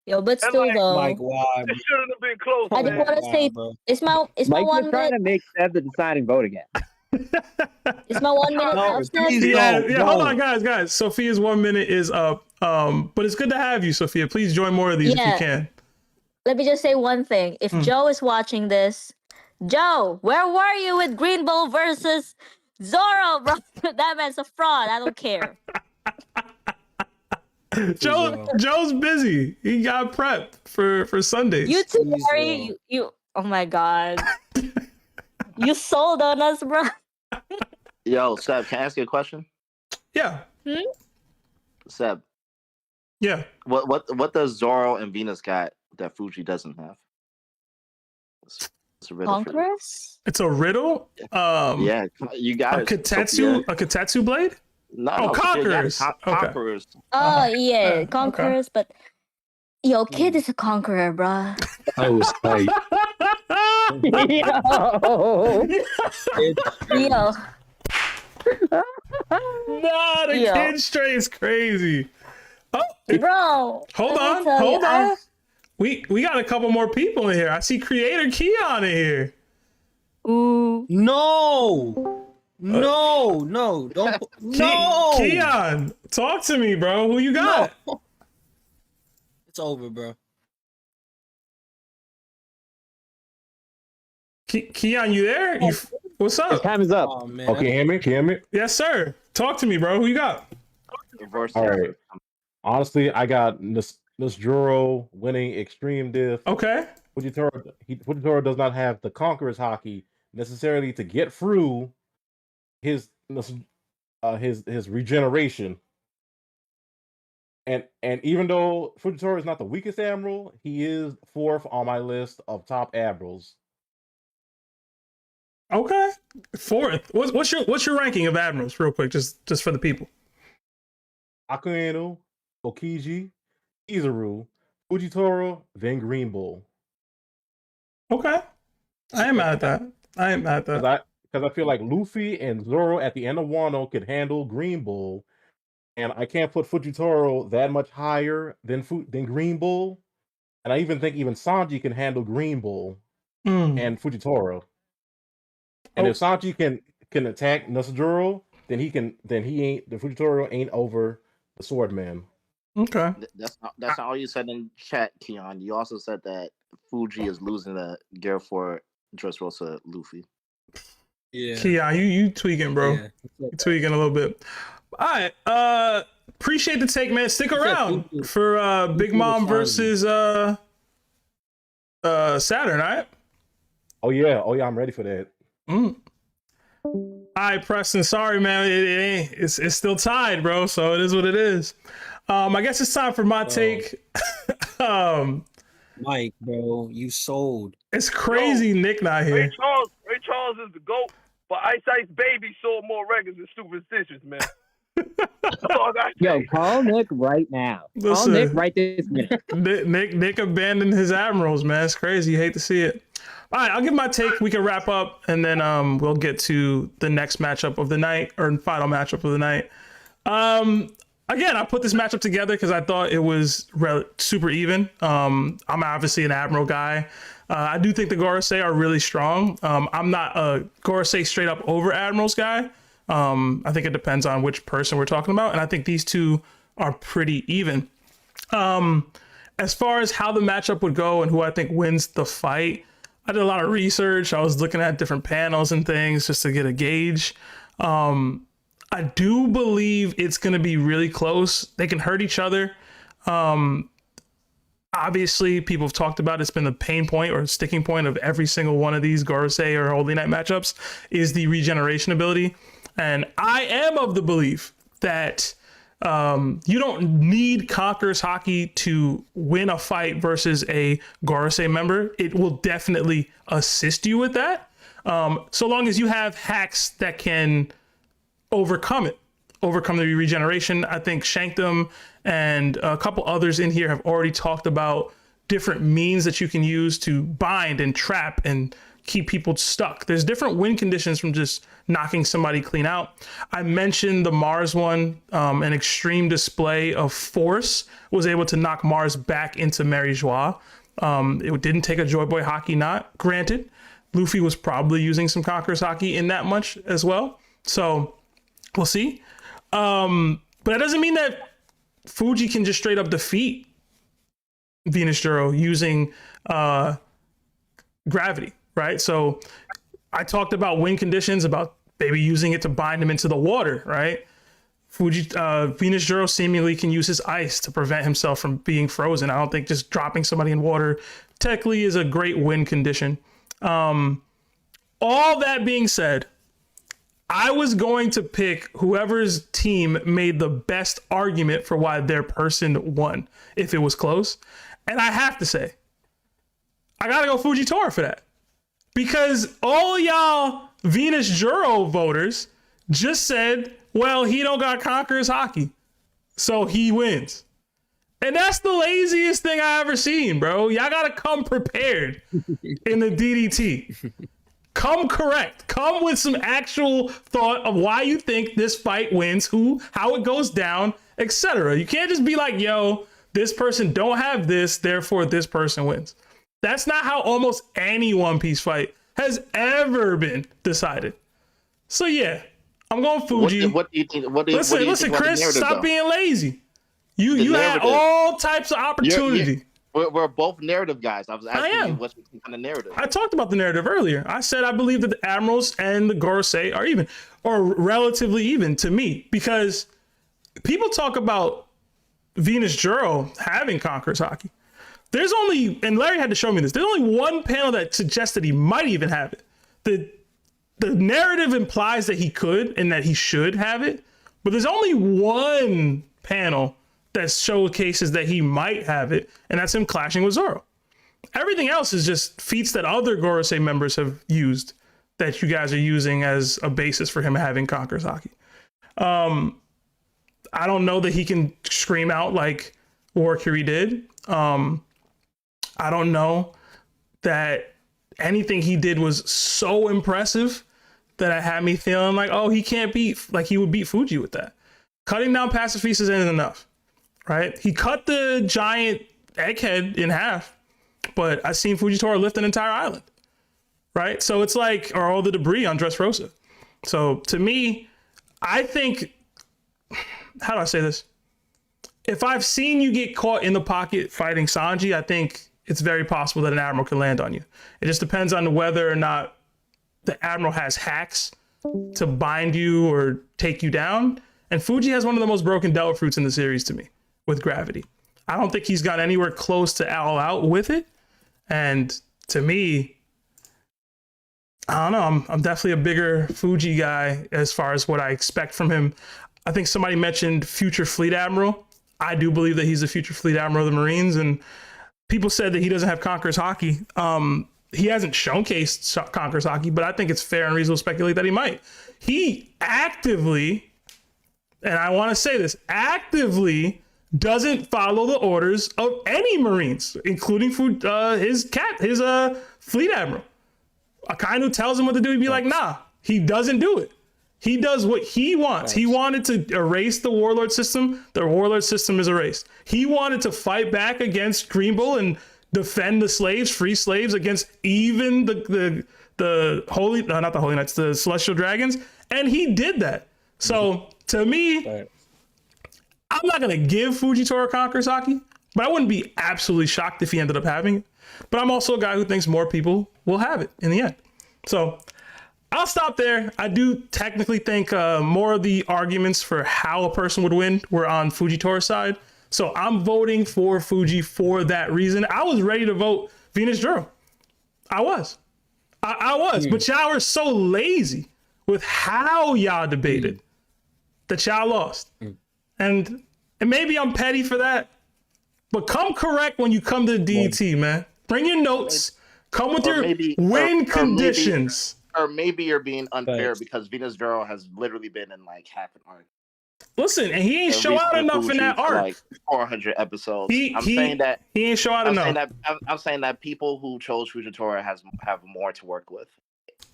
Yo, but still though, It shouldn't have been close. I just want to say it's my Mike, 1 you're trying minute. to make Seb the deciding vote again. It's my 1 minute. up, Seb. Yeah, hold on, guys. Sophia's 1 minute is up. But it's good to have you, Sophia. Please join more of these if you can. Let me just say one thing. If Joe is watching this, Joe, where were you with Green Bull versus Zoro, bro? That man's a fraud. I don't care. Joe's busy. He got prepped for Sundays. You too, Harry. You. Oh my god. You sold on us, bro. Yo, Seb, can I ask you a question? Yeah. Seb. Yeah. What does Zoro and Venus got that Fuji doesn't have? It's a riddle. Conquerors? It's a riddle. Yeah, you got a it. Katetsu blade. No, Conquerors. Conquerors. Oh yeah, okay. conquerors. But yo, Kid is a conqueror, bruh. I was tight. Yo. Nah, the Kid straight is crazy. Oh, bro. Hold on. We got a couple more people in here. I see Creator Keon in here. Ooh. No, don't. No, Keon, talk to me, bro. Who you got? No. It's over, bro. Keon, you there? What's up? Time is up. Oh, man. Okay, hear me? Can you hear me? Yes, sir. Talk to me, bro. Who you got? All right. Honestly, I got Nusjuro winning extreme diff. Okay. Fujitora does not have the Conqueror's hockey necessarily to get through his regeneration. And even though Fujitora is not the weakest admiral, he is 4th on my list of top admirals. Okay, 4th. What's your ranking of admirals, real quick, just for the people? Ackerman, Okiji, Izuru, Fujitora, then Green Bull. Okay, I am mad at that. Because I feel like Luffy and Zoro at the end of Wano could handle Green Bull, and I can't put Fujitora that much higher than Green Bull, and I even think Sanji can handle Green Bull and Fujitora. And if Sanji can attack Nusjuro, then the Fujitora ain't over the Swordman. Okay. That's not all you said in chat, Keon. You also said that Fuji is losing the gear for Dressrosa Luffy. Yeah. Keon, you tweaking, bro. Yeah. You tweaking a little bit. All right. Appreciate the take, man. Stick around for Big Mom versus Saturn, all right? Oh yeah, I'm ready for that. All right, Preston. Sorry, man. It's still tied, bro. So it is what it is. I guess it's time for my take. Mike, bro, you sold. It's crazy. Nick not here. Ray Charles is the GOAT, but Ice Baby sold more records than Superstitious, man. Yo, call Nick right now. Call Nick right this minute. Nick abandoned his admirals, man. It's crazy. You hate to see it. All right, I'll give my take. We can wrap up, and then we'll get to the next matchup of the night, or final matchup of the night. Again, I put this matchup together because I thought it was super even. I'm obviously an Admiral guy. I do think the Gorosei are really strong. I'm not a Gorosei straight up over Admirals guy. I think it depends on which person we're talking about, and I think these two are pretty even. As far as how the matchup would go and who I think wins the fight, I did a lot of research. I was looking at different panels and things just to get a gauge. I do believe it's going to be really close. They can hurt each other. Obviously, people have talked about it's been the pain point or sticking point of every single one of these Gorosei or Holy Knight matchups is the regeneration ability. And I am of the belief that you don't need Conqueror's Hockey to win a fight versus a Gorosei member. It will definitely assist you with that. So long as you have hacks that can overcome the regeneration. I think Shankdom and a couple others in here have already talked about different means that you can use to bind and trap and keep people stuck. There's different win conditions from just knocking somebody clean out. I mentioned the Mars one, an extreme display of force was able to knock Mars back into Mary Joie. It didn't take a Joy Boy hockey knot. Granted, Luffy was probably using some Conqueror's Hockey in that much as well. So we'll see. But that doesn't mean that Fuji can just straight up defeat Venus Juro using gravity, right? So I talked about win conditions, about maybe using it to bind him into the water, right? Venus Juro seemingly can use his ice to prevent himself from being frozen. I don't think just dropping somebody in water technically is a great win condition. All that being said, I was going to pick whoever's team made the best argument for why their person won if it was close. And I have to say, I gotta go Fujitora for that. Because all y'all Venus Juro voters just said Well, he don't got Conqueror's Hockey, so he wins. And that's the laziest thing I ever seen, bro. Y'all gotta come prepared in the DDT. Come correct. Come with some actual thought of why you think this fight wins, how it goes down, etc. You can't just be like, yo, this person don't have this, therefore this person wins. That's not how almost any One Piece fight has ever been decided. So yeah, I'm going Fuji. What do you think? Listen, Chris, stop being lazy. You had all types of opportunity. We're both narrative guys. I was asking you what's on the narrative. I talked about the narrative earlier. I said I believe that the Admirals and the Gorosei are even, or relatively even to me, because people talk about Venus Juro having Conqueror's Hockey. There's only, and Larry had to show me this, there's only one panel that suggests that he might even have it. The narrative implies that he could and that he should have it, but there's only one panel that showcases that he might have it, and that's him clashing with Zoro. Everything else is just feats that other Gorosei members have used that you guys are using as a basis for him having Conqueror's Hockey. I don't know that he can scream out like Warcury did. I don't know that anything he did was so impressive that it had me feeling like, oh, he can't beat, like he would beat Fuji with that. Cutting down Pacifist isn't enough, right? He cut the giant egghead in half, but I've seen Fujitora lift an entire island, right? So it's like, or all the debris on Dressrosa. So to me, I think, how do I say this? If I've seen you get caught in the pocket fighting Sanji, I think it's very possible that an Admiral can land on you. It just depends on whether or not the Admiral has hacks to bind you or take you down. And Fuji has one of the most broken devil fruits in the series to me with gravity. I don't think he's got anywhere close to all out with it. And to me, I don't know, I'm definitely a bigger Fuji guy as far as what I expect from him. I think somebody mentioned future Fleet Admiral. I do believe that he's a future Fleet Admiral of the Marines, and people said that he doesn't have Conqueror's Hockey. He hasn't showcased Conqueror's Hockey, but I think it's fair and reasonable to speculate that he might. He actively, and I want to say this, actively doesn't follow the orders of any Marines, including his Fleet Admiral. A kind who tells him what to do, he'd be like, nah, he doesn't do it. He does what he wants. He wanted to erase the Warlord system. The Warlord system is erased. He wanted to fight back against Green Bull and defend the slaves, free slaves, against even the Holy, not the Holy Knights, the Celestial Dragons. And he did that. So to me, I'm not going to give Fujitora Conqueror's Hockey, but I wouldn't be absolutely shocked if he ended up having it. But I'm also a guy who thinks more people will have it in the end. So I'll stop there. I do technically think more of the arguments for how a person would win were on Fujitora's side. So I'm voting for Fuji for that reason. I was ready to vote Venus Juro. I was. But y'all were so lazy with how y'all debated that y'all lost. And maybe I'm petty for that, but come correct when you come to the DET, man. Bring your notes. Come with your win conditions. Or maybe you're being unfair because Venus Juro has literally been in like half an arc. Listen, and he ain't show out enough in that arc. Like 400 episodes. He ain't show out enough. I'm saying that people who chose Fujitora have more to work with.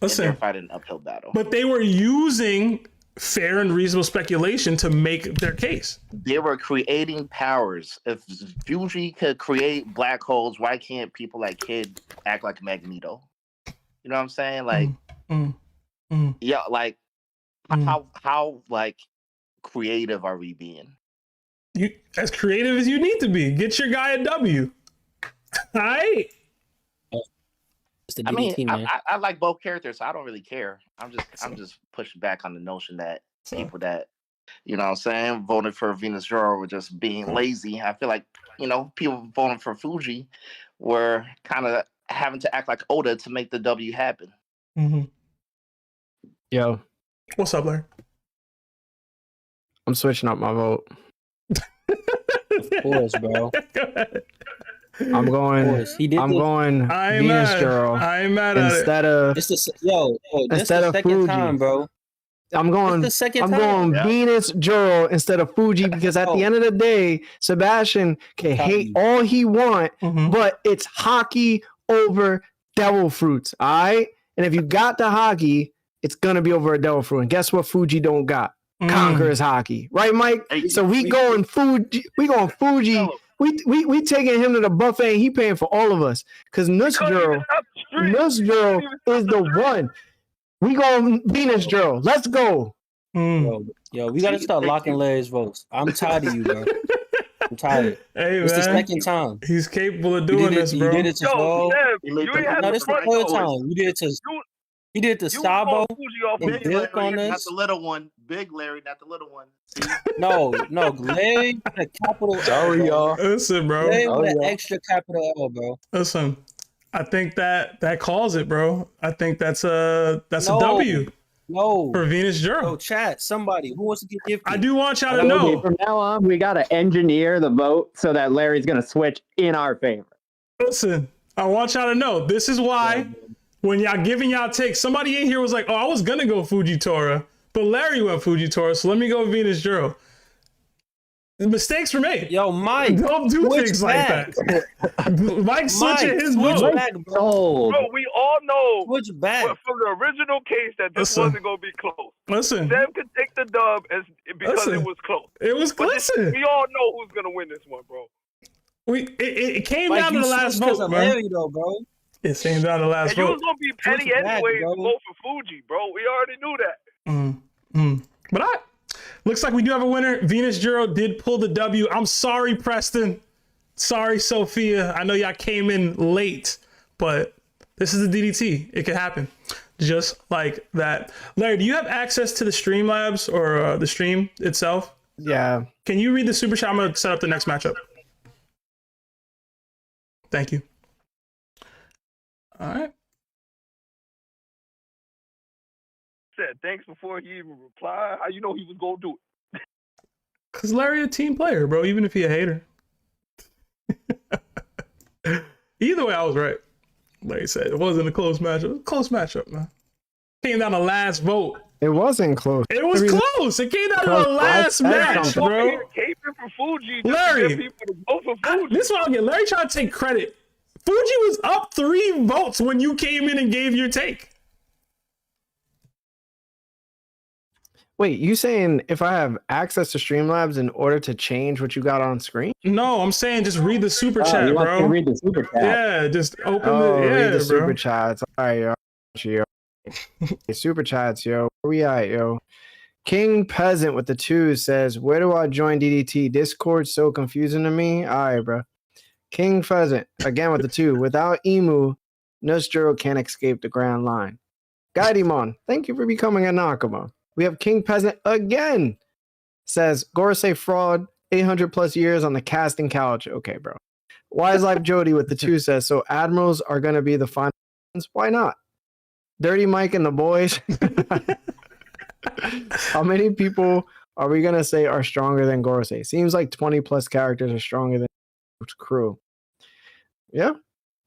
Listen, and they're fighting an uphill battle. But they were using fair and reasonable speculation to make their case. They were creating powers. If Fuji could create black holes, why can't people like Kid act like Magneto? You know what I'm saying? Like, yeah, like how like creative are we being? You as creative as you need to be. Get your guy a W. All right. I mean, I like both characters, so I don't really care. I'm just pushing back on the notion that people that, you know what I'm saying, voted for Venus Juro were just being lazy. I feel like, you know, people voting for Fuji were kind of having to act like Oda to make the W happen. Mm-hmm. Yo. What's up, Larry? I'm switching up my vote. Of course, bro. I'm going Venus Juro. I ain't mad at it. Instead of this is the second Fuji. time, bro. I'm going. the second I'm time. going Yeah. Venus Juro instead of Fuji because at the end of the day, Sebastian can hate all he want, but it's hockey over devil fruits. All right, and if you got the hockey, it's gonna be over a devil fruit. And guess what? Fuji don't got Conqueror's hockey, right, Mike? So we going Fuji. We going Fuji. We taking him to the buffet. And he paying for all of us because Nusjuro is the one. We going Venus Juro. Let's go. Yo, we gotta start locking Larry's votes. I'm tired of you, bro. I'm tired. Hey, it's the man. second time. He's capable of doing this, bro. You did it to Spo. you ain't had No, the this is the front third choice. time. You did it to. You did it to Sabo and Big Dick on Larry, not this. the little one. Big Larry, not the little one. See? No, Larry with a capital L. Sorry, bro. y'all. Listen, bro. Larry with an extra capital L, bro. Listen, I think that calls it, bro. I think that's a W. No. For Venus Juro. Yo, chat, somebody who wants to get gifted. I do want y'all to Okay, know. from now on, we got to engineer the vote so that Larry's going to switch in our favor. Listen, I want y'all to know. This is why when y'all giving y'all takes, somebody in here was like, "Oh, I was gonna go Fujitora, but Larry went Fujitora, so let me go Venus Juro." Mistakes were made. Yo, Mike, don't do things like that. Mike switching his vote. Bro, we all know back. from the original case that this wasn't going to be close. Listen. Sam could take the dub because Listen. it was close. It was But listen. we all know who's going to win this one, bro. It came Mike, down to you the last switched 'cause vote, of man. Larry, though, bro. It came down to the last And you vote. was going to be petty Switch back, anyways bro. to vote for Fuji, bro. We already knew that. But looks like we do have a winner. Venus Juro did pull the W. I'm sorry, Preston. Sorry, Sophia. I know y'all came in late, but this is the DDT. It can happen. Just like that. Larry, do you have access to the Streamlabs or the stream itself? Yeah. Can you read the super chat? I'm going to set up the next matchup. Thank you. All right. Said thanks before he even replied. How you know he was going to do it? Because Larry a team player, bro, even if he a hater. Either way, I was right. Like I said, it wasn't a close matchup. It was a close matchup, man. Came down to last vote. It wasn't close. It was close. It came down to the last match, bro. Larry, this is what I'll get. Larry trying to take credit. Fuji was up 3 votes when you came in and gave your take. Wait, you saying if I have access to Streamlabs in order to change what you got on screen? No, I'm saying just read the super chat, you want bro. to read the super chat? Yeah, just open read the bro. super chats. All right, yo. Super chats, yo. Where we at, yo? King Peasant with the 2 says, "Where do I join DDT? Discord's so confusing to me." All right, bro. King Pheasant again with the 2. Without Emu, Nusjuro can't escape the Grand Line. Gaidimon, thank you for becoming a Nakama. We have King Peasant again. Says, Gorosei fraud, 800 plus years on the casting couch. Okay, bro. Wise Life Jody with the 2 says, so Admirals are going to be the final ones? Why not? Dirty Mike and the boys. How many people are we going to say are stronger than Gorosei? Seems like 20 plus characters are stronger than crew. Yeah.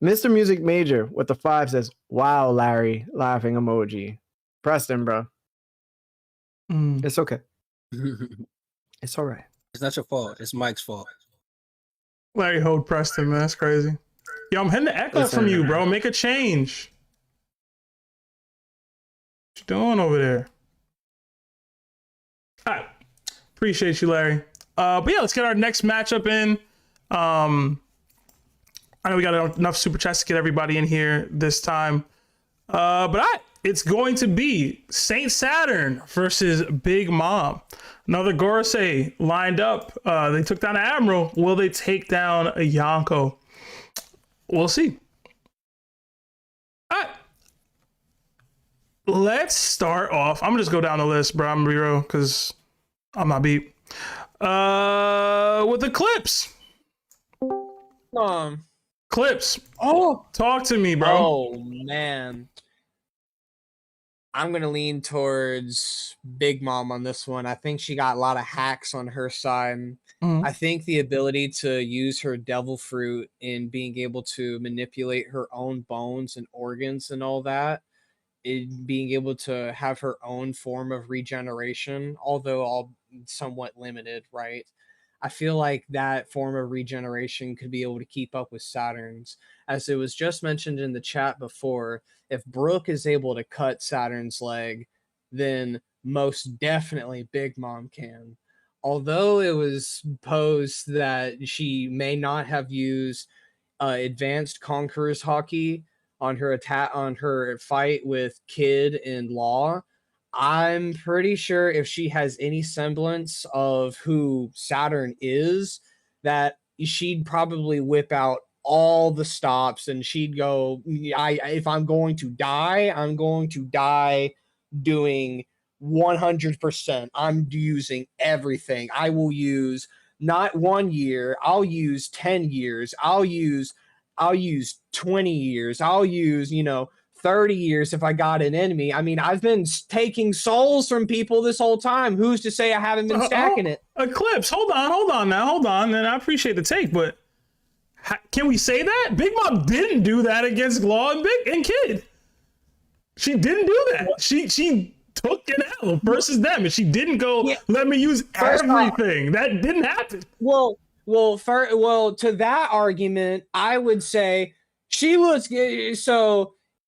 Mr. Music Major with the 5 says, wow, Larry, laughing emoji. Preston, bro. It's okay. It's all right. It's not your fault. It's Mike's fault. Larry hold Preston, man. That's crazy. Yo, I'm hitting the echo from you, bro. Make a change. What you doing over there? All right. Appreciate you, Larry. But yeah, let's get our next matchup in. I know we got enough super chats to get everybody in here this time. It's going to be Saint Saturn versus Big Mom. Another Gorosei lined up. They took down Admiral. Will they take down a Yonko? We'll see. All right. Let's start off. I'm going to just go down the list, bro. I'm going to be real because I'm not beat. With the clips. Clips. Oh, talk to me, bro. Oh man, I'm gonna lean towards Big Mom on this one. I think she got a lot of hacks on her side. I think the ability to use her devil fruit in being able to manipulate her own bones and organs and all that being able to have her own form of regeneration, although all somewhat limited, right? I feel like that form of regeneration could be able to keep up with Saturn's. As it was just mentioned in the chat before, if Brooke is able to cut Saturn's leg, then most definitely Big Mom can. Although it was posed that she may not have used advanced Conqueror's Hockey on her fight with Kid and Law, I'm pretty sure if she has any semblance of who Saturn is, that she'd probably whip out all the stops and she'd go, if I'm going to die, I'm going to die doing 100%. I'm using everything. I will use not 1 year, I'll use 10 years. I'll use 20 years. I'll use, 30 years if I got an enemy. I mean, I've been taking souls from people this whole time. Who's to say I haven't been stacking it? Eclipse, hold on, and I appreciate the take, but can we say that Big Mom didn't do that against Law and Kid? She didn't do that. She took an L versus them, and she didn't go, let me use everything. That didn't happen. Well, to that argument, I would say she looks so.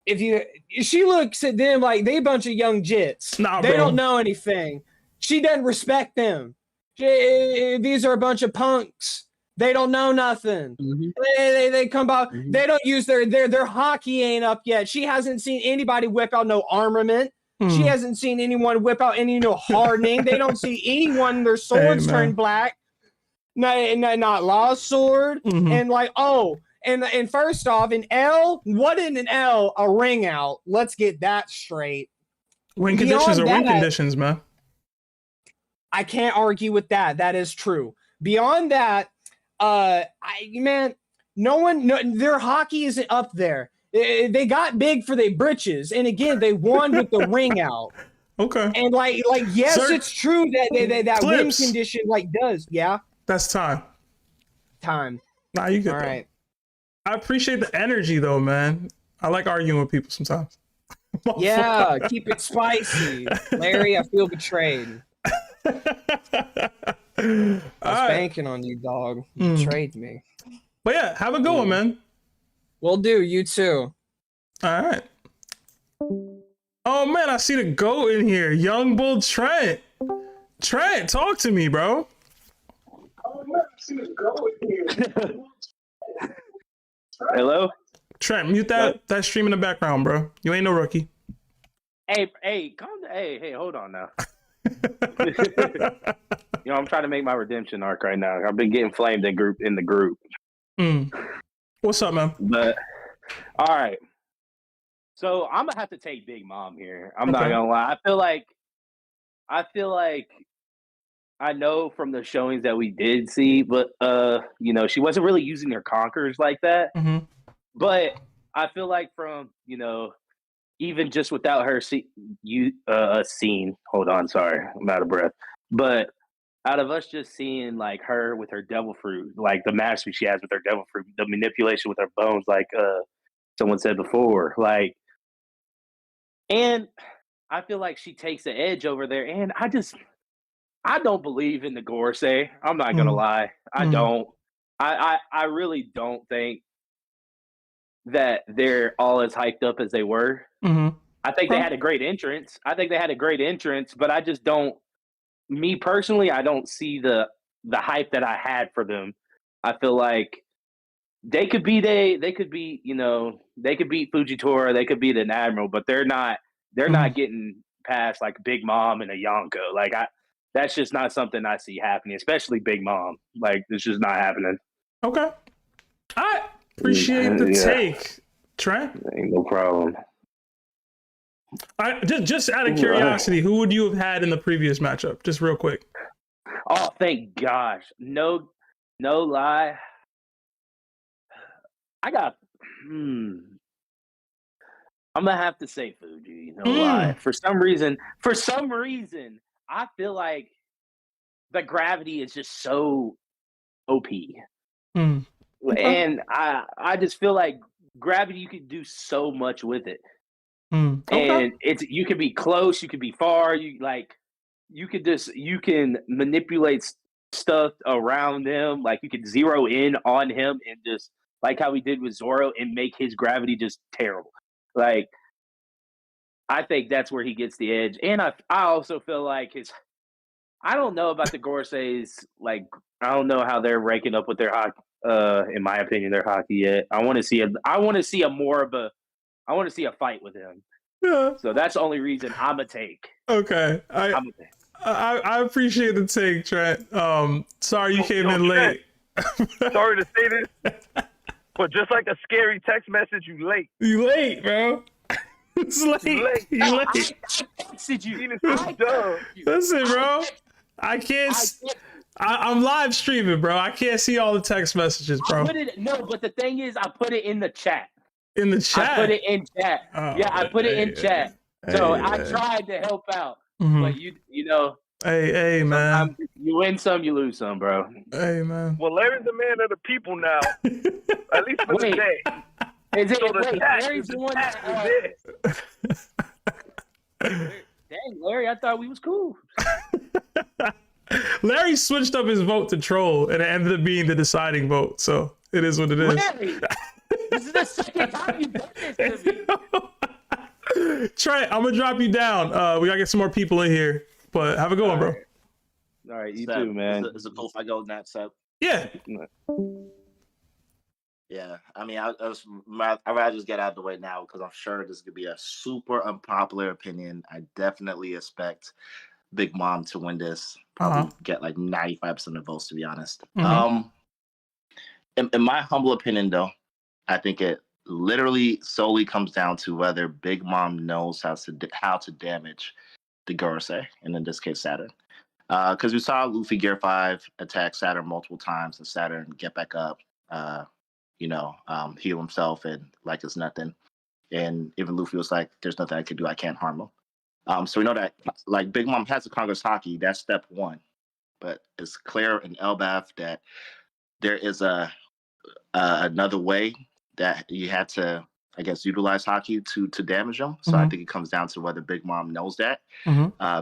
She looks at them like they a bunch of young jits. Nah, they bro. don't know anything. She doesn't respect them. These are a bunch of punks. They don't know nothing. Mm-hmm. They come by. Mm-hmm. They don't use their hockey ain't up yet. She hasn't seen anybody whip out no armament. She hasn't seen anyone whip out any hardening. They don't see anyone their swords turn black. Not Law's sword. Mm-hmm. And like, and first off, an L, what in an L? A ring out. Let's get that straight. Win conditions are win conditions, man. I can't argue with that. That is true. Beyond that, their hockey isn't up there. They got big for their britches, and again, they won with the ring out. Okay. And yes, Sir, it's true that win condition does. Yeah. That's time. Nah, you good. All right. I appreciate the energy though, man. I like arguing with people sometimes. Yeah, keep it spicy. Larry, I feel betrayed. I was banking on you, dog. You betrayed me. But yeah, have a good one, man. Will do. You too. All right. Oh man, I see the GOAT in here. Young Bull Trent. Trent, talk to me, bro. Oh man, I see the GOAT in here. Hello? Trent, mute that stream in the background, bro. You ain't no rookie. Hey, calm down. Hey, hold on now. I'm trying to make my redemption arc right now. I've been getting flamed in the group. What's up, man? But all right. So I'm gonna have to take Big Mom here. I'm not gonna lie. I feel like I know from the showings that we did see, but she wasn't really using her conquerors like that. Mm-hmm. But I feel like from even just without her scene. Hold on, sorry, I'm out of breath. But out of us just seeing like her with her devil fruit, like the mastery she has with her devil fruit, the manipulation with her bones, like someone said before, and I feel like she takes the edge over there. And I don't believe in the Gorsey. I'm not gonna lie. I don't. I really don't think that they're all as hyped up as they were. I think they had a great entrance. But I just don't. Me personally, I don't see the hype that I had for them. I feel like they could beat Fujitora, they could beat an Admiral, but they're not getting past like Big Mom and a Yonko. Like that's just not something I see happening, especially Big Mom. Like it's just not happening. Okay. I appreciate the take, Trent. Ain't no problem. Just out of curiosity, who would you have had in the previous matchup? Just real quick. Oh, thank gosh. No lie. I got I'm gonna have to say Fuji, no lie. For some reason, I feel like the gravity is just so OP. And I just feel like gravity, you could do so much with it. And you can be close, you can be far. You can manipulate stuff around him. Like you can zero in on him and just like how he did with Zoro and make his gravity just terrible. Like I think that's where he gets the edge. And I also feel like I don't know about the Gorseis. Like I don't know how they're ranking up with their hockey. In my opinion, their hockey yet. I want to see a fight with him. Yeah. So that's the only reason I'm a take. Okay. I appreciate the take, Trent. Sorry you came in late. Sorry to say this, but just like a scary text message, you late. You late, bro. It's late. You late. I texted you. Listen, bro. I can't. I'm live streaming, bro. I can't see all the text messages, bro. But the thing is, I put it in the chat. In the chat? I put it in chat. I put it in chat. So I tried to help out, but you know. Hey, man. You win some, you lose some, bro. Hey, man. Well, Larry's the man of the people now, at least for the day. Is it? So the chat Larry's is the one that. Dang, Larry, I thought we was cool. Larry switched up his vote to troll, and it ended up being the deciding vote. So it is what it is. Larry, this is the second time you've done this to me. Trent, I'm gonna drop you down. We gotta get some more people in here, but have a good one, bro. All right, you too, man. Is it cool if I go next, Seb? Yeah. Yeah, I mean, I'd rather just get out of the way now because I'm sure this could be a super unpopular opinion. I definitely expect Big Mom to win this. Probably get like 95% of the votes, to be honest. In my humble opinion, though, I think it literally solely comes down to whether Big Mom knows how to damage the Gorosei, and in this case, Saturn. Because we saw Luffy Gear 5 attack Saturn multiple times, and Saturn get back up, heal himself, and like it's nothing. And even Luffy was like, "There's nothing I can do. I can't harm him." So we know that, like, Big Mom has the Congress Haki. That's step one. But it's clear in Elbaf that there is another way that you had to, I guess, utilize Haki to damage him. So I think it comes down to whether Big Mom knows that.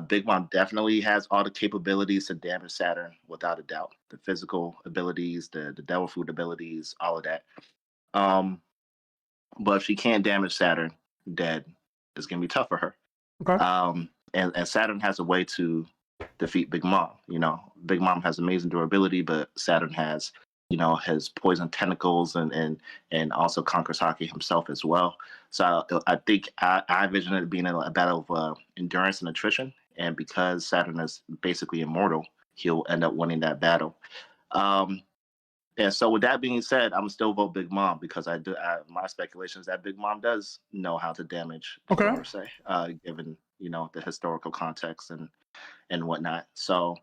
Big Mom definitely has all the capabilities to damage Saturn, without a doubt. The physical abilities, the devil fruit abilities, all of that. But if she can't damage Saturn, then it's going to be tough for her. Okay. And Saturn has a way to defeat Big Mom. Big Mom has amazing durability, but Saturn has, his poison tentacles and also conquers Haki himself as well. So I think I envision it being a battle of endurance and attrition. And because Saturn is basically immortal, he'll end up winning that battle. And so with that being said, I'm still vote Big Mom because my speculation is that Big Mom does know how to damage Gorosei, given the historical context and whatnot. So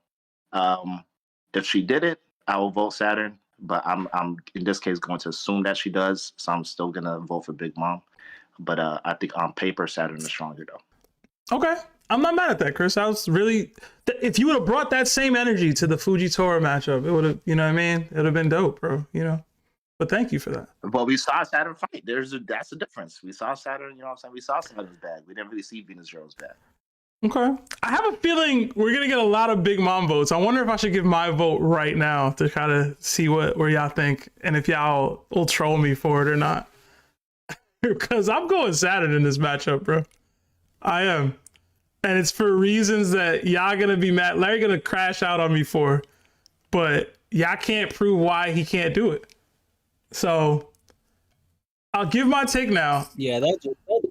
if she did it, I will vote Saturn. But I'm in this case going to assume that she does, so I'm still gonna vote for Big Mom. But I think on paper Saturn is stronger though. Okay. I'm not mad at that, Chris. I was really, if you would have brought that same energy to the Fujitora matchup, it would have, you know what I mean? It would have been dope, bro, But thank you for that. Well, we saw Saturn fight. That's the difference. We saw Saturn, we saw Saturn's bag. We didn't really see Venus Zero's bag. Okay. I have a feeling we're going to get a lot of Big Mom votes. I wonder if I should give my vote right now to kind of see where y'all think and if y'all will troll me for it or not. Because I'm going Saturn in this matchup, bro. I am. And it's for reasons that y'all gonna be mad. Larry gonna crash out on me for, but y'all can't prove why he can't do it. So I'll give my take now. Yeah, that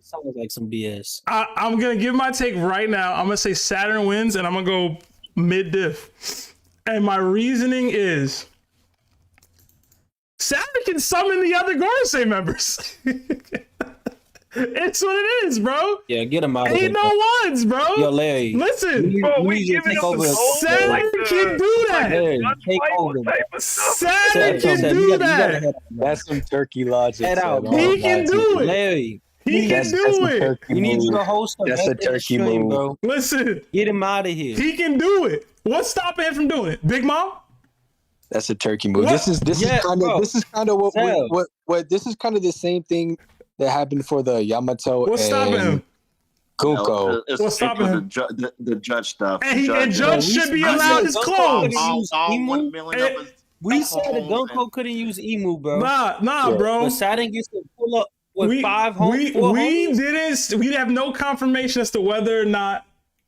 sounds like some BS. I'm gonna give my take right now. I'm gonna say Saturn wins, and I'm gonna go mid diff. And my reasoning is Saturn can summon the other Gorosei members. It's what it is, bro. Yeah, get him out of here. Ain't no ones, bro. Yo, Larry. Listen. Bro, we giving take him over. Saturn can do that. Larry, take over. Saturn can do that. That's some turkey logic. Head out. He can do it. Larry. He can do it. You need you to host a That's a turkey move, bro. Listen. Get him out of here. He can do it. What's stopping him from doing it? Big Mom? That's a turkey move. What? This is kind of what this is kind of the same thing that happened for the Yamato What's stopping and him? Gunko. What's stopping him? The judge stuff. And Judge should be allowed his clones. We said that Gunko couldn't use Emu, bro. Nah, bro. But Saturn gets to pull up with We have no confirmation as to whether or not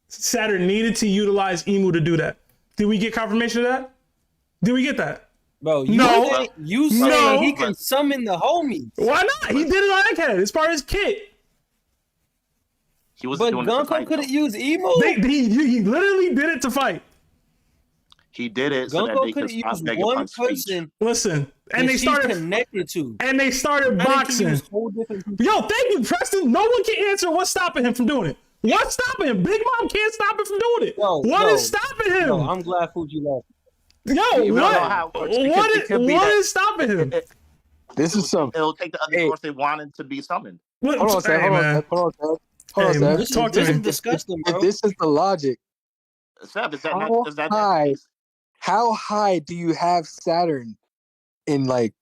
Saturn needed to utilize Emu to do that. Did we get confirmation of that? Did we get that? Bro, you No. say he can summon the homies. Why not? He did it on Egghead. It's part of his kit. But Gunko couldn't use Emu? He literally did it to fight. He did it so that Gunko they could couldn't use stop one Vegapunk's speech. person. Listen, and that they she's started connected to. And they started Saturn can boxing. use whole different people. Yo, thank you, Preston. No one can answer what's stopping him from doing it. What's stopping him? Big Mom can't stop him from doing it. What is stopping him? No, I'm glad Fuji left. Yo, what is stopping him? This is some. It'll take the other source they wanted to be summoned. Hold on, Seb. Hold on, Seb. This is disgusting, bro. If this is the logic, Seb, is that how high do you have Saturn in like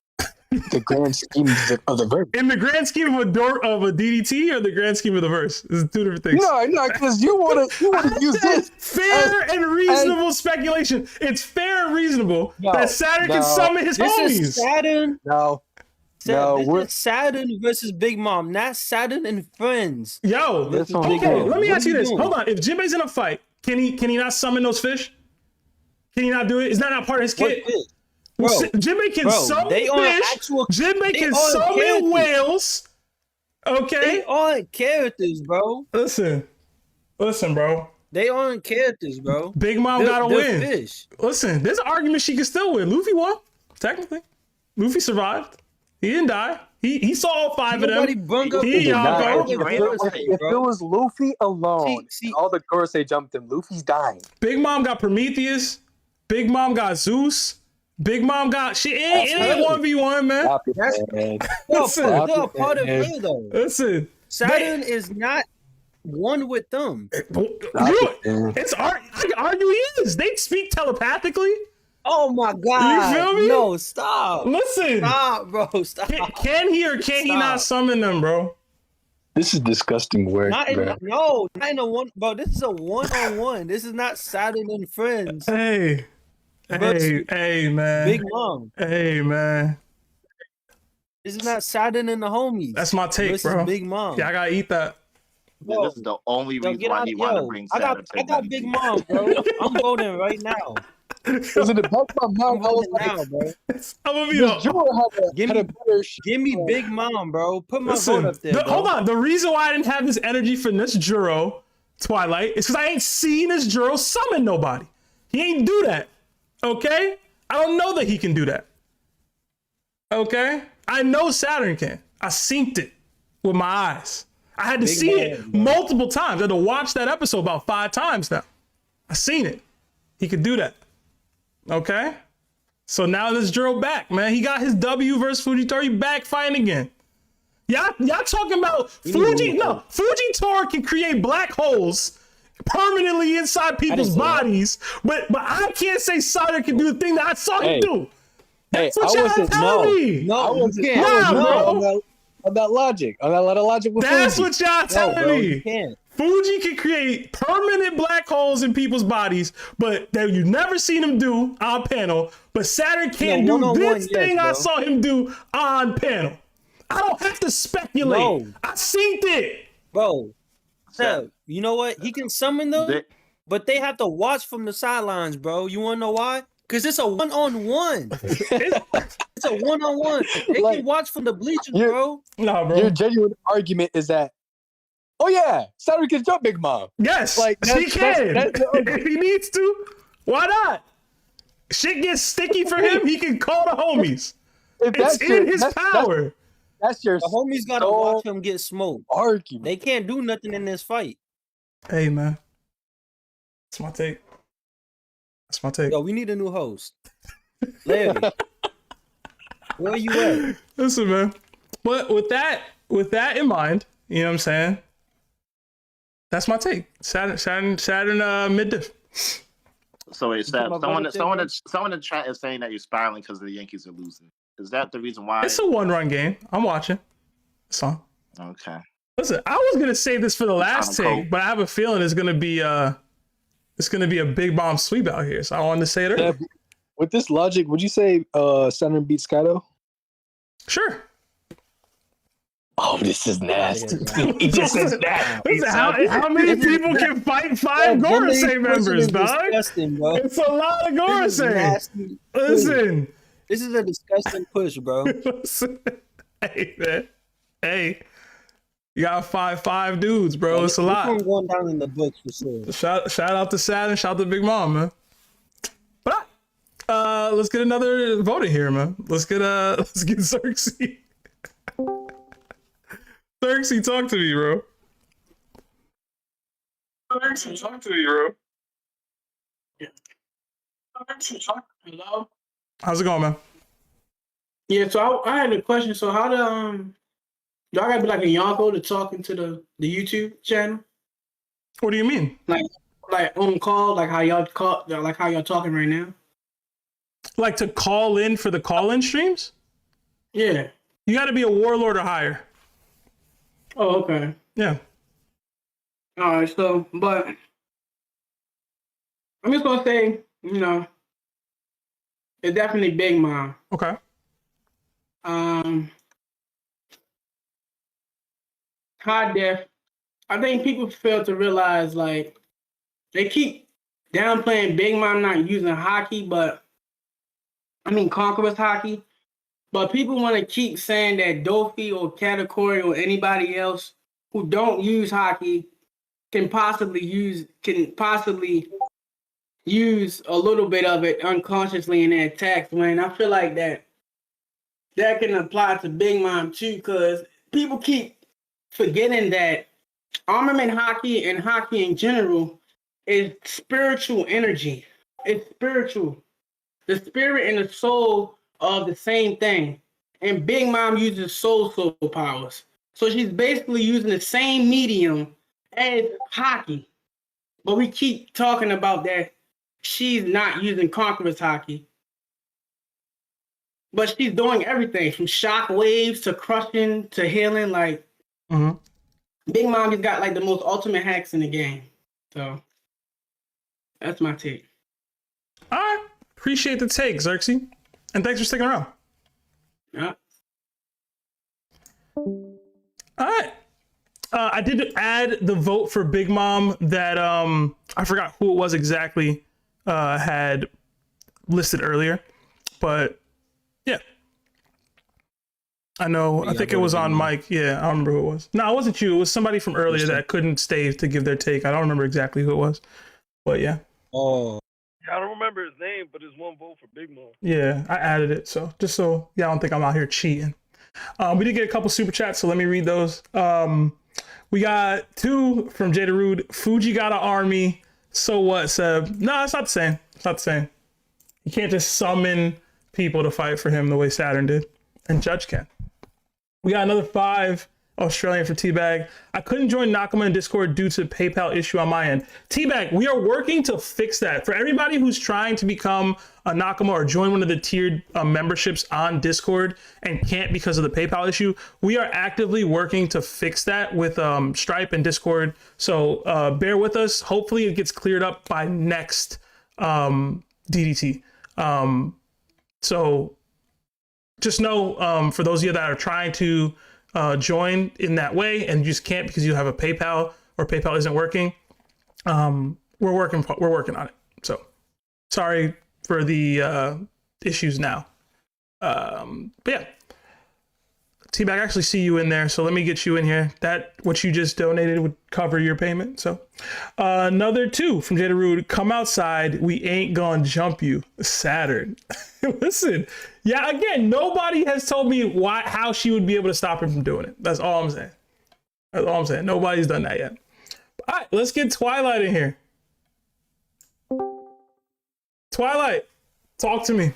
the grand scheme of the verse? In the grand scheme of a DDT or the grand scheme of the verse? This is two different things. No, because you want to use this fair and reasonable speculation. It's fair and reasonable that Saturn can summon his this homies. Is Saturn. This is Saturn versus Big Mom, not Saturn and friends. Yo, okay, let me ask you this. Hold on. If Jinbei's in a fight, can he not summon those fish? Can he not do it? Is that not part of his kit? Jinbei can summon fish. Jinbei can summon whales. Okay. They aren't characters, bro. Listen, bro. They aren't characters, bro. Big Mom gotta win. Fish. Listen, there's an argument she can still win. Luffy won, technically. Luffy survived. He didn't die. He saw all five of them. If it was Luffy alone, and all the Gorosei jumped him, Luffy's dying. Big Mom got Prometheus. Big Mom got Zeus. Big Mom got it ain't 1v1, man. They're a part of her, though. Listen, Saturn is not one with them. I can argue he is. They speak telepathically. Oh my god! You feel me? No, stop. Listen, stop, bro. Stop. Can he or can he not summon them, bro? This is disgusting work, Not in bro. a one, bro. This is a one-on-one. This is not Saturn and friends. Hey, man. Big Mom. Hey, man. This is not Saturn and the homies. That's my take, this bro. Is Big Mom. Yeah, I gotta eat that. Yo, this is the only reason why he wanted to bring Saturn. I got Big Mom, bro. I'm voting right now. Because in the back of my mind, I was like, now, bro. I'm gonna be Give me Big Mom, bro. Put my vote up there. Hold on. The reason why I didn't have this energy for Nusjuro Twilight is because I ain't seen Nusjuro summon nobody. He ain't do that. Okay? I don't know that he can do that. Okay? I know Saturn can. I synced it with my eyes. I had to see it multiple times. I had to watch that episode about 5 times now. I seen it. He could do that. Okay? So now this Nusjuro back, man. He got his W versus Fujitora. He back fighting again. Y'all talking about Fujitora can create black holes permanently inside people's bodies, but I can't say Saturn can do the thing that I saw him do. That's what y'all telling me. On that logic. On that line of logic. That's what y'all telling me. Fuji can create permanent black holes in people's bodies, but that you've never seen him do on panel. But Saturn can't do this thing I saw him do on panel. I don't have to speculate. No. I seen it. Bro, Seb, you know what? He can summon them, but they have to watch from the sidelines, bro. You want to know why? Because it's a one-on-one. It's a one-on-one. They can watch from the bleachers, bro. Nah, bro. Your genuine argument is that, oh yeah, Saturn can jump Big Mom. Yes, he can. If he needs to, why not? Shit gets sticky for him. He can call the homies. It's in his power. That's your the homies gotta watch him get smoked. Argument. They can't do nothing in this fight. Hey man, that's my take. That's my take. Yo, we need a new host. Larry, where you at? Listen, man. But with that in mind, you know what I'm saying? That's my take. Saturn mid diff. So wait, someone in the chat is saying that you're spiraling because the Yankees are losing. Is that the reason why? It's a 1-run game. I'm watching. It's on. Okay. Listen, I was gonna save this for the last take, but I have a feeling it's gonna be a big bomb sweep out here. So I wanted to say it earlier. With this logic, would you say Saturn beats Skydo? Sure. Oh, this is nasty. This is nasty. Listen, how many people can fight 5 Gorosei members, dog? Bro. It's a lot of Gorosei. Listen. This is a disgusting push, bro. Listen. Hey, man. Hey. You got 5 dudes, bro. It's a lot. I'm going down in the books for sure. Shout out to Saturn. Shout out to Big Mom, man. But let's get another vote in here, man. Let's get Xerxes. Xerxes, talk to me, bro. Xerxes, talk to me, bro. Hello? How's it going, man? Yeah, so I had a question. So how do y'all gotta be like a Yonko to talk into the YouTube channel? What do you mean? Like on call, like how y'all talking right now? Like to call in for the call-in streams? Yeah. You got to be a warlord or higher. Oh, okay. Yeah. All right. So, but I'm just gonna say, it's definitely Big Mom. Okay. High Diff. I think people fail to realize, like, they keep downplaying Big Mom not using hockey, Conqueror's hockey. But people want to keep saying that Dofi or Katakuri or anybody else who don't use hockey can possibly use a little bit of it unconsciously in their attacks. When I feel like that can apply to Big Mom too, because people keep forgetting that armament hockey and hockey in general is spiritual energy. It's spiritual. The spirit and the soul are the same thing. And Big Mom uses soul powers. So she's basically using the same medium as hockey. But we keep talking about that she's not using Conqueror's hockey. But she's doing everything from shock waves to crushing to healing. Like, Big Mom has got like the most ultimate hacks in the game. So that's my take. All right. Appreciate the take, Xerxes. And thanks for sticking around. Yeah. All right. I did add the vote for Big Mom that I forgot who it was exactly had listed earlier. But yeah. I know. I think it was on Mike. Yeah, I don't remember who it was. No, it wasn't you. It was somebody from earlier that couldn't stay to give their take. I don't remember exactly who it was. But yeah. Oh. I don't remember his name, but it's one vote for Big Mom. Yeah, I added it. So just so y'all don't think I'm out here cheating. We did get a couple super chats, so let me read those. We got 2 from Jada Rude. Fuji got an army. So what, Seb? No, it's not the same. It's not the same. You can't just summon people to fight for him the way Saturn did. And Judge can. We got another 5 Australian for Teabag. I couldn't join Nakama in Discord due to PayPal issue on my end. Teabag, we are working to fix that. For everybody who's trying to become a Nakama or join one of the tiered memberships on Discord and can't because of the PayPal issue, we are actively working to fix that with Stripe and Discord. So bear with us. Hopefully it gets cleared up by next DDT. So just know, for those of you that are trying to join in that way and you just can't because you have a PayPal or PayPal isn't working, we're working on it. So sorry for the issues now. But yeah, T-Bag, I actually see you in there, so let me get you in here. That what you just donated would cover your payment. So another 2 from Jada Rude. Come outside, we ain't gonna jump you, Saturn. Listen, yeah, again, nobody has told me how she would be able to stop him from doing it. That's all I'm saying. That's all I'm saying. Nobody's done that yet. All right, let's get Twilight in here. Twilight, talk to me.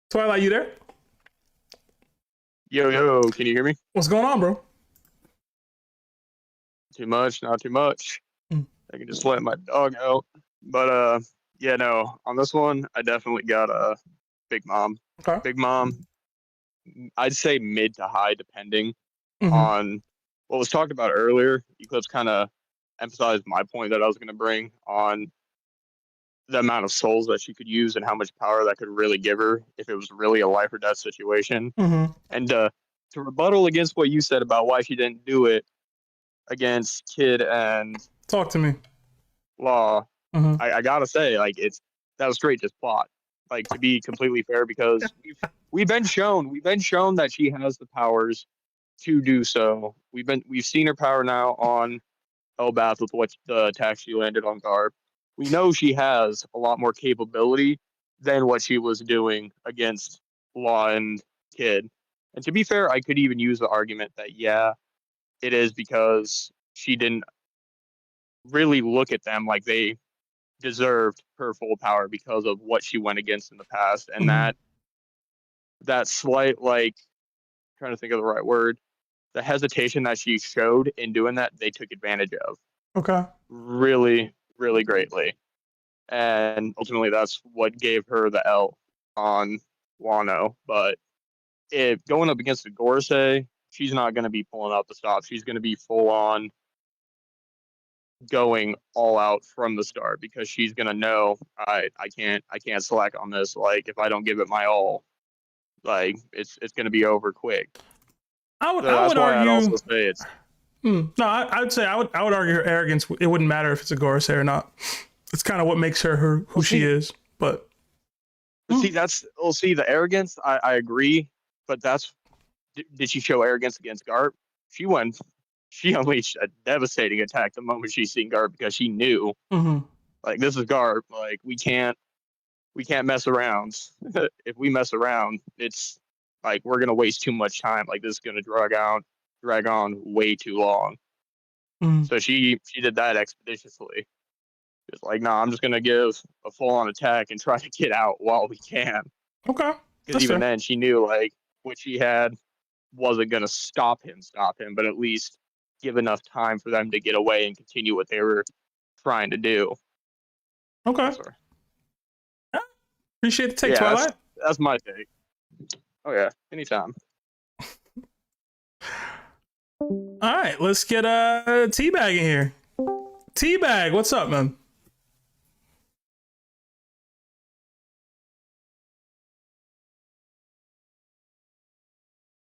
Twilight, you there? Yo, can you hear me? What's going on, bro? Too much, not too much. I can just let my dog out. But yeah, no, on this one, I definitely got Big Mom. Okay. Big Mom, I'd say mid to high, depending Mhm. on what was talked about earlier. Eclipse kind of emphasized my point that I was going to bring on the amount of souls that she could use and how much power that could really give her if it was really a life or death situation. Mhm. And to rebuttal against what you said about why she didn't do it against Kid and Talk to me. Law, Mhm. I gotta say, like, that was straight just plot. Like, to be completely fair, because we've been shown that she has the powers to do so. We've seen her power now on Elbath with what the attack she landed on Garb. We know she has a lot more capability than what she was doing against Law and Kid. And to be fair, I could even use the argument that, yeah, it is because she didn't really look at them like they deserved her full power because of what she went against in the past. And that slight, like, trying to think of the right word, the hesitation that she showed in doing that, they took advantage of Okay. really, really greatly. And ultimately, that's what gave her the L on Wano. But if going up against the Gorsei, she's not going to be pulling out the stop. She's going to be full on going all out from the start because she's going to know I can't slack on this. Like, if I don't give it my all, like it's going to be over quick. I would I'd argue. also say it's No, I would say I would argue her arrogance. It wouldn't matter if it's a Gorsei or not. It's kind of what makes her who she is. But see, the arrogance. I agree, but did she show arrogance against Garp? She unleashed a devastating attack the moment she seen Garp because she knew, like, this is Garp. Like, we can't mess around. If we mess around, it's like we're gonna waste too much time. Like, this is gonna drag on way too long. So she did that expeditiously. It's like, no, I'm just gonna give a full on attack and try to get out while we can. Okay. Because even then, she knew like what she had wasn't gonna stop him, but at least give enough time for them to get away and continue what they were trying to do. Okay. Appreciate the take, yeah, Twilight. That's my take. Oh yeah, anytime. All right, let's get Teabag in here. Teabag, what's up, man?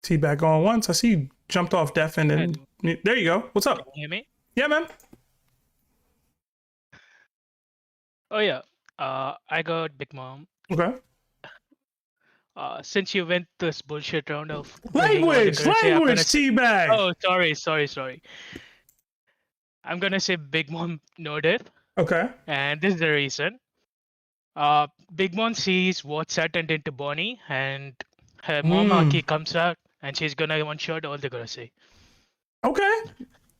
Teabag going once. I see you jumped off Def and then there you go. What's up? Can you hear me? Yeah, man. Oh yeah. I got Big Mom. Okay. Since you went this bullshit round of language, Teabag. Oh, sorry. I'm gonna say Big Mom no diff. Okay. And this is the reason. Big Mom sees what Saturn did to Bonnie, and her mom Aki comes out, and she's gonna one shot all the Gorsei. Okay.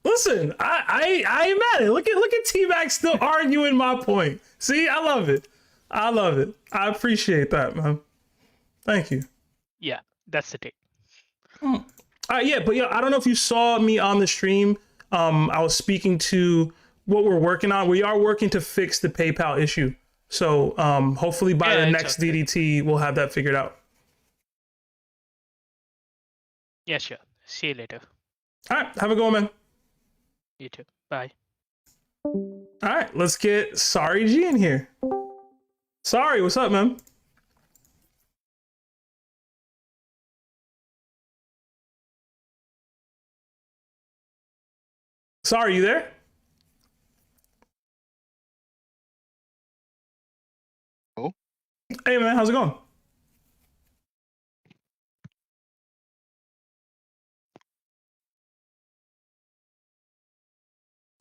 Listen, I ain't mad at it. Look at Teabag still arguing my point. See, I love it. I appreciate that, man. Thank you. Yeah, that's the take. Yeah, but I don't know if you saw me on the stream. I was speaking to what we're working on. We are working to fix the PayPal issue. So hopefully by the next DDT, we'll have that figured out. Yeah, sure. See you later. All right, have a good one, man. You too. Bye. All right, let's get Sorry G in here. Sorry, what's up, man? Sorry, you there? Oh. Hey, man, how's it going?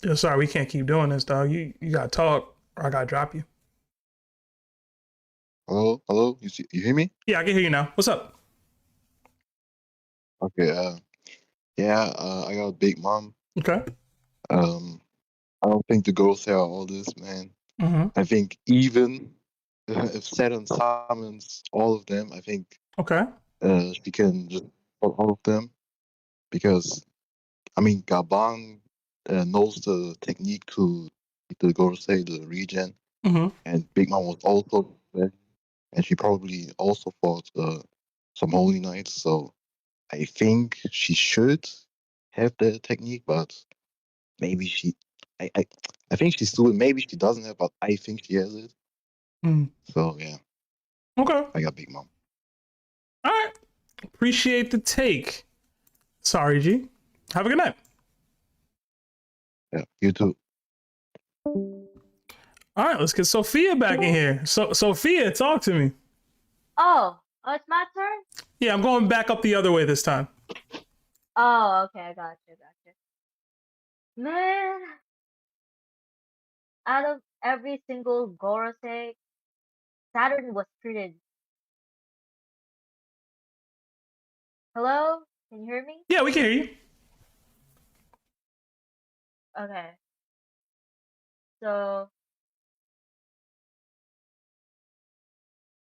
Yo, sorry, we can't keep doing this, dog. You gotta talk, or I gotta drop you. Hello. You hear me? Yeah, I can hear you now. What's up? Okay. I got a Big Mom. Okay. I don't think the girls say all this, man. Mm-hmm. I think even if Saturn summons all of them, I think she can just put all of them because I mean Gabon knows the technique to go say the regen, and Big Mom was also there. and she probably also fought some Holy Knights. So I think she should have the technique, but maybe I think she's still. Maybe she doesn't have, but I think she has it. So yeah. Okay. I got Big Mom. All right. Appreciate the take. Sorry, G. Have a good night. Yeah, you too. All right, let's get Sophia back in here. So, Sophia, talk to me. Oh, it's my turn? Yeah, I'm going back up the other way this time. Oh, okay, I got you. Man, out of every single Gorosei, Saturn was treated. Hello? Can you hear me? Yeah, we can hear you. Okay. So,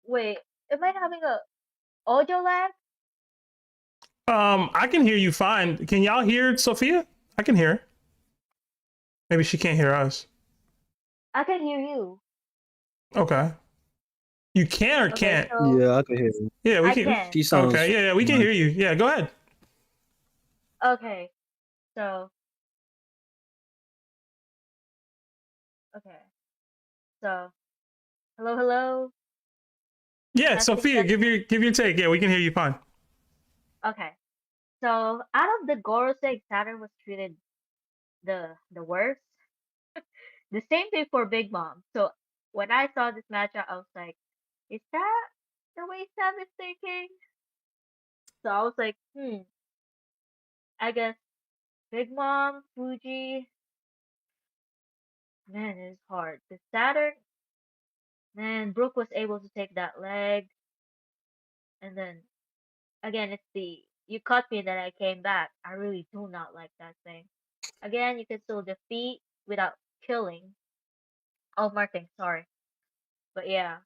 wait, am I having a audio lag? I can hear you fine. Can y'all hear Sophia? I can hear her. Maybe she can't hear us. I can hear you. Okay. You can or Okay, can't? so Yeah, I can hear you. Yeah, we I can. can. She sounds Okay, yeah, we can fine. hear you. Yeah, go ahead. Okay, so hello. Yeah, Testing, Sophia, give your take. Yeah, we can hear you fine. Okay, so out of the Gorosei, Saturn was treated the worst. The same thing for Big Mom. So when I saw this matchup, I was like, is that the way Sam is thinking? So I was like, I guess Big Mom, Fuji, man, it's hard. The Saturn, man, Brooke was able to take that leg, and then again, it's the you cut me, then I came back. I really do not like that thing. Again, you can still defeat without killing. Oh, Martin, sorry, but yeah,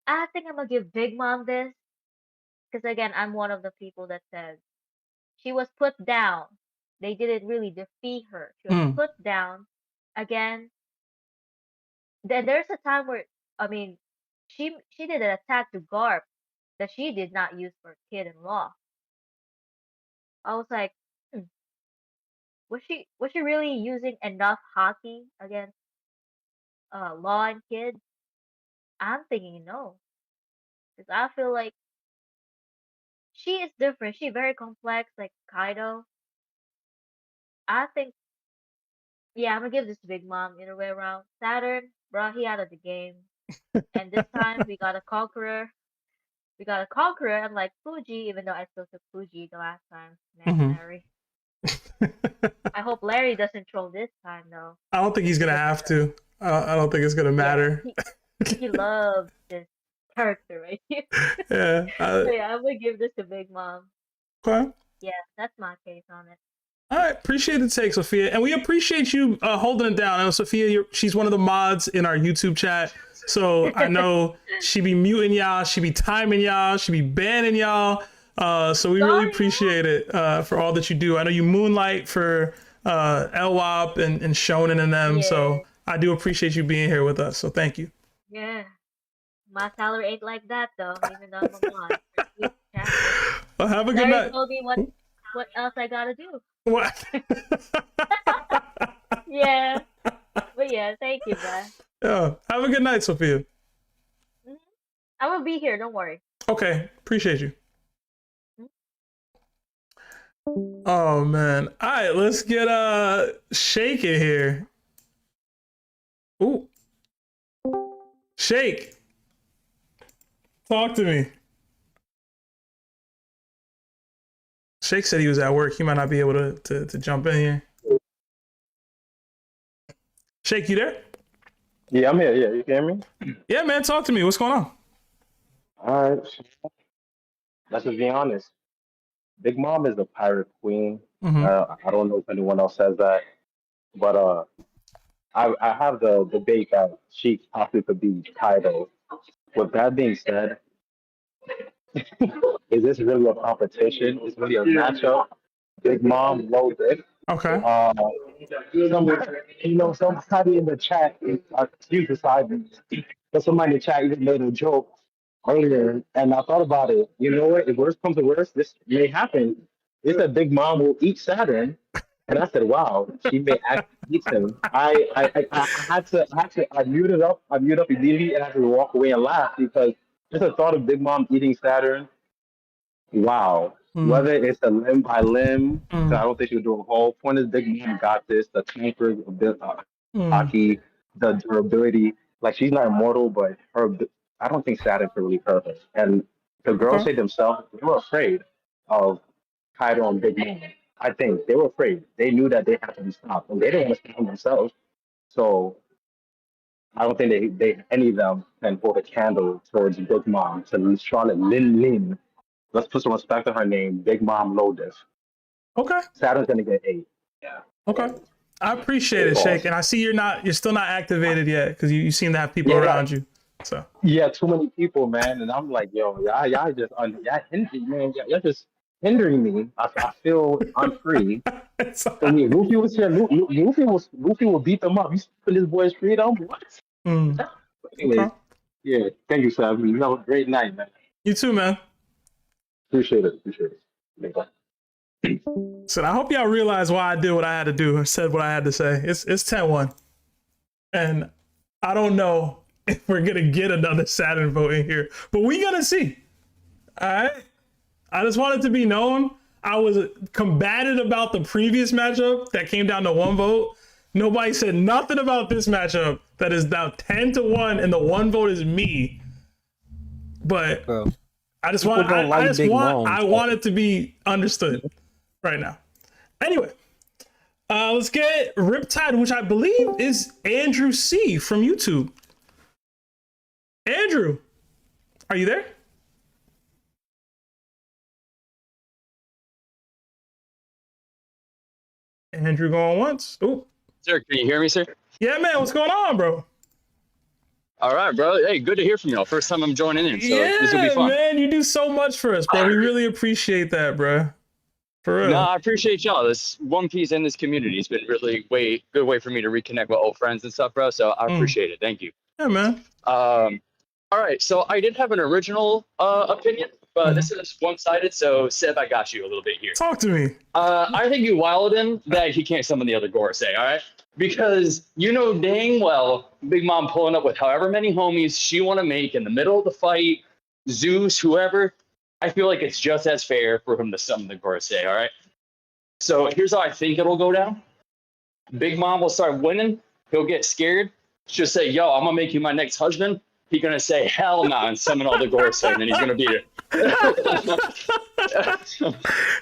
I think I'm gonna give Big Mom this because again, I'm one of the people that says she was put down. They didn't really defeat her. She was put down. Again, then there's a time where I mean, she did an attack to Garp that she did not use for kid-in-law. I was like, was she really using enough hockey against Law and Kid? I'm thinking no, because I feel like she is different. She very complex, like Kaido. I think yeah, I'm gonna give this to Big Mom either way around. Saturn, bro, he out of the game. And this time we got a conqueror. We got a conqueror, unlike Fuji, even though I still took Fuji the last time. Man, Larry. I hope Larry doesn't troll this time though. I don't think he's gonna have to. I don't think it's gonna matter. He loves this character right here. Yeah. So yeah, I'm gonna give this to Big Mom. Okay. Yeah, that's my case on it. All right, appreciate the take, Sophia, and we appreciate you holding it down. I know Sophia, she's one of the mods in our YouTube chat, so I know she be muting y'all, she be timing y'all, she be banning y'all. So we really appreciate it for all that you do. I know you moonlight for LWAP and Shonen and them, so I do appreciate you being here with us. So thank you. Yeah, my salary ain't like that though, even though I'm a mod. Well, have a good Larry night. told me what else I gotta do. What? Yeah, but yeah, thank you, man. Yeah, have a good night, Sophia. I will be here. Don't worry. Okay, appreciate you. Oh man. All right, let's get Shake in here. Ooh. Shake. Talk to me. Shake said he was at work. He might not be able to jump in here. Shake, you there? Yeah, I'm here. Yeah, you can hear me? Yeah, man, talk to me. What's going on? All right. Let's just be honest. Big Mom is the pirate queen. I don't know if anyone else says that, but I have the debate that she possibly could be Kaido. With that being said, is this really a competition? Is really a matchup? Big Mom, low diff. Okay. Somebody in the chat, excuse the silence, but somebody in the chat even made a joke earlier, and I thought about it. You know what? If worst comes to worst, this may happen. They said Big Mom will eat Saturn, and I said, "Wow, she may actually eat him." I I muted up. I muted up immediately, and I had to walk away and laugh because just the thought of Big Mom eating Saturn. Wow. Whether it's a limb by limb, 'cause I don't think she would do a whole. Point is, Big Mom got this. The tanker, hockey, the durability. Like she's not immortal, but I don't think Saturn could really hurt her. And the girls say themselves, they were afraid of Kaido and Big Mom. I think they were afraid. They knew that they had to be stopped, and they didn't want to stop themselves. So I don't think they any of them can hold a candle towards Big Mom to Charlotte Lin. Let's put some respect on her name, Big Mom Low Diff. Okay. Saturn's gonna get 8. Yeah. Okay. I appreciate it, Shake, and I see you're still not activated yet because you seem to have people around you. So yeah, too many people, man, and I'm like, yo, y'all just y'all just hindering me. I feel unfree. I mean, Luffy was here. Luffy will beat them up. You put this boy's freedom. What? Anyway, yeah. Thank you, Sam. You have a great night, man. You too, man. Appreciate it. So I hope y'all realize why I did what I had to do and said what I had to say. It's 10-1. And I don't know if we're going to get another Saturn vote in here, but we going to see. All right? I just want it to be known. I was combated about the previous matchup that came down to 1 vote. Nobody said nothing about this matchup that is now 10-1 and the 1 vote is me. But I just want it to be understood right now. Anyway, let's get Riptide, which I believe is Andrew C from YouTube. Andrew, are you there? Andrew going once. Ooh. Sir, can you hear me, sir? Yeah, man. What's going on, bro? All right, bro. Hey, good to hear from y'all. First time I'm joining in, so this will be fun. Man, you do so much for us, bro. We really appreciate that, bro. For real. No, I appreciate y'all. This One Piece in this community has been really good way for me to reconnect with old friends and stuff, bro. So I appreciate it. Thank you. Yeah, man. All right, so I did have an original opinion, but this is one-sided. So Seb, I got you a little bit here. Talk to me. I think you wilded him that he can't summon the other Gorosei. All right. Because you know dang well Big Mom pulling up with however many homies she want to make in the middle of the fight, Zeus, whoever, I feel like it's just as fair for him to summon the Gorosei, all right? So here's how I think it'll go down. Big Mom will start winning. He'll get scared. She'll say, yo, I'm going to make you my next husband. He's going to say, hell no, and summon all the Gorosei, and then he's going to beat it.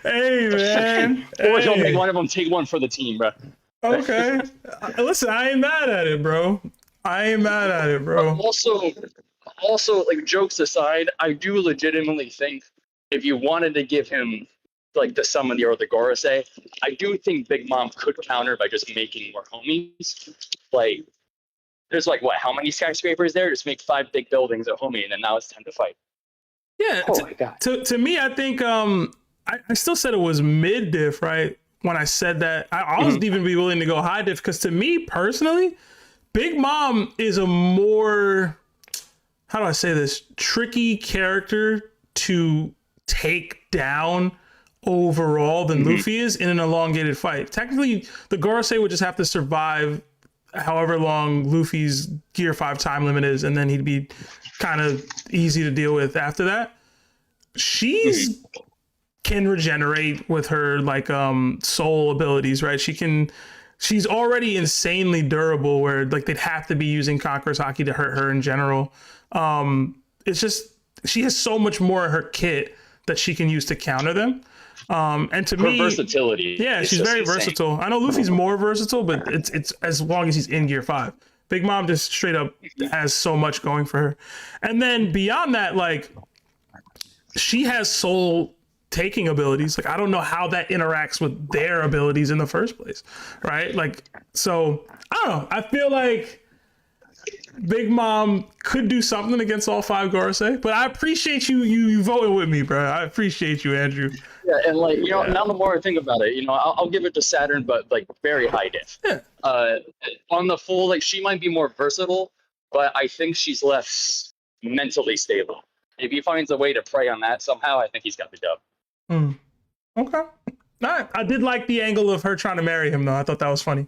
Hey, man. Or he'll make one of them take one for the team, bro. Okay. Listen, I ain't mad at it, bro. Also, like, jokes aside, I do legitimately think if you wanted to give him like the summon or the Gorosei, I do think Big Mom could counter by just making more homies. Like, there's like how many skyscrapers there? Just make 5 big buildings a homie, and then now it's time to fight. Yeah. My God. To me, I think I still said it was mid diff, right? When I said that, I was even be willing to go high diff because to me personally, Big Mom is a more, how do I say this, tricky character to take down overall than Luffy is in an elongated fight. Technically, the Gorosei would just have to survive however long Luffy's Gear 5 time limit is, and then he'd be kind of easy to deal with after that. She's can regenerate with her like soul abilities, right? She's already insanely durable where like they'd have to be using Conqueror's Haki to hurt her in general. It's just she has so much more in her kit that she can use to counter them. And to me, versatility. Yeah, she's very versatile. I know Luffy's more versatile, but it's as long as he's in Gear 5. Big Mom just straight up has so much going for her. And then beyond that, like she has soul taking abilities. Like I don't know how that interacts with their abilities in the first place, right? Like, so I don't know. I feel like Big Mom could do something against all 5 Gorosei, but I appreciate you voting with me, bro. I appreciate you, Andrew. Yeah, and like now the more I think about it, I'll give it to Saturn, but like very high diff. Yeah. On the full, like she might be more versatile, but I think she's less mentally stable. If he finds a way to prey on that somehow, I think he's got the dub. Okay. All right. I did like the angle of her trying to marry him, though. I thought that was funny.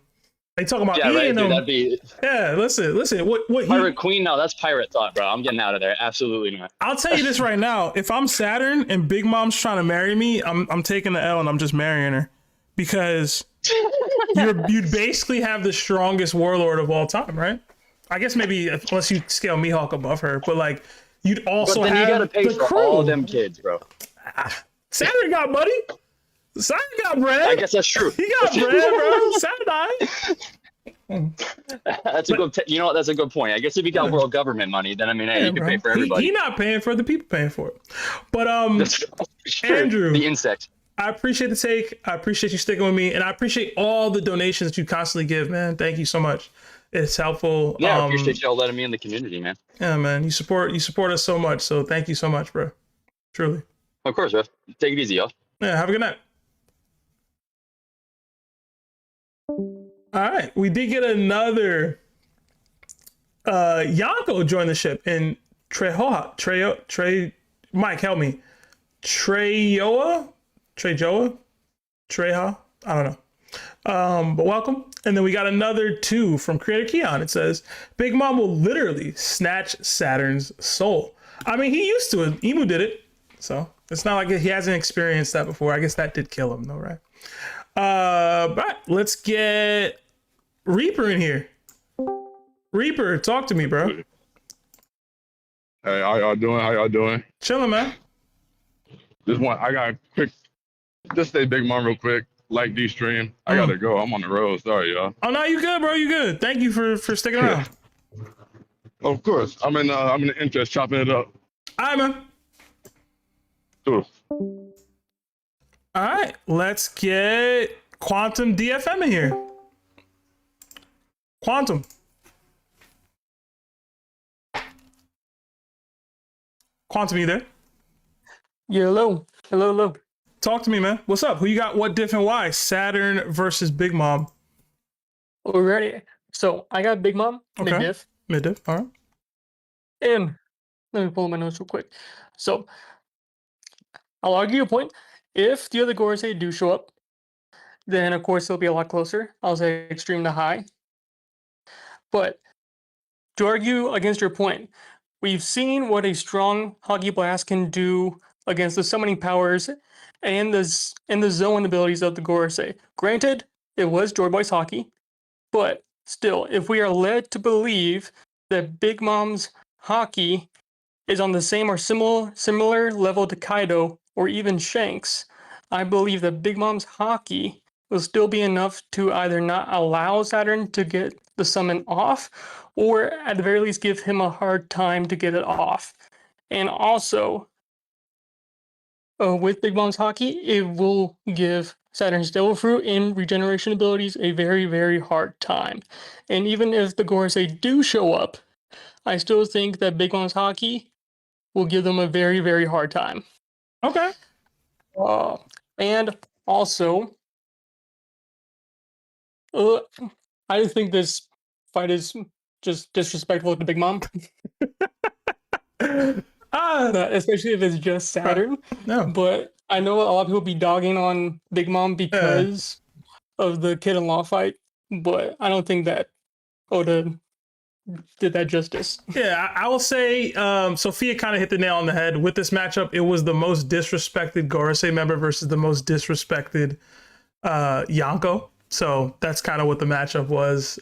They talking about Dude, that'd be listen. What Pirate Queen? No, that's pirate thought, bro. I'm getting out of there. Absolutely not. I'll tell you this right now. If I'm Saturn and Big Mom's trying to marry me, I'm taking the L and I'm just marrying her, because you'd basically have the strongest warlord of all time, right? I guess maybe unless you scale Mihawk above her, but like you'd also but then have you gotta pay the for crew. all them kids, bro. Saturn got money. Saturn got bread. I guess that's true. He got bread, bro. Saturn. That's a good. You know what? That's a good point. I guess if you got world government money, then I mean, hey, you can pay for everybody. He not paying for it, the people paying for it. But Sure. Andrew, the insect. I appreciate the take. I appreciate you sticking with me, and I appreciate all the donations that you constantly give, man. Thank you so much. It's helpful. Yeah, I appreciate y'all letting me in the community, man. Yeah, man. You support us so much. So thank you so much, bro. Truly. Of course, bro. Take it easy, y'all. Yeah, have a good night. All right, we did get another Yonko join the ship, and Mike, help me. Trejoa, I don't know. But welcome. And then we got another 2 from Creator Keon. It says, Big Mom will literally snatch Saturn's soul. I mean, he used to it. Emu did it. So it's not like he hasn't experienced that before. I guess that did kill him though, right? But let's get Reaper in here. Reaper, talk to me, bro. Hey, how y'all doing? Chilling, man. I got a quick, just say Big Mom real quick. Like D stream. I gotta go. I'm on the road. Sorry, y'all. Oh no, you good, bro. You good. Thank you for sticking around. Of course. I'm in the interest chopping it up. All right, man. Cool. All right, let's get Quantum DFM in here. Quantum. Quantum, you there? Yeah, hello. Talk to me, man. What's up? Who you got? What diff and why? Saturn versus Big Mom. We're ready. So I got Big Mom, Okay. mid-diff. Mid-diff, all right. And let me pull my notes real quick. So I'll argue a point. If the other Gorosei do show up, then of course it'll be a lot closer. I'll say extreme to high. But to argue against your point, we've seen what a strong Hockey Blast can do against the summoning powers and the zone abilities of the Gorosei. Granted, it was Joy Boy's Hockey, but still, if we are led to believe that Big Mom's Hockey is on the same or similar level to Kaido or even Shanks, I believe that Big Mom's Hockey will still be enough to either not allow Saturn to get the summon off, or at the very least give him a hard time to get it off. And also, with Big Mom's Hockey, it will give Saturn's Devil Fruit and regeneration abilities a very, very hard time. And even if the Gorosei do show up, I still think that Big Mom's Hockey will give them a very, very hard time. Okay. And also, I just think this fight is just disrespectful to Big Mom. Especially if it's just Saturn. No. But I know a lot of people be dogging on Big Mom because of the Kid in Law fight, but I don't think that Oda did that justice. Yeah, I will say Sophia kind of hit the nail on the head. With this matchup, it was the most disrespected Gorosei member versus the most disrespected Yonko. So that's kind of what the matchup was.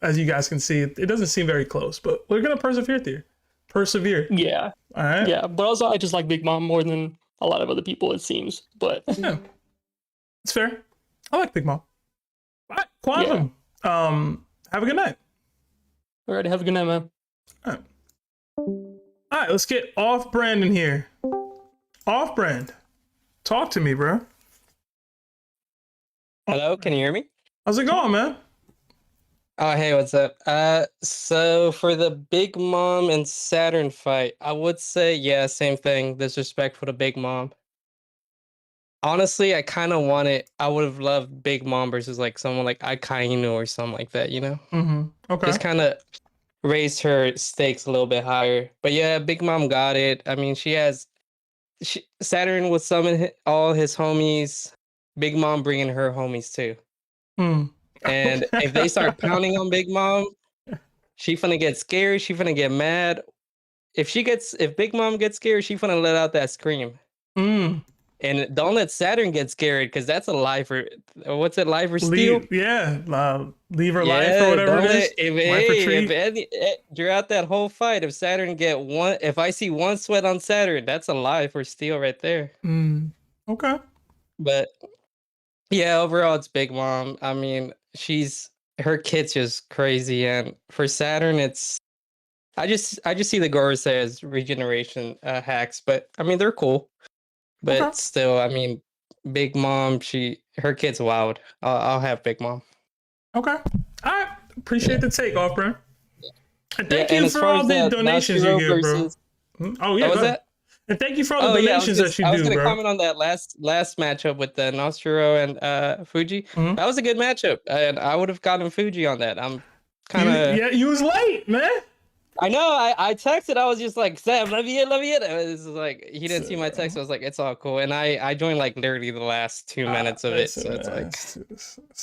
As you guys can see, it doesn't seem very close, but we're going to persevere. Yeah. All right. Yeah, but also I just like Big Mom more than a lot of other people, it seems. But yeah, it's fair. I like Big Mom. All right, Quantum. Yeah. Have a good night. All right, have a good night, man. All right, let's get Off-Brand in here. Off-Brand, talk to me, bro. Hello, can you hear me? How's it going, man? Oh, hey, what's up? So for the Big Mom and Saturn fight, I would say, yeah, same thing. Disrespectful to Big Mom. Honestly, I kind of I would have loved Big Mom versus like someone like Akainu or something like that, you know? Mm-hmm. Okay. Just kind of raised her stakes a little bit higher. But yeah, Big Mom got it. I mean, Saturn would summon all his homies. Big Mom bringing her homies too. And if they start pounding on Big Mom, she finna get scared. She finna get mad. If Big Mom gets scared, she finna let out that scream. And don't let Saturn get scared, because that's a life or what's it, life or steal? Leave her life or whatever it is. Throughout that whole fight, if Saturn if I see one sweat on Saturn, that's a life or steal right there. Okay. But yeah, overall it's Big Mom. I mean, her kid's just crazy, and for Saturn, I just see the Gorosei as regeneration hacks, but I mean they're cool. But still, I mean, Big Mom, her kid's wild. I'll have Big Mom. Okay. I appreciate the take, Offbrand. And thank you for all the donations you give, bro. Oh, yeah. What was that? And thank you for all the donations that you do, bro. I was going to comment on that last matchup with the Nusjuro and Fuji. That was a good matchup, and I would have gotten Fuji on that. I'm kind of... Yeah, you was late, man. I know. I texted. I was just like, Sam, let me in. It was like, he didn't see my text. I was like, it's all cool. And I joined like literally the last 2 minutes of it. So it's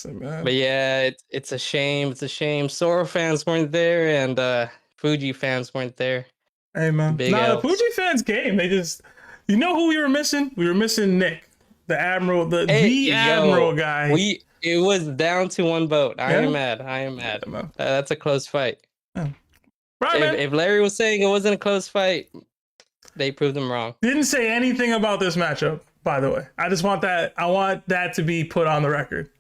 like, but yeah, it's a shame. It's a shame. Sora fans weren't there, and Fuji fans weren't there. Hey, man. The Fuji fans came. They just, you know who we were missing? We were missing Nick, the Admiral, the Admiral guy. It was down to one vote. I am mad. That's a close fight. Right, if Larry was saying it wasn't a close fight, they proved him wrong. Didn't say anything about this matchup, by the way. I just want that. I want that to be put on the record.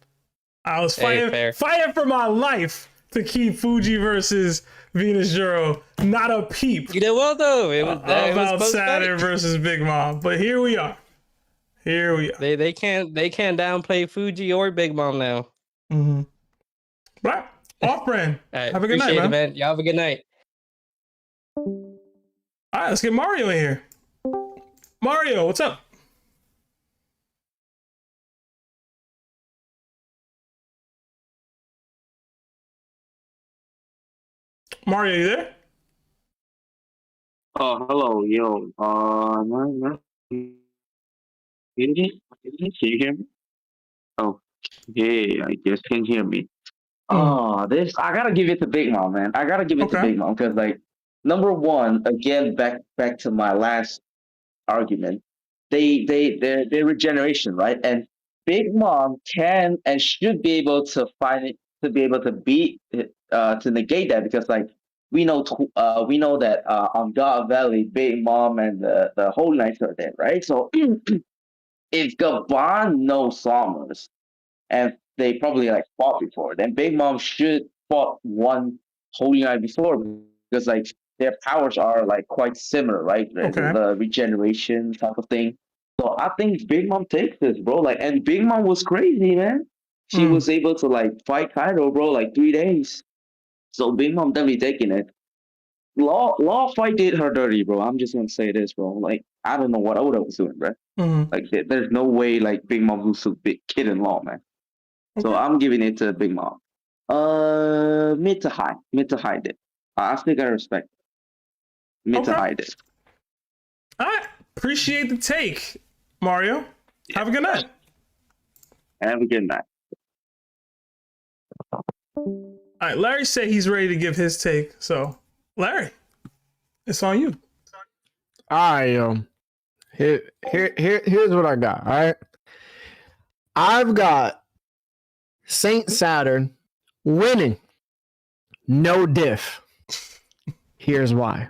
I was fighting for my life to keep Fuji versus Venus Juro. Not a peep. You did well though. It was about Saturn versus Big Mom. But here we are. They can't downplay Fuji or Big Mom now. Right. Off-brand. Right, have a good night, man. Y'all have a good night. All right, let's get Mario in here. Mario, what's up? Mario, you there? Oh, hello, yo. No. Can you hear me? Oh, yeah, I guess can hear me. I gotta give it to Big Mom, man. I gotta give it to Big Mom because, like, number one, again, back to my last argument, their regeneration, right? And Big Mom can and should be able to find it, to be able to beat it, to negate that, because, like, we know that on God Valley, Big Mom and the Whole Knights are dead, right? So if Gabon knows Somers and they probably like fought before, then Big Mom should fought one Holy Knight before, because like their powers are like quite similar, right? The regeneration type of thing. So I think Big Mom takes this, bro. Like, and Big Mom was crazy, man. She was able to like fight Kaido, bro, like 3 days. So Big Mom definitely taking it. Law fight did her dirty, bro. I'm just gonna say this, bro. Like, I don't know what Oda was doing, bro. Like, there's no way like Big Mom lose to Big Kid in Law, man. So I'm giving it to Big Mom. Mid to high dip. I still gotta respect it. Mid to high dip. I appreciate the take, Mario. Have a good night. Have a good night. All right, Larry said he's ready to give his take. So, Larry, it's on you. All right, yo. Here's what I got. All right, I've got Saint Saturn winning, no diff. Here's why.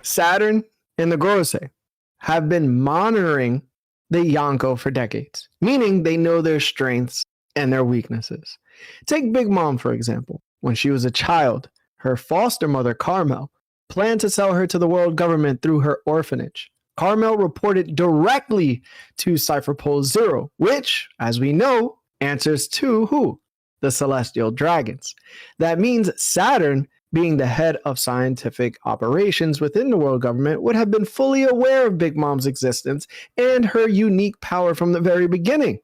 Saturn and the Gorosei have been monitoring the Yonko for decades, meaning they know their strengths and their weaknesses. Take Big Mom, for example. When she was a child, her foster mother, Carmel, planned to sell her to the world government through her orphanage. Carmel reported directly to Cypher Pole Zero, which, as we know, answers to who? The Celestial Dragons. That means Saturn, being the head of scientific operations within the world government, would have been fully aware of Big Mom's existence and her unique power from the very beginning.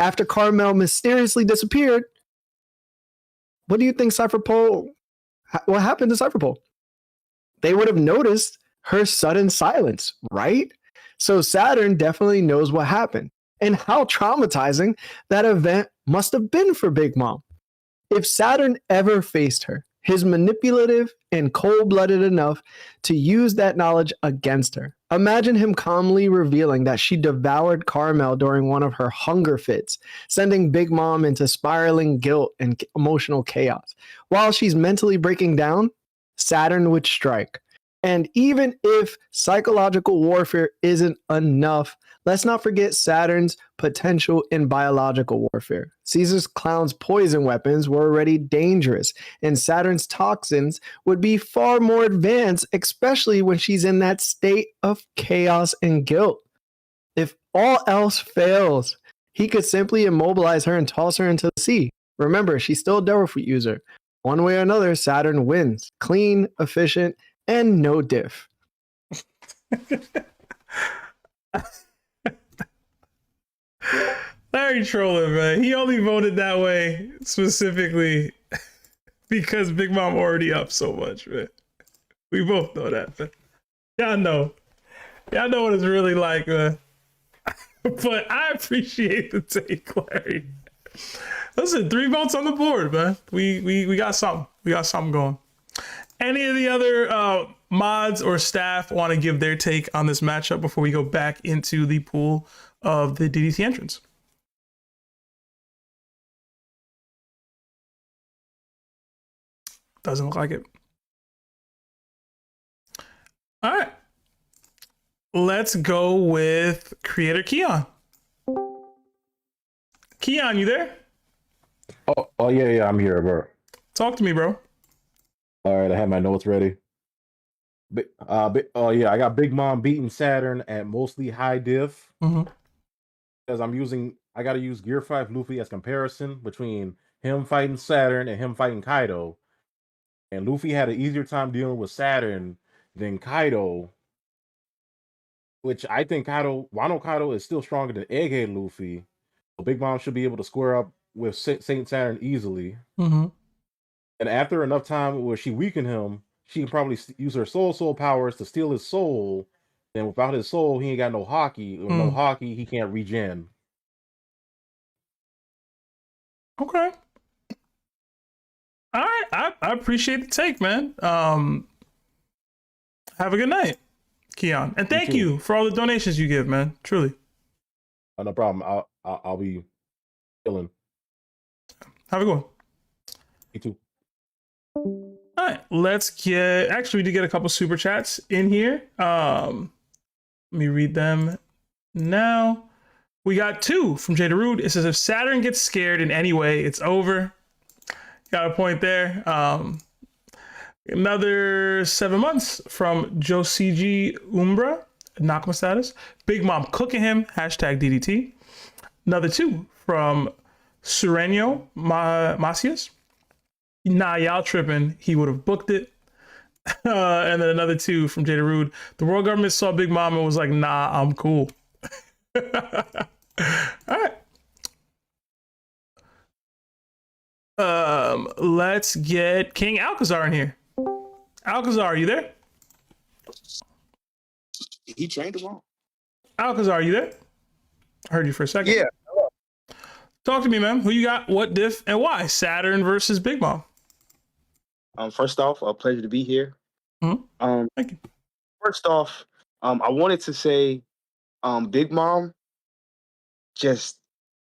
After Carmel mysteriously disappeared, what do you think what happened to Cypher Pole? They would have noticed her sudden silence, right? So Saturn definitely knows what happened and how traumatizing that event must have been for Big Mom. If Saturn ever faced her, he's manipulative and cold-blooded enough to use that knowledge against her. Imagine him calmly revealing that she devoured Carmel during one of her hunger fits, sending Big Mom into spiraling guilt and emotional chaos. While she's mentally breaking down, Saturn would strike. And even if psychological warfare isn't enough, let's not forget Saturn's potential in biological warfare. Caesar's clown's poison weapons were already dangerous, and Saturn's toxins would be far more advanced, especially when she's in that state of chaos and guilt. If all else fails, he could simply immobilize her and toss her into the sea. Remember, she's still a Devil Fruit user. One way or another, Saturn wins. Clean, efficient, and no diff. Larry trolling, man. He only voted that way specifically because Big Mom already up so much, man. We both know that, man. Y'all know what it's really like, man. But I appreciate the take, Larry. Listen, 3 votes on the board, man. We got something. We got something going. Any of the other mods or staff want to give their take on this matchup before we go back into the pool of the DDT entrants? Doesn't look like it. All right. Let's go with creator Keon. Keon, you there? Oh yeah, I'm here, bro. Talk to me, bro. All right, I have my notes ready. I got Big Mom beating Saturn at mostly high diff. Mm-hmm. Because I got to use Gear 5 Luffy as comparison between him fighting Saturn and him fighting Kaido. And Luffy had an easier time dealing with Saturn than Kaido, which I think Wano Kaido is still stronger than Egghead Luffy. So Big Mom should be able to square up with Saint Saturn easily. Mm-hmm. And after enough time where she weakened him, she can probably use her soul powers to steal his soul. And without his soul, he ain't got no hockey. With no hockey, he can't regen. Okay. All right. I appreciate the take, man. Have a good night, Keon. And thank you for all the donations you give, man. Truly. Oh, no problem. I'll be chilling. Have a good one. You too. All right, actually we did get a couple super chats in here. Let me read them now. We got 2 from Jada Rude. It says, if Saturn gets scared in any way, it's over. Got a point there. Another 7 months from Josiji Umbra, Nakama status. Big Mom cooking him, #DDT. Another 2 from Sureño Macias. Nah, y'all tripping. He would have booked it. And then another 2 from Jada Rude. The world government saw Big Mom and was like, nah, I'm cool. All right. Let's get King Alcazar in here. Alcazar, are you there? He trained him wrong. Alcazar, are you there? I heard you for a second. Yeah. Talk to me, man. Who you got? What diff and why? Saturn versus Big Mom. First off, a pleasure to be here. Mm-hmm. Thank you. First off, I wanted to say, Big Mom, just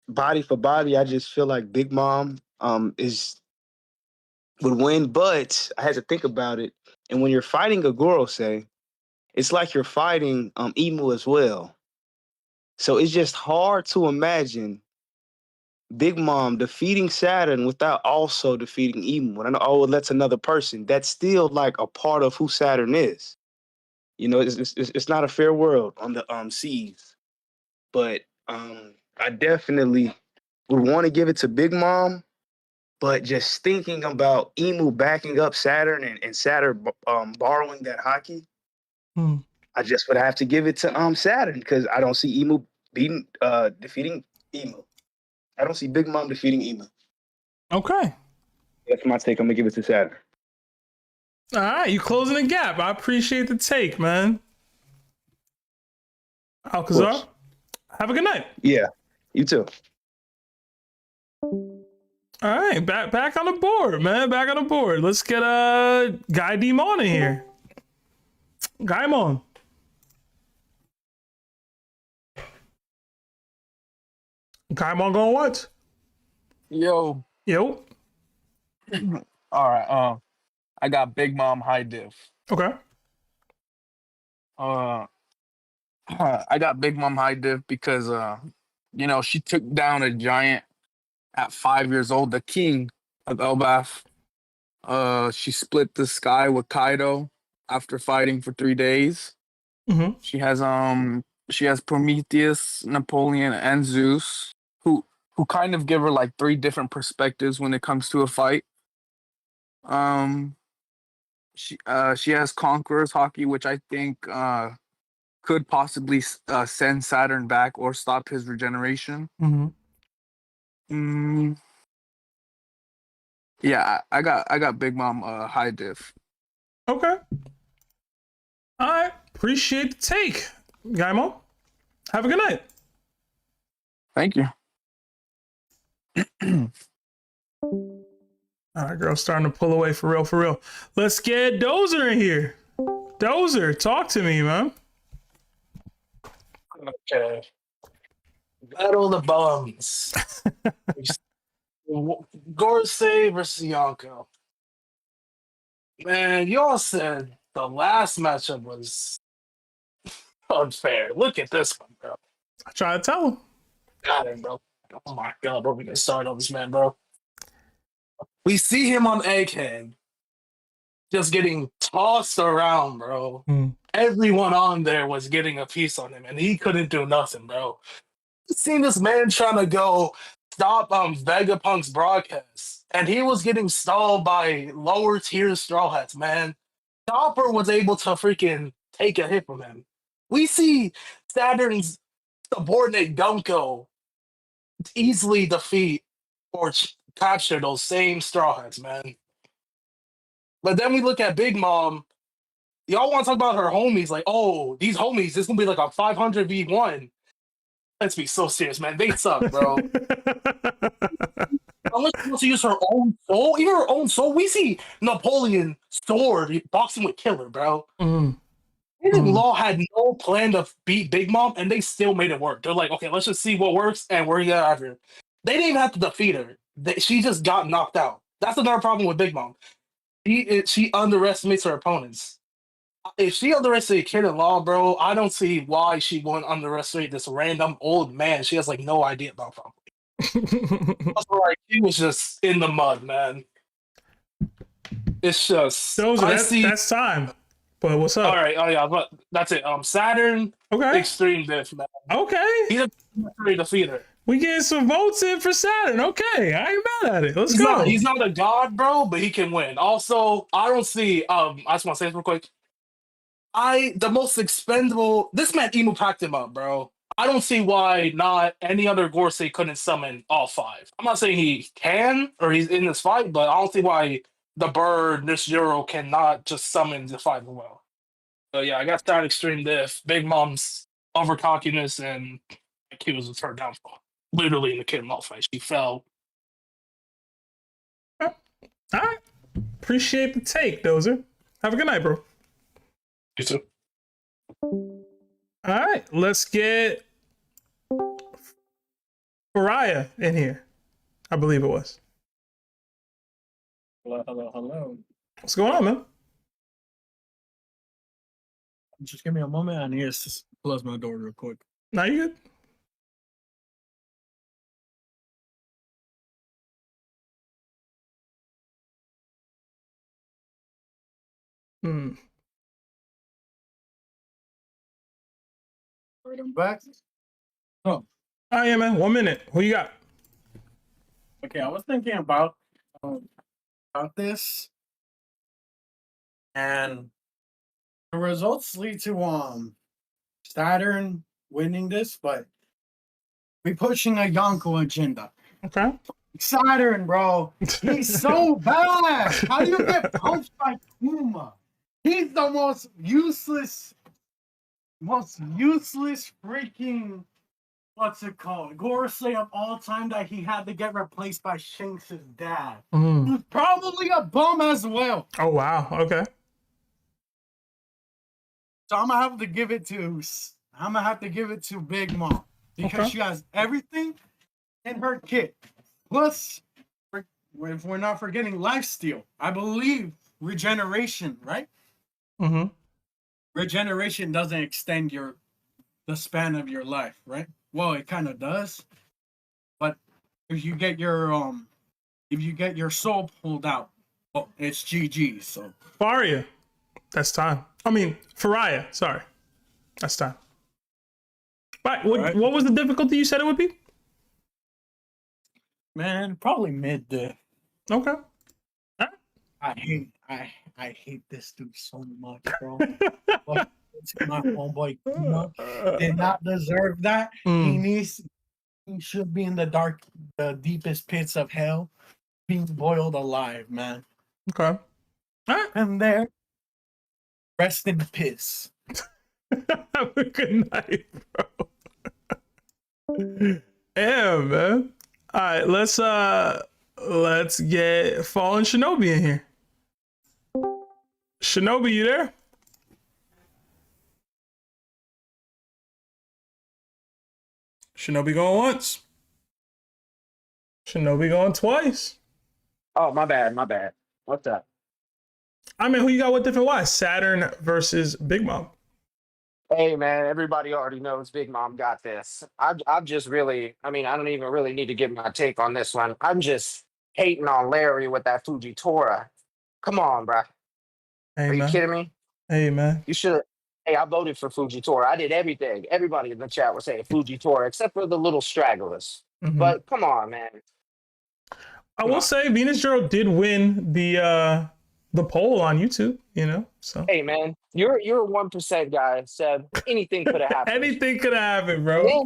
body for body, I just feel like Big Mom would win, but I had to think about it. And when you're fighting a Gorosei, it's like you're fighting Emu as well. So it's just hard to imagine Big Mom defeating Saturn without also defeating Emu. And I know, oh, that's another person. That's still like a part of who Saturn is. You know, it's not a fair world on the seas. But I definitely would want to give it to Big Mom. But just thinking about Emu backing up Saturn and Saturn borrowing that hockey, I just would have to give it to Saturn because I don't see Emu defeating Emu. I don't see Big Mom defeating Emu. Okay. That's my take. I'm gonna give it to Saturn. All right, you closing the gap. I appreciate the take, man. Alcazar, have a good night. Yeah, you too. All right, back on the board, man. Back on the board. Let's get Guy Demon in here. Guy Mon. Guy Mon going what? Yo. Yo. All right. I got Big Mom high diff. Okay. I got Big Mom high diff because she took down a giant at 5 years old, the king of Elbaf. She split the sky with Kaido after fighting for 3 days. Mm-hmm. She has Prometheus, Napoleon, and Zeus, who kind of give her like 3 different perspectives when it comes to a fight. She has Conqueror's Hockey, which I think could possibly send Saturn back or stop his regeneration. Mm-hmm. Yeah, I got Big Mom high diff. Okay. All right. Appreciate the take, Gaimo. Have a good night. Thank you. All right, girl, starting to pull away for real, for real. Let's get Dozer in here. Dozer, talk to me, man. Okay. Battle of the Bums. Gorsey versus Yonko. Man, y'all said the last matchup was unfair. Look at this one, bro. I try to tell him. Got him, bro. Oh my god, bro. We can start on this man, bro. We see him on Egghead just getting tossed around, bro. Everyone on there was getting a piece on him, and he couldn't do nothing, bro. Seen this man trying to go stop Vegapunk's broadcast, and he was getting stalled by lower tier Straw Hats, man. Chopper was able to freaking take a hit from him. We see Saturn's subordinate Gunko easily defeat or capture those same Straw Hats, man. But then we look at Big Mom. Y'all want to talk about her homies, like, oh, these homies, this is gonna be like a 500v1. Let's be so serious, man. They suck, bro. Unless she wants to use her own soul, even her own soul. We see Napoleon sword boxing with Killer, bro. Law had no plan to beat Big Mom, and they still made it work. They're like, okay, let's just see what works, and we're gonna get out of here. They didn't even have to defeat her. She just got knocked out. That's another problem with Big Mom. She underestimates her opponents. If she underestimated Kid and Law, bro, I don't see why she wouldn't underestimate this random old man. She has like no idea about probably. Also, like, he was just in the mud, man. It's just that's time. But what's up? All right, oh yeah, but that's it. Saturn, extreme diff, man. Okay, he's a defeater. We getting some votes in for Saturn. Okay, I ain't mad at it. Let's go. He's not a god, bro, but he can win. Also, I don't see. I just want to say this real quick. The most expendable. This man emo packed him up, bro. I don't see why not any other Gorsey couldn't summon all 5. I'm not saying he can or he's in this fight, but I don't see why the bird Nusjuro cannot just summon the 5 as well. So yeah, I got that extreme diff. Big Mom's overcockiness and he was her downfall. Literally in the Kid and Law fight, she fell. All right, appreciate the take, Dozer. Have a good night, bro. You too. All right, let's get Pariah in here. I believe it was. Hello. What's going on, man? Just give me a moment. I need to close my door real quick. Now you good? Alright, I'm back. Oh. Oh yeah, man. 1 minute. Who you got? Okay, I was thinking about this, and the results lead to Saturn winning this, but we pushing a Yonko agenda. Okay. Saturn, bro. He's so bad. How do you get punched by Kuma? He's the most useless freaking, what's it called? Gorosei of all time that he had to get replaced by Shanks' dad. Who's probably a bum as well. Oh, wow. Okay. So I'm gonna have to give it to Big Mom because she has everything in her kit. Plus, if we're not forgetting lifesteal, I believe regeneration, right? Mm-hmm. Regeneration doesn't extend the span of your life, right? Well, it kind of does, but if you get your soul pulled out, it's GG. So Faria, that's time. I mean, Faria, sorry, that's time. Right. What was the difficulty you said it would be? Man, probably mid diff. Okay. I hate this dude so much, bro. But my homeboy did not deserve that. He should be in the deepest pits of hell, being boiled alive, man. Okay. And there, rest in piss. Have a good night, bro. Damn, man. All right, let's get Fallen Shinobi in here. Shinobi, you there? Shinobi going once. Shinobi going twice. Oh, my bad. What's up? I mean, who you got with different wise? Saturn versus Big Mom. Hey, man, everybody already knows Big Mom got this. I'm just really, I don't even really need to give my take on this one. I'm just hating on Larry with that Fujitora. Come on, bro. Hey, Are you man. kidding me? Hey, man. You should. Hey, I voted for Fujitora. I did everything. Everybody in the chat was saying Fujitora, except for the little stragglers. But come on, man. I will say Nusjuro did win the poll on YouTube, so. Hey, man, you're a 1% guy, Seb. Anything could have happened. Anything could have happened, bro. Yeah.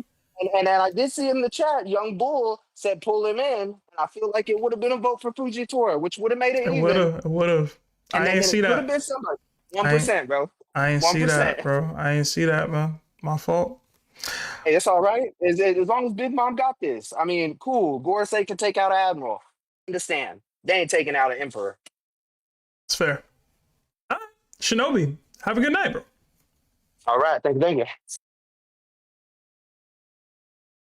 And I did see in the chat, Young Bull said pull him in. And I feel like it would have been a vote for Fujitora, which would have made it even. It would have. I ain't see that. Could have been somebody. 1%, bro. I ain't see that, bro. I ain't see that, man. My fault. Hey, it's all right. As long as Big Mom got this. I mean, cool. Gorosei can take out an Admiral. Understand. They ain't taking out an Emperor. It's fair. All right. Shinobi, have a good night, bro. All right. Thank you.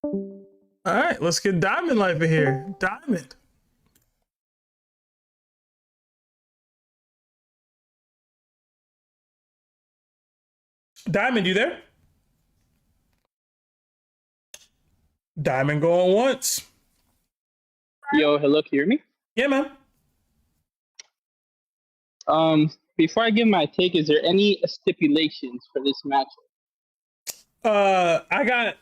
All right, let's get Diamond Life in here. Diamond. Diamond, you there? Diamond going once. Yo, hello, can you hear me? Yeah, man. Before I give my take, is there any stipulations for this match? I got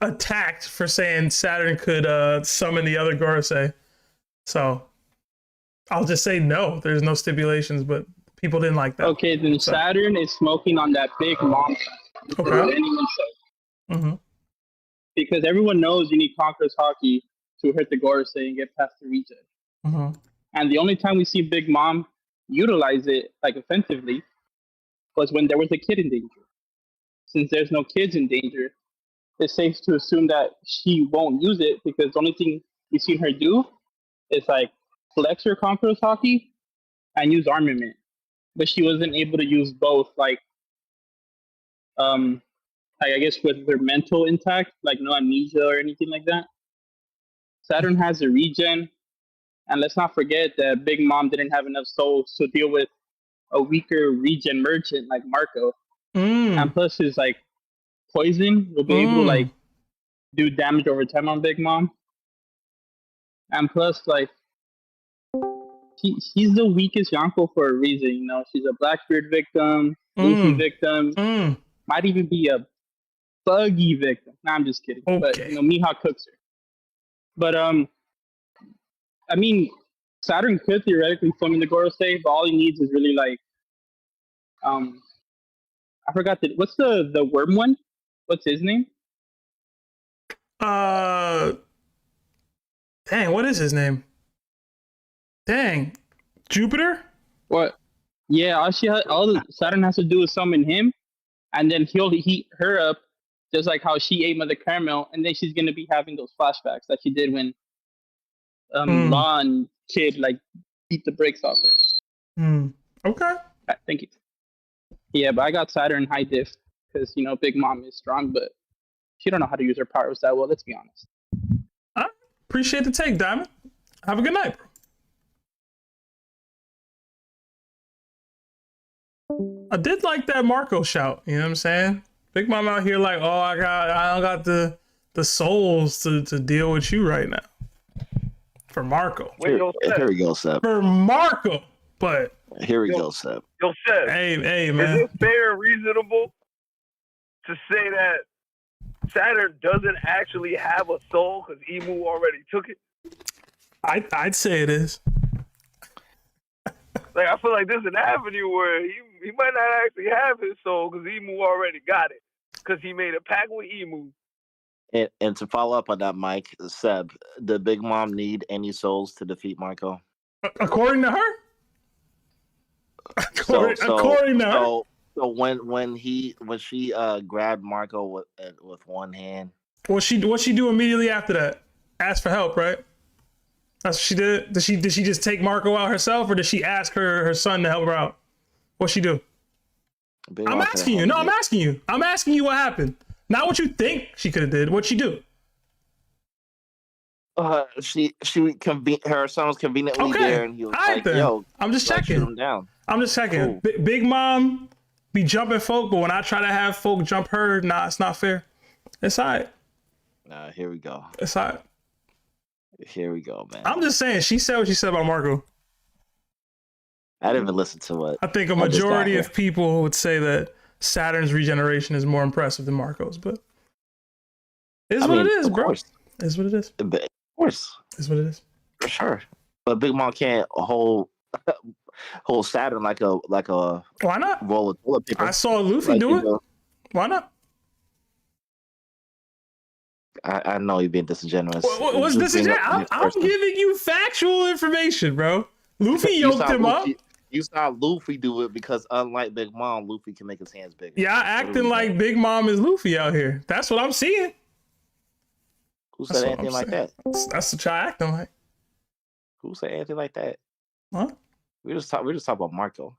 attacked for saying Saturn could summon the other Gorosei. So I'll just say no. There's no stipulations, but people didn't like that. Okay, then so. Saturn is smoking on that Big Mom. Okay. Anyone say. Because everyone knows you need Conqueror's Hockey to hurt the Gorosei and get past the region. And the only time we see Big Mom utilize it like offensively was when there was a kid in danger. Since there's no kids in danger, it's safe to assume that she won't use it because the only thing we've seen her do is like flex her Conqueror's Hockey and use armament. But she wasn't able to use both, like I guess with her mental intact, like no amnesia or anything like that. Saturn has a regen, and let's not forget that Big Mom didn't have enough souls to deal with a weaker regen merchant like Marco. And plus his like poison will be able to like do damage over time on Big Mom. And plus like she's the weakest Yonko for a reason, she's a Blackbeard victim, Luffy victim, might even be a Buggy victim. Nah, I'm just kidding. But Mihawk cooks her. But I mean, Saturn could theoretically summon the Gorosei, but all he needs is really like I forgot what's the worm one? What's his name? Dang, what is his name? Dang, Jupiter? What? Yeah, all Saturn has to do is summon him, and then he'll heat her up, just like how she ate Mother Caramel, and then she's gonna be having those flashbacks that she did when Law and Kid like beat the brakes off her. Okay. Thank you. Yeah, but I got Saturn high diff because Big Mom is strong, but she don't know how to use her powers that well. Let's be honest. I appreciate the take, Diamond. Have a good night, bro. I did like that Marco shout. You know what I'm saying? Big Mom out here like, oh, I don't got the souls to deal with you right now. For Marco. Here we go, Seb. For Marco, but here we go, Seb. Yo, Seb. Hey, man. Is it fair and reasonable to say that Saturn doesn't actually have a soul because Emu already took it? I'd say it is. Like, I feel like there's an avenue where he might not actually have his soul because Emu already got it because he made a pact with Emu. And to follow up on that, Mike, Seb, did Big Mom need any souls to defeat Marco? According to her? According to her. So when she grabbed Marco with one hand. What'd she do immediately after that? Ask for help, right? That's what she did. Did she just take Marco out herself, or did she ask her son to help her out? What'd she do? I'm asking you. No, I'm asking you. I'm asking you what happened. Not what you think she could have did. What'd she do? Her son was conveniently there, and he was like, then. "Yo, I'm just checking. Shoot him down." I'm just checking. Cool. Big Mom be jumping folk, but when I try to have folk jump her, nah, it's not fair. It's all right. Here we go. It's all right. Here we go, man. I'm just saying, she said what she said about Marco. I didn't even listen to it. I think a majority of people would say that Saturn's regeneration is more impressive than Marco's, but it's what it is, bro. It's what it is. Of course. It's what it is. For sure. But Big Mom can't hold Saturn like a why not? Roll of toilet paper. I saw Luffy do it. Why not? I know you're being disingenuous. What's disingenuous? I'm giving you factual information, bro. Luffy yoked him up. You saw Luffy do it because unlike Big Mom, Luffy can make his hands bigger. Yeah, acting like Big Mom is Luffy out here. That's what I'm seeing. Who said anything like that? That's what y'all acting like. Who said anything like that? Huh? We just talk about Marco.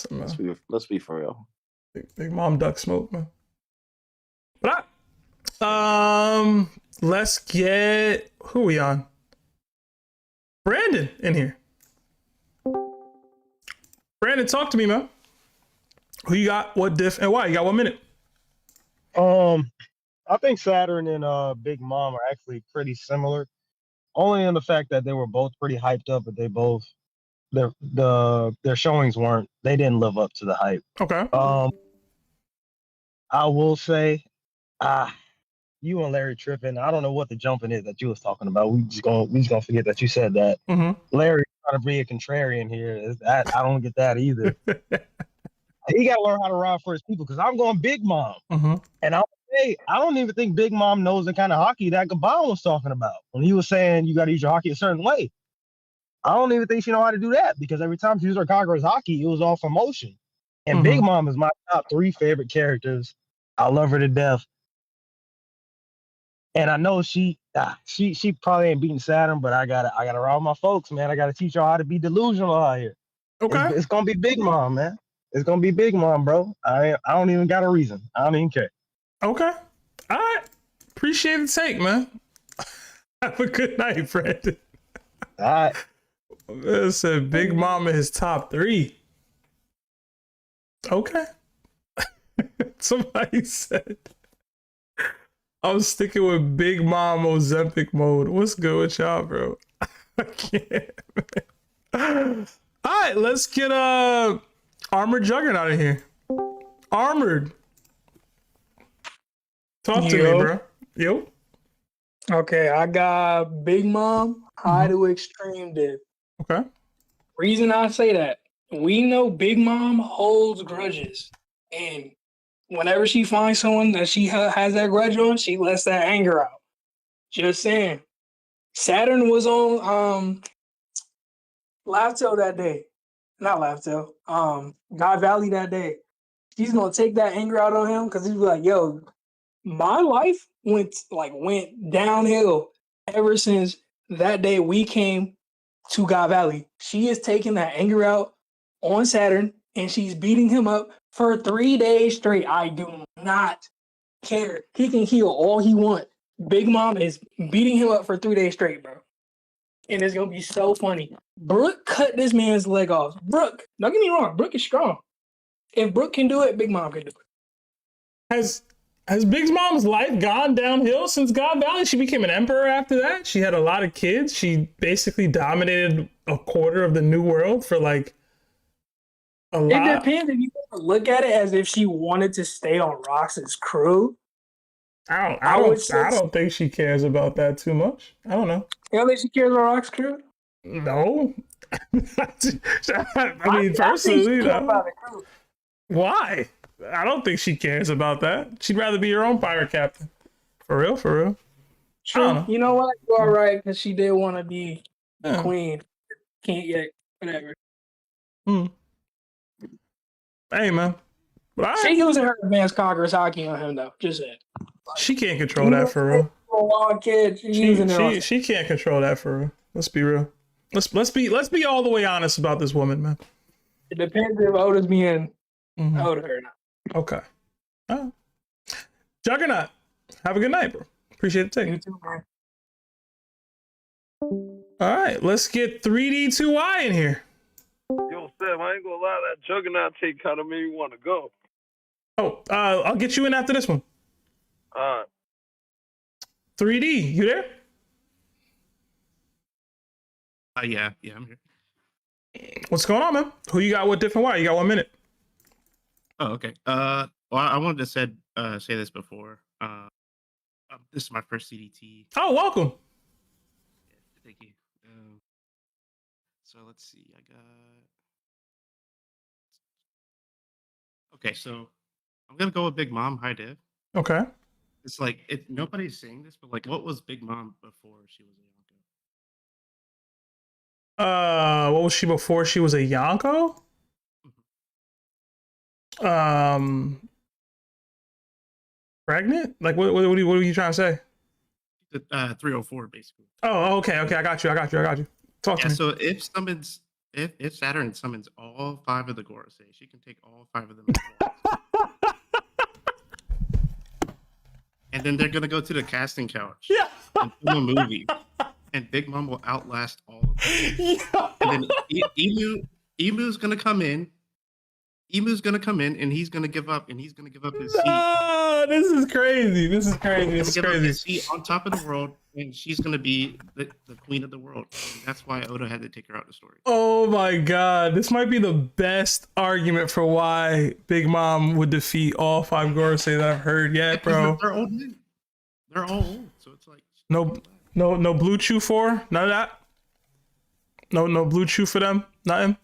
Let's be for real. Big Mom duck smoke, man. But let's get who we on? Brandon in here. Brandon, talk to me, man. Who you got? What diff and why? You got 1 minute. I think Saturn and Big Mom are actually pretty similar, only in the fact that they were both pretty hyped up, but they both their showings weren't. They didn't live up to the hype. Okay. I will say, you and Larry tripping. I don't know what the jumping is that you was talking about. We just gonna forget that you said that. Mm-hmm. Larry trying to be a contrarian here. I don't get that either. He got to learn how to ride for his people because I'm going Big Mom. Mm-hmm. And I'll say, I don't even think Big Mom knows the kind of hockey that Gabon was talking about when he was saying you got to use your hockey a certain way. I don't even think she know how to do that because every time she used her Conqueror's hockey, it was all for motion. And Big Mom is my top 3 favorite characters. I love her to death. And I know she probably ain't beating Saturn, but I gotta ride with my folks, man. I gotta teach y'all how to be delusional out here. Okay. It's gonna be Big Mom, man. It's gonna be Big Mom, bro. I don't even got a reason. I don't even care. Okay. All right. Appreciate the take, man. Have a good night, Brandon. All right. It said Big Mom in his top 3. Okay. Somebody said I'm sticking with Big Mom Ozempic mode. What's good with y'all, bro? I can't. All right, let's get Armored Juggernaut in here. Armored. Talk to me, bro. Yo. Okay, I got Big Mom, high to extreme diff. Okay. Reason I say that, we know Big Mom holds grudges. And whenever she finds someone that she has that grudge on, she lets that anger out. Just saying. Saturn was on Laughtail that day. Not Laughtail. God Valley that day. She's gonna take that anger out on him because he's like, yo, my life went downhill ever since that day we came to God Valley. She is taking that anger out on Saturn and she's beating him up for 3 days straight. I do not care. He can heal all he wants. Big Mom is beating him up for 3 days straight, bro. And it's gonna be so funny. Brooke cut this man's leg off. Brooke, don't get me wrong, Brooke is strong. If Brooke can do it, Big Mom can do it. Has Big Mom's life gone downhill since God Valley? She became an emperor after that. She had a lot of kids. She basically dominated a quarter of the New World for like a lot. It depends if you look at it as if she wanted to stay on Rox's crew. I don't think she cares about that too much. I don't know. You don't think she cares about Rox's crew? No. I mean, personally, why? I don't think she cares about that. She'd rather be her own pirate captain. For real, for real. True. You know what? You're all right, because she did want to be the queen. Can't yet. Whatever. Hey, man. But She using her advanced Conqueror's hockey on him, though. Just saying. She can't control that for real. She can't control that for real. Let's be real. Let's be all the way honest about this woman, man. It depends if Oda's being Oda or not. Okay. Juggernaut, have a good night, bro. Appreciate the take. You too, man. All right, let's get 3D2I in here. Yo, Seb, I ain't gonna lie, that Juggernaut take kind of made me want to go. Oh, I'll get you in after this one. 3D, you there? Yeah, I'm here. What's going on, man? Who you got? What different why? You got 1 minute. Oh, okay. Well, I wanted to say this before. This is my first CDT. Oh, welcome. Yeah, thank you. So let's see. I got. Okay, so I'm gonna go with Big Mom. High diff. Okay. It's like nobody's saying this, but like, what was Big Mom before she was a Yonko? What was she before she was a Yonko? Pregnant? Like what are you trying to say? 304 basically. Oh, okay. I got you. Talk to me. So if Saturn summons all 5 of the Gorosei, she can take all 5 of them. And then they're gonna go to the casting couch and film a movie, and Big Mom will outlast all of them. And then Emu's gonna come in. And he's gonna give up. And he's gonna give up his seat. Oh, this is crazy. This is crazy. He's gonna give up his seat on top of the world, and she's gonna be the queen of the world. And that's why Oda had to take her out of the story. Oh my god, this might be the best argument for why Big Mom would defeat all 5 Gorosei that I've heard yet, bro. They're old men. They're all old, so it's like no blue chew for none of that. No blue chew for them. Nothing.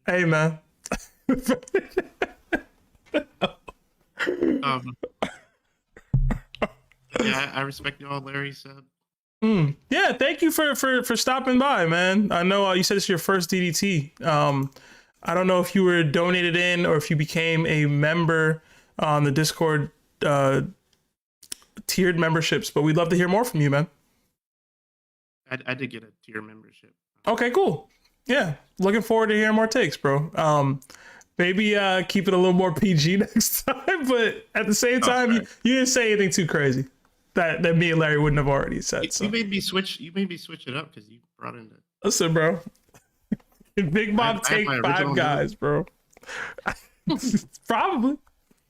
Hey man. Yeah, I respect y'all, Larry said. Yeah, thank you for stopping by, man. I know you said it's your first DDT. I don't know if you were donated in or if you became a member on the Discord tiered memberships, but we'd love to hear more from you, man. I did get a tier membership. Okay, cool. Yeah, looking forward to hearing more takes, bro. Maybe keep it a little more PG next time, but at the same time, you didn't say anything too crazy that me and Larry wouldn't have already said. You made me switch. You made me switch it up because you brought in the. Listen, bro. Big Mom take 5 guys, bro. Probably.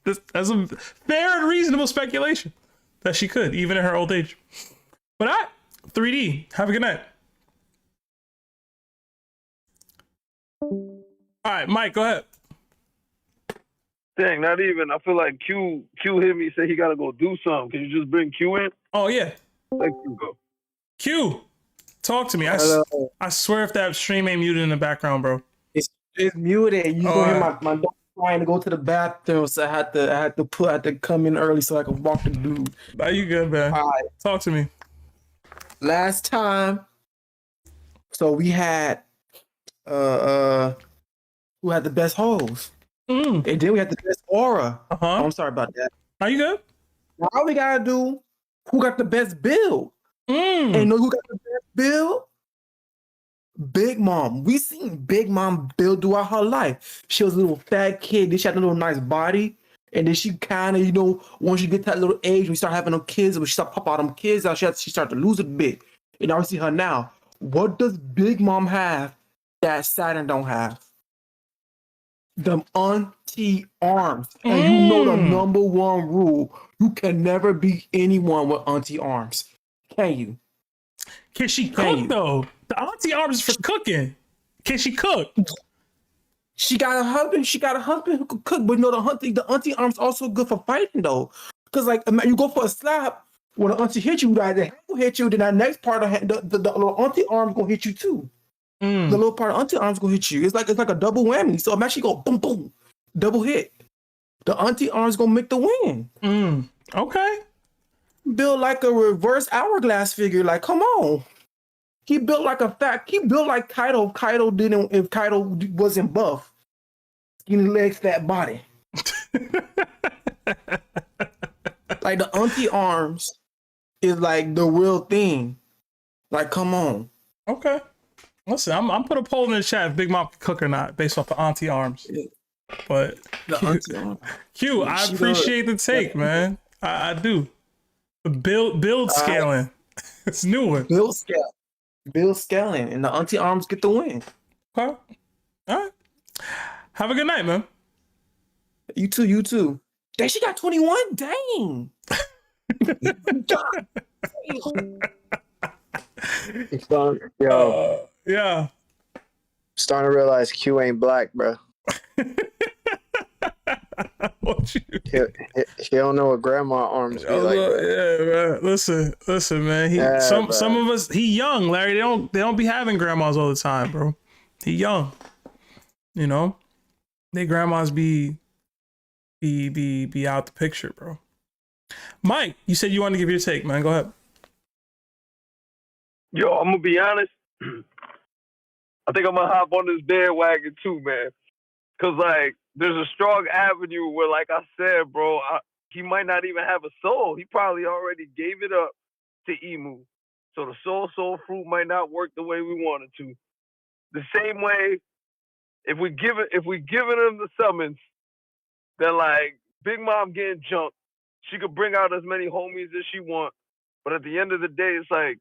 That's a fair and reasonable speculation that she could, even in her old age. But 3D, have a good night. All right, Mike, go ahead. Dang, not even. I feel like Q hit me, say he gotta go do something. Can you just bring Q in? Oh yeah. Let Q go. Q, talk to me. I swear if that stream ain't muted in the background, bro. It's muted. You gonna hear my dog trying to go to the bathroom, so I had to come in early so I could walk the dude. Are you good, man? All right. Talk to me. last time. So we had who had the best holes, and then we had the best aura. Oh, I'm sorry about that. Are you good? Now we gotta do who got the best build. And know who got the best build? Big Mom. We seen Big Mom build throughout her life. She was a little fat kid. Then she had a little nice body. And then she kind of, once you get to that little age, when you start having them kids, when she start popping out them kids out, she started to lose a bit. And now we see her now. What does Big Mom have that Saturn don't have? Them auntie arms. And you know the number one rule. You can never beat anyone with auntie arms. Can you? Can she cook though? The auntie arms is for cooking. Can she cook? She got a husband. She got a husband who could cook, but the auntie arms also good for fighting though. Because like you go for a slap, when the auntie hit you, the hand will hit you. Then that next part of the little auntie arms gonna hit you too. The little part of auntie arms gonna hit you. It's like a double whammy. So imagine you go boom boom, double hit. The auntie arms gonna make the win. Okay. Build like a reverse hourglass figure. Like, come on. He built like he built like Kaido. Kaido didn't, if Kaido wasn't buff. Skinny legs, fat body. Like the auntie arms is like the real thing. Like, come on. Okay. Listen, I'm put a poll in the chat if Big Mom can cook or not based off the auntie arms. But Q, I appreciate the take, man. I do. Build scaling. It's new one. Build scaling, and the auntie arms get the win. Okay. All right. Have a good night, man. You too. Dang, she got 21. Dang. Yeah. Starting to realize Q ain't black, bro. He don't know what grandma arms be like. Yeah, man. Listen, man. Some of us, he young, Larry. They don't be having grandmas all the time, bro. He young. They grandmas be out the picture, bro. Mike, you said you wanted to give your take, man. Go ahead. Yo, I'm gonna be honest. I think I'm gonna hop on this bandwagon too, man. Cause like, there's a strong avenue where, like I said, bro, he might not even have a soul. He probably already gave it up to Emu. So the soul fruit might not work the way we want it to. The same way, if we giving him the summons, then like Big Mom getting jumped, she could bring out as many homies as she want. But at the end of the day, it's like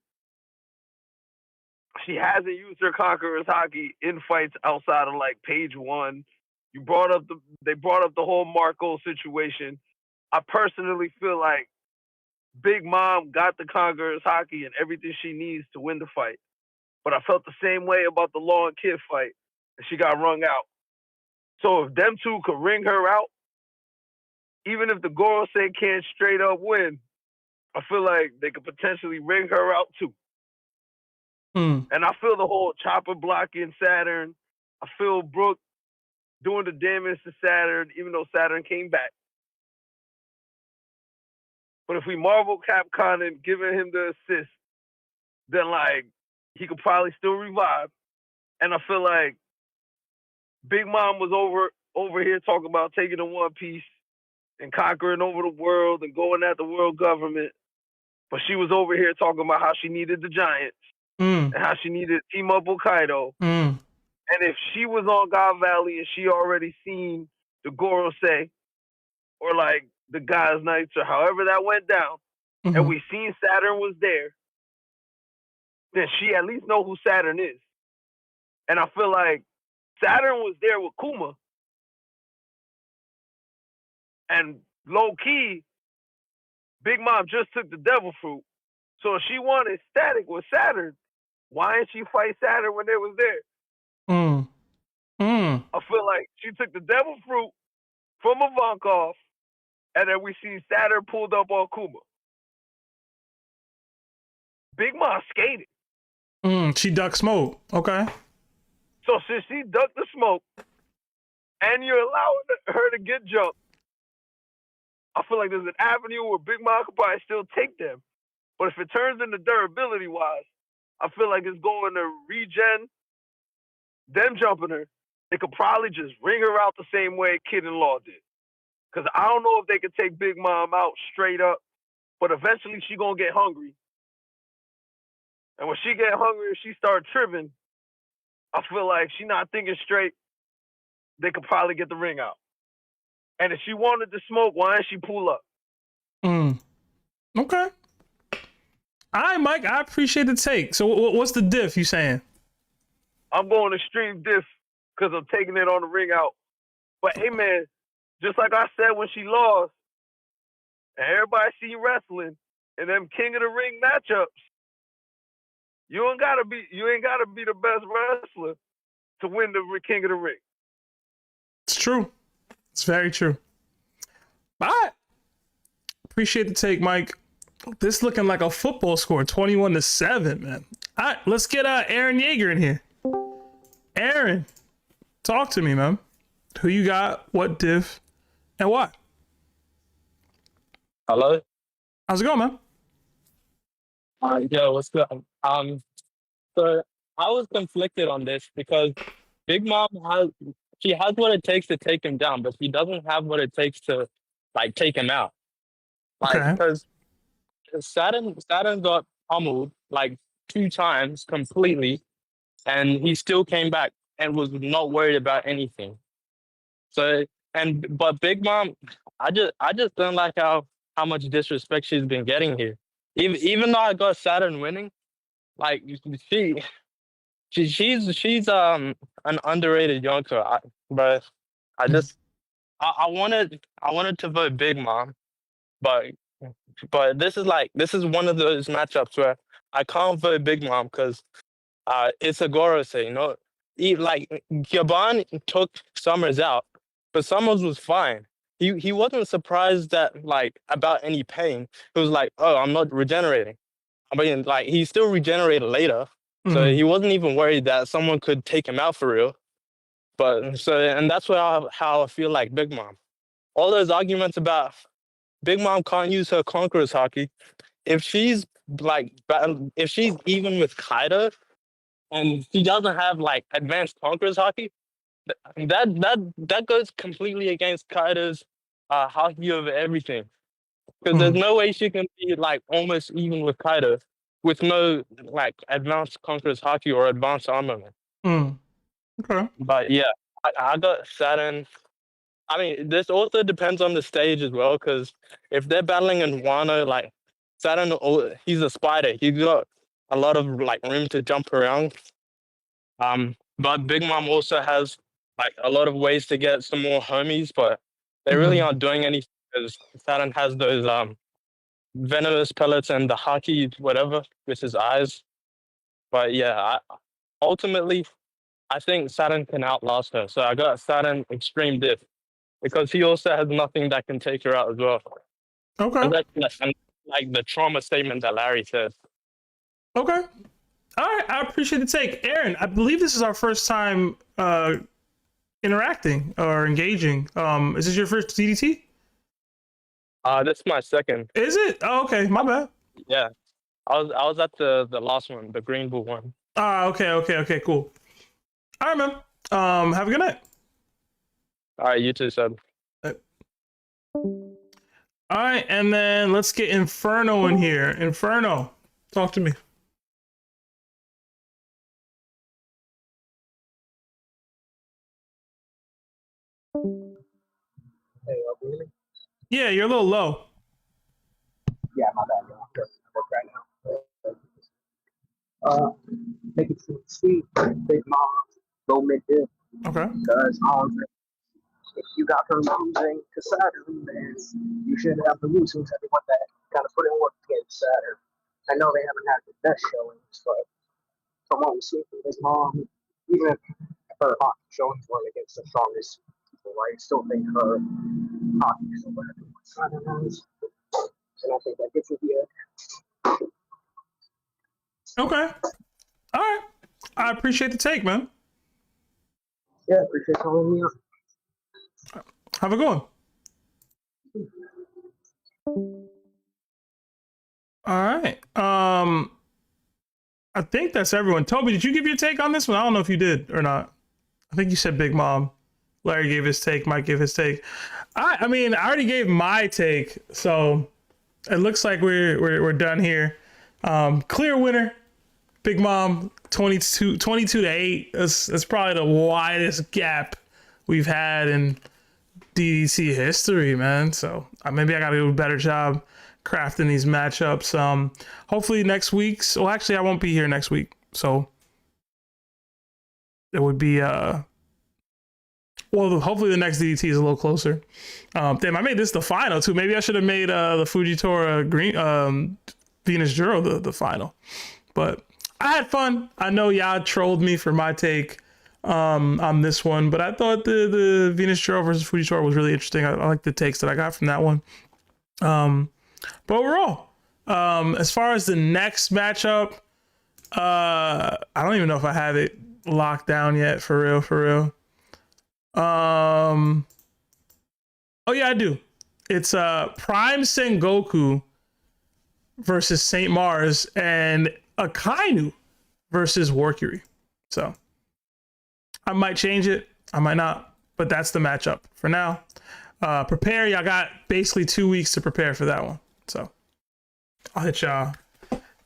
she hasn't used her Conqueror's Hockey in fights outside of like page 1. They brought up the whole Marco situation. I personally feel like Big Mom got the Conqueror's Hockey and everything she needs to win the fight. But I felt the same way about the Law and Kid fight, and she got wrung out. So if them two could ring her out, even if the Gorosei can't straight up win, I feel like they could potentially ring her out too. And I feel the whole chopper blocking Saturn. I feel Brooke doing the damage to Saturn, even though Saturn came back. But if we Marvel Capcom and giving him the assist, then like he could probably still revive. And I feel like Big Mom was over here talking about taking the One Piece and conquering over the world and going at the world government. But she was over here talking about how she needed the Giants and how she needed to team up with Kaido. And if she was on God Valley and she already seen the Gorosei or like the God's Knights or however that went down, and we seen Saturn was there, then she at least know who Saturn is. And I feel like Saturn was there with Kuma. And low key, Big Mom just took the devil fruit. So if she wanted static with Saturn, why didn't she fight Saturn when they was there? I feel like she took the devil fruit from Ivankov, and then we see Saturn pulled up on Kuma. Big Mom skated. She ducked smoke. Okay. So since she ducked the smoke, and you're allowing her to get jumped, I feel like there's an avenue where Big Mom could probably still take them. But if it turns into durability wise, I feel like it's going to regen, them jumping her. They could probably just ring her out the same way Kid and Law did. Because I don't know if they could take Big Mom out straight up, but eventually she going to get hungry. And when she get hungry and she start tripping, I feel like she not thinking straight. They could probably get the ring out. And if she wanted to smoke, why didn't she pull up? Okay. All right, Mike, I appreciate the take. So what's the diff you saying? I'm going extreme diff because I'm taking it on the ring out. But hey, man, just like I said when she lost, and everybody see wrestling and them King of the Ring matchups, you ain't gotta be the best wrestler to win the King of the Ring. It's true. It's very true. All right. Appreciate the take, Mike. This looking like a football score, 21-7, man. All right, let's get Aaron Yeager in here. Aaron, talk to me, man. Who you got, what diff, and why? Hello? How's it going, man? Yo, what's good? So I was conflicted on this because Big Mom has what it takes to take him down, but she doesn't have what it takes to like take him out. Like because Saturn got pummeled like 2 times completely, and he still came back and was not worried about anything. So but Big Mom, I just don't like how much disrespect she's been getting here. Even though I got Saturn winning, like she's an underrated youngster. But I wanted to vote Big Mom, but this is one of those matchups where I can't vote Big Mom because it's a Gorosei, you know. Like Gabon took Summers out, but Summers was fine. He wasn't surprised that like about any pain. He was like, oh, I'm not regenerating. I mean, like he still regenerated later, so he wasn't even worried that someone could take him out for real. But and that's how I feel like Big Mom. All those arguments about Big Mom can't use her Conqueror's Hockey. If she's even with Kaido, and she doesn't have like advanced Conqueror's Hockey, that goes completely against Kaido's hockey over everything. Because there's no way she can be like almost even with Kaido with no like advanced Conqueror's Hockey or advanced armament. Okay. But yeah, I got Saturn. I mean, this also depends on the stage as well, because if they're battling in Wano, like Saturn, he's a spider. He's got a lot of like room to jump around. But Big Mom also has like a lot of ways to get some more homies, but they really aren't doing anything because Saturn has those venomous pellets and the hockey whatever with his eyes. But yeah, ultimately, I think Saturn can outlast her. So I got Saturn Extreme Diff because he also has nothing that can take her out as well. Okay. And like the trauma statement that Larry said. Okay. All right. I appreciate the take. Aaron, I believe this is our first time interacting or engaging. Is this your first DDT? This is my second. Is it? Oh, okay. My bad. Yeah. I was at the last one, the Green Bull one. Okay, cool. All right, man. Have a good night. All right, you too, Seb. All right, and then let's get Inferno in here. Inferno, talk to me. Hey, really? Yeah, you're a little low. Yeah, my bad. I'm just at work right now. Make it see Big Mom go mid dip. Okay. Because if you got her losing to Saturn, then you shouldn't have to lose to everyone that kind of put in work against Saturn. I know they haven't had the best showings, but from what we see from Big Mom, even if her hockey showings weren't against the strongest people, I still think her hockey is a better than what Saturn has. And I think that gives you the edge. Okay. All right. I appreciate the take, man. Yeah, appreciate calling me up. Have a good one. All right. I think that's everyone. Toby, did you give your take on this one? I don't know if you did or not. I think you said Big Mom. Larry gave his take. Mike gave his take. I mean, I already gave my take, so it looks like we're done here. Clear winner, Big Mom, 22-8. That's probably the widest gap we've had in DDT history, man. So maybe I got to do a better job crafting these matchups. Hopefully next week's. Well, actually, I won't be here next week, so it would be well, hopefully the next DDT is a little closer. Damn, I made this the final too. Maybe I should have made the Fujitora Green Venus Juro the final. But I had fun. I know y'all trolled me for my take on this one, but I thought the Venus Juro versus Fujitora was really interesting. I like the takes that I got from that one. But overall, as far as the next matchup, I don't even know if I have it locked down yet, for real. Oh yeah, I do. It's Prime Sengoku versus Saint Mars and Akainu versus Workury. So I might change it, I might not, but that's the matchup for now. Prepare, y'all got basically 2 weeks to prepare for that one. So I'll hit y'all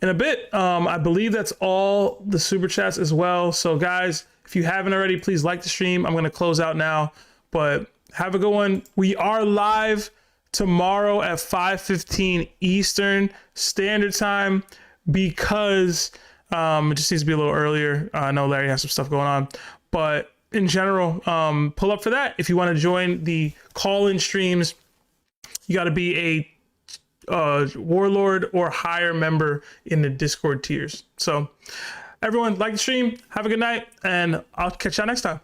in a bit. I believe that's all the super chats as well. So guys, if you haven't already, please like the stream. I'm going to close out now, but have a good one. We are live tomorrow at 5:15 Eastern Standard Time because it just needs to be a little earlier. I know Larry has some stuff going on, but in general, pull up for that. If you want to join the call-in streams, you got to be a Warlord or higher member in the Discord tiers. So everyone, like the stream, have a good night, and I'll catch y'all next time.